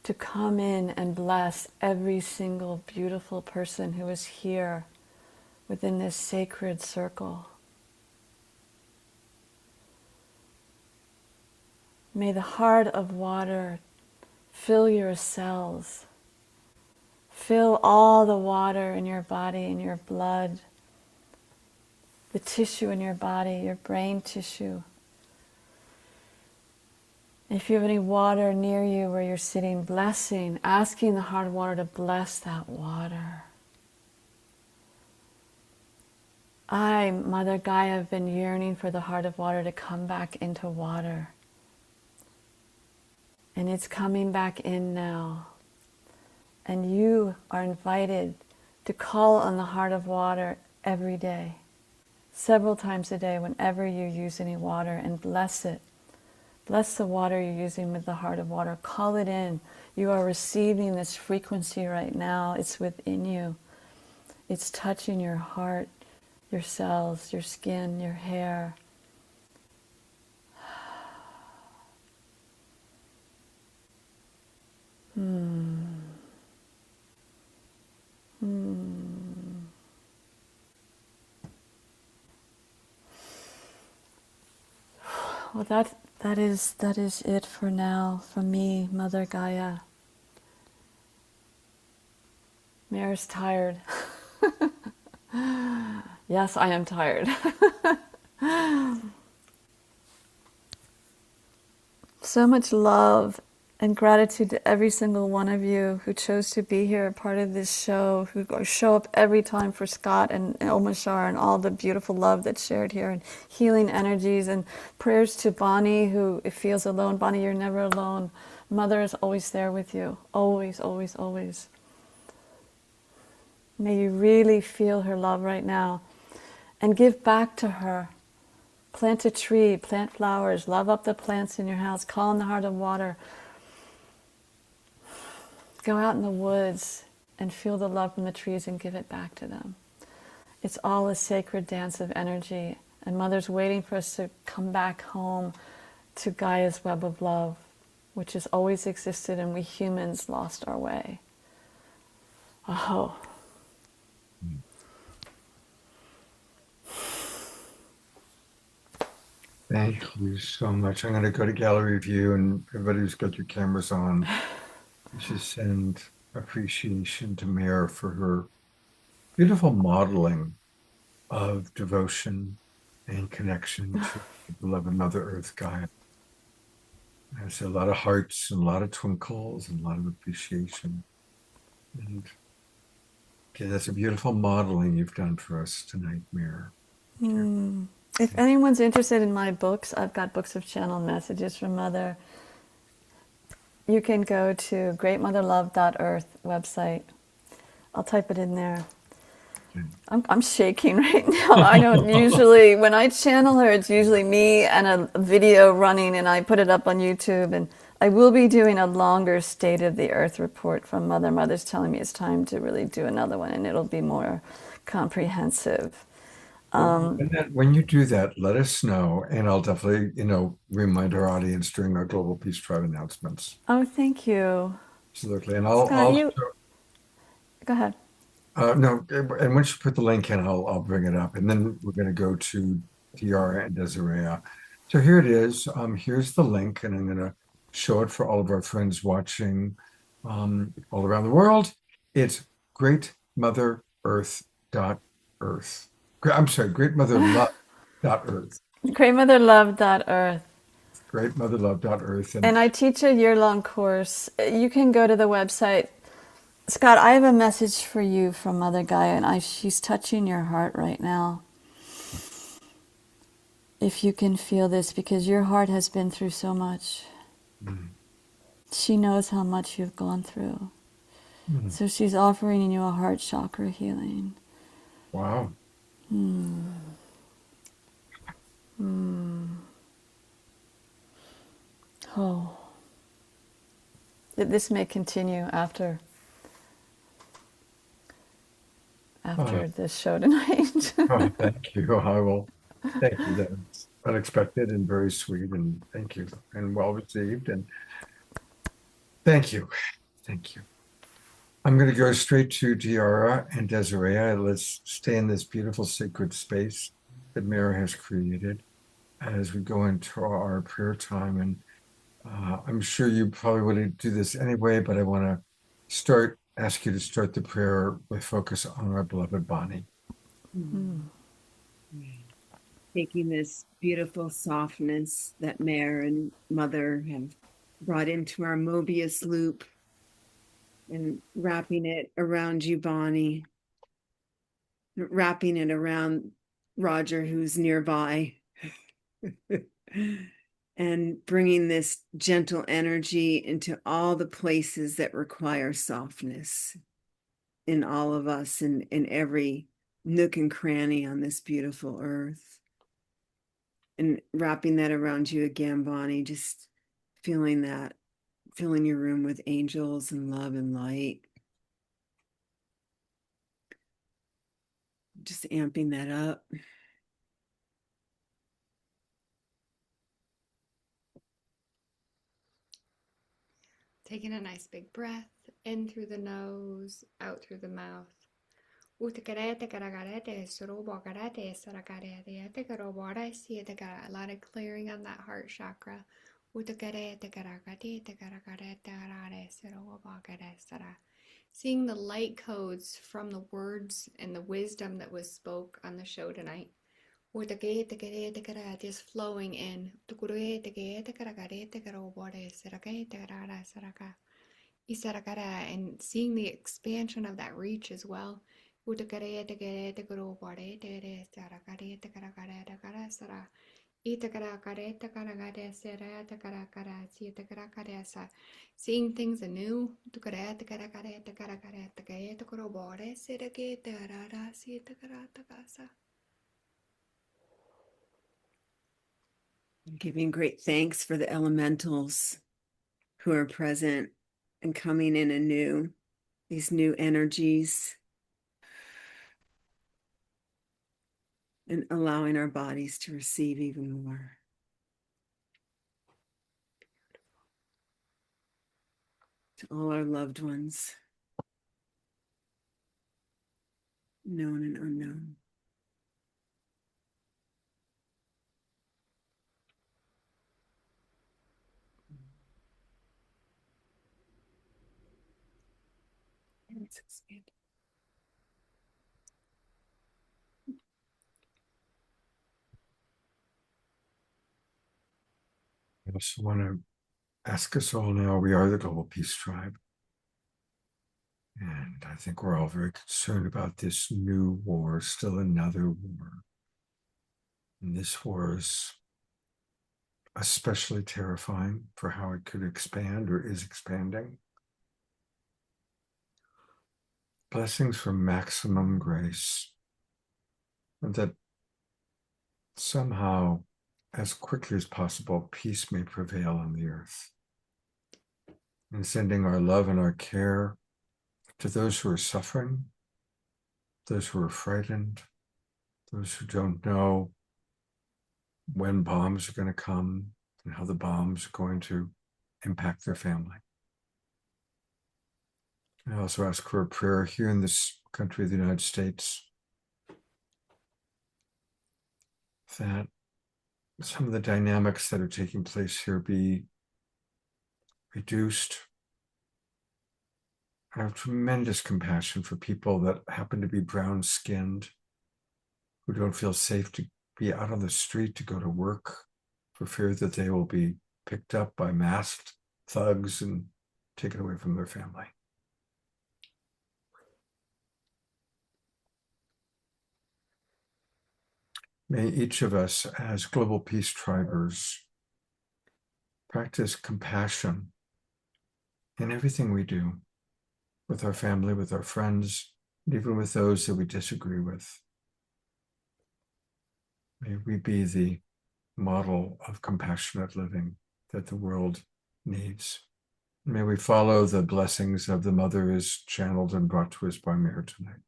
to come in and bless every single beautiful person who is here within this sacred circle. May the heart of water fill your cells. Fill all the water in your body, in your blood, the tissue in your body, your brain tissue. If you have any water near you where you're sitting, blessing, asking the heart of water to bless that water. I, Mother Gaia, have been yearning for the heart of water to come back into water. And it's coming back in now. And you are invited to call on the heart of water every day, several times a day, whenever you use any water, and bless it. Bless the water you're using with the heart of water. Call it in. You are receiving this frequency right now. It's within you. It's touching your heart, your cells, your skin, your hair. Well, that is it for now from me, Mother Gaia. Mare's tired. Yes, I am tired. So much love and gratitude to every single one of you who chose to be here, part of this show, who show up every time for Scott and Omashar, and all the beautiful love that's shared here, and healing energies, and prayers to Bonnie, who feels alone. Bonnie, you're never alone. Mother is always there with you. Always, always, always. May you really feel her love right now and give back to her. Plant a tree, plant flowers, love up the plants in your house, call on the heart of water. Go out in the woods and feel the love from the trees and give it back to them. It's all a sacred dance of energy, and Mother's waiting for us to come back home to Gaia's web of love, which has always existed, and we humans lost our way. Oh. Thank you so much. I'm going to go to gallery view, and everybody who's got your cameras on, just send appreciation to Mare for her beautiful modeling of devotion and connection to the beloved Mother Earth Gaia. There's a lot of hearts and a lot of twinkles and a lot of appreciation. And okay, that's a beautiful modeling you've done for us tonight, Mare. If anyone's interested in my books, I've got books of channeled messages from Mother. You can go to greatmotherlove.earth website. I'll type it in there. I'm shaking right now. I don't usually, when I channel her, it's usually me and a video running, and I put it up on YouTube. And I will be doing a longer State of the Earth report from Mother. Mother's telling me it's time to really do another one, and it'll be more comprehensive. When you do that, let us know, and I'll definitely, remind our audience during our Global Peace Tribe announcements. Oh, thank you. Absolutely, and Scott, go ahead. No, and once you put the link in, I'll bring it up, and then we're going to go to Tiara and Desiree. So here it is. Here's the link, and I'm going to show it for all of our friends watching all around the world. It's greatmotherearth.earth. I'm sorry, greatmotherlove.earth. Greatmotherlove.earth. Greatmotherlove.earth. And I teach a year-long course. You can go to the website. Scott, I have a message for you from Mother Gaia, and she's touching your heart right now. If you can feel this, because your heart has been through so much. She knows how much you've gone through. So she's offering you a heart chakra healing. Wow. Oh. This may continue after this show tonight. Oh, thank you. I will. Thank you. That's unexpected and very sweet, and thank you, and well received, and thank you. Thank you. I'm going to go straight to Tiara and Desiree. Let's stay in this beautiful sacred space that Mare has created as we go into our prayer time. And I'm sure you probably wouldn't do this anyway, but I want to ask you to start the prayer with focus on our beloved Bonnie. taking this beautiful softness that Mare and Mother have brought into our Mobius loop and wrapping it around you, Bonnie, wrapping it around Roger, who's nearby, and bringing this gentle energy into all the places that require softness in all of us and in every nook and cranny on this beautiful earth. And wrapping that around you again, Bonnie, just feeling that, filling your room with angels and love and light. Just amping that up. Taking a nice big breath in through the nose, out through the mouth. A lot of clearing on that heart chakra. Seeing the light codes from the words and the wisdom that was spoke on the show tonight. Just flowing in. And seeing the expansion of that reach as well. Seeing things anew. Giving great thanks for the elementals who are present and coming in anew, these new energies, and allowing our bodies to receive even more. To all our loved ones, known and unknown. Let's expand. I also want to ask us all now, we are the Global Peace Tribe. And I think we're all very concerned about this new war, still another war. And this war is especially terrifying for how it could expand or is expanding. Blessings for maximum grace, and that somehow, as quickly as possible, peace may prevail on the earth. And sending our love and our care to those who are suffering, those who are frightened, those who don't know when bombs are going to come and how the bombs are going to impact their family. I also ask for a prayer here in this country of the United States that some of the dynamics that are taking place here be reduced. I have tremendous compassion for people that happen to be brown-skinned, who don't feel safe to be out on the street to go to work for fear that they will be picked up by masked thugs and taken away from their family. May each of us, as Global Peace Tribers, practice compassion in everything we do, with our family, with our friends, and even with those that we disagree with. May we be the model of compassionate living that the world needs. May we follow the blessings of the Mother as channeled and brought to us by Mare tonight.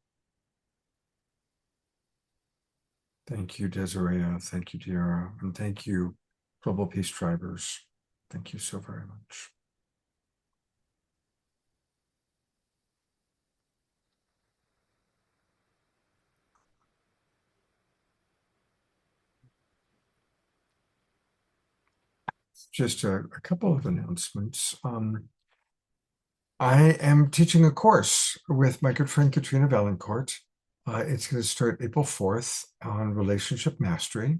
Thank you, Desiree. Thank you, Tiara. And thank you, Global Peace Tribers. Thank you so very much. Just a couple of announcements. I am teaching a course with my good friend Katrina Valancourt. It's going to start April 4th on relationship mastery.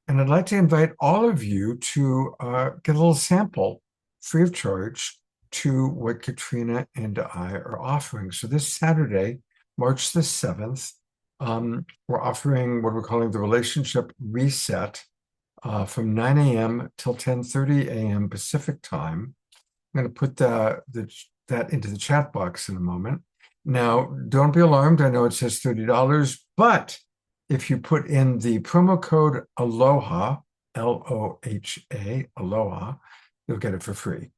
And I'd like to invite all of you to get a little sample free of charge to what Katrina and I are offering. So this Saturday, March the 7th, we're offering what we're calling the Relationship Reset from 9 a.m. till 10:30 a.m. Pacific time. I'm going to put that into the chat box in a moment. Now, don't be alarmed. I know it says $30, but if you put in the promo code ALOHA, L-O-H-A, ALOHA, you'll get it for free.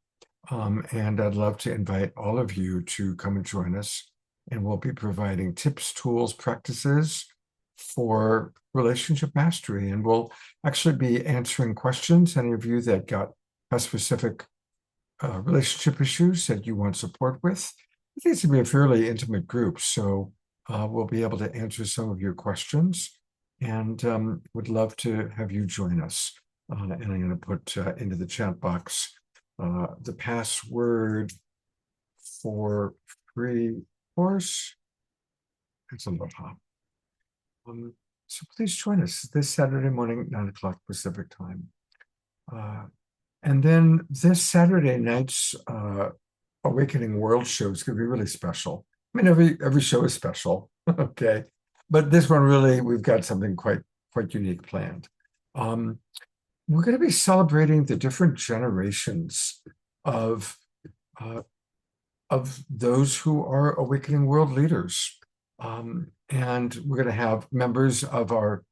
And I'd love to invite all of you to come and join us. And we'll be providing tips, tools, practices for relationship mastery. And we'll actually be answering questions, any of you that have specific relationship issues that you want support with. I think it's going to be a fairly intimate group, so we'll be able to answer some of your questions, and would love to have you join us. And I'm going to put into the chat box the password for free course. It's Aloha. So please join us this Saturday morning, 9 o'clock Pacific time. And then this Saturday night's Awakening World show is going to be really special. I mean, every show is special, okay? But this one really, we've got something quite unique planned. We're going to be celebrating the different generations of those who are Awakening World leaders. And we're going to have members of our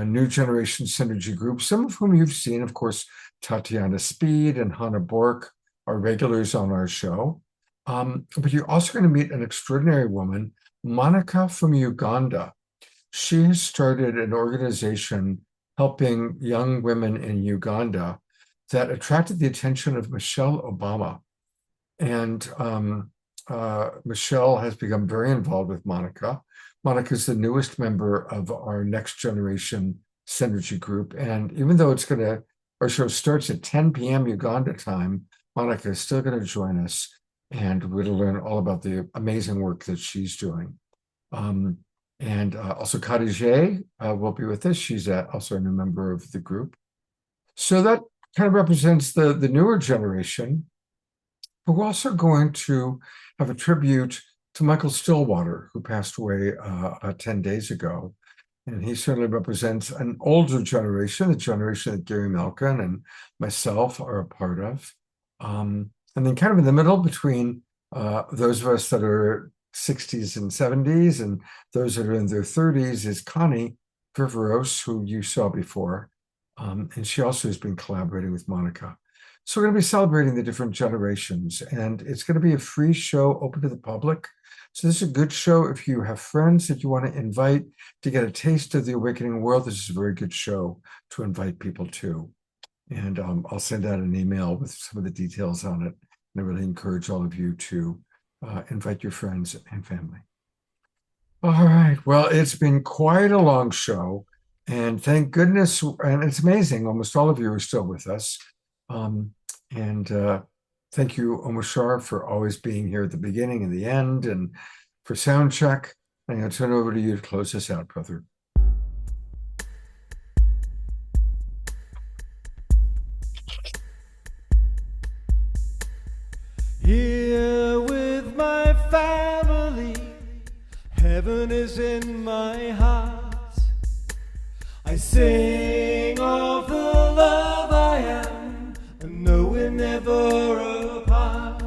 New Generation Synergy group, some of whom you've seen, of course, Tatiana Speed and Hannah Bork are regulars on our show. But you're also going to meet an extraordinary woman, Monica from Uganda. She has started an organization helping young women in Uganda that attracted the attention of Michelle Obama. And Michelle has become very involved with Monica. Monica is the newest member of our Next Generation Synergy group. And even though our show starts at 10 p.m. Uganda time, Monica is still going to join us, and we're going to learn all about the amazing work that she's doing. And also Khadijah will be with us. She's also a new member of the group. So that kind of represents the newer generation. But we're also going to have a tribute to Michael Stillwater, who passed away about 10 days ago. And he certainly represents an older generation, the generation that Gary Malkin and myself are a part of. And then kind of in the middle between those of us that are 60s and 70s and those that are in their 30s is Connie Viveros, who you saw before. And she also has been collaborating with Monica. So we're going to be celebrating the different generations, and it's going to be a free show open to the public. So this is a good show if you have friends that you want to invite to get a taste of the Awakening World. This is a very good show to invite people to. And I'll send out an email with some of the details on it. And I really encourage all of you to invite your friends and family. All right. Well, it's been quite a long show. And thank goodness, and it's amazing, almost all of you are still with us. Thank you, Omashar, for always being here at the beginning and the end, and for sound check. I'm going to turn it over to you to close this out, brother. Here with my family, heaven is in my heart. I sing of the love I am, and know we're never apart.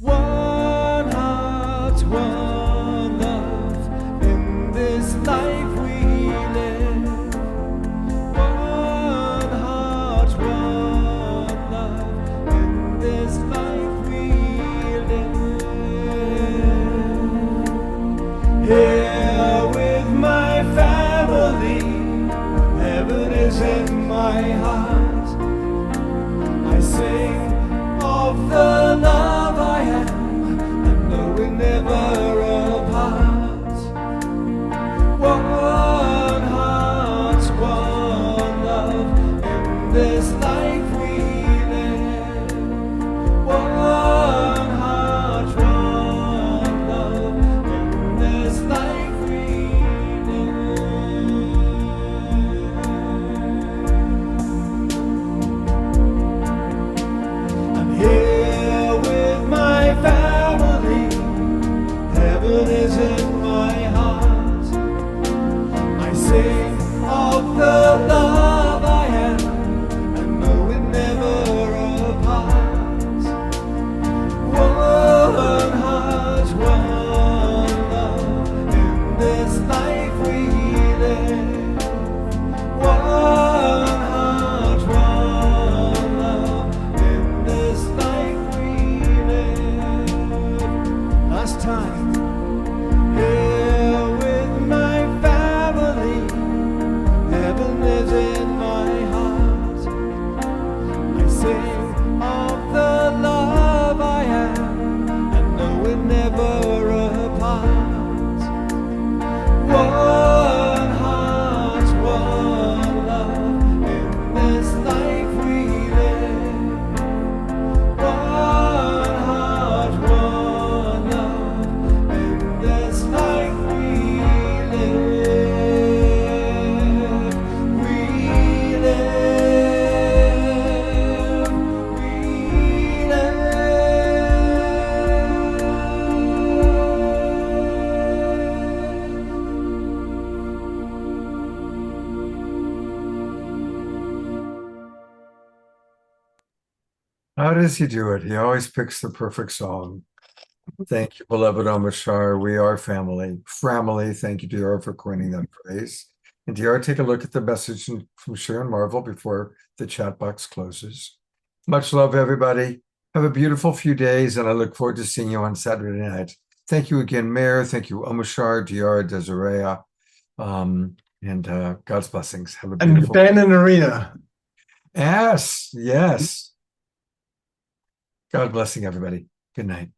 One heart, one love, in this life we live. One heart, one love, in this life we live. Here with my family, heaven is in my heart. I sing of the love I am, and know we're never apart. One heart, one love, in this life we live. One heart, one love, in this life we live. How does he do it? He always picks the perfect song. Thank you, beloved Omashar. We are family. Family. Thank you, DR, for coining that phrase. And DR, take a look at the message from Sharon Marvel before the chat box closes. Much love, everybody. Have a beautiful few days, and I look forward to seeing you on Saturday night. Thank you again, Mare. Thank you, Omashar, DR, Desiree. And God's blessings. Have a beautiful And Ben and Irina. Yes, yes. God blessing everybody. Good night.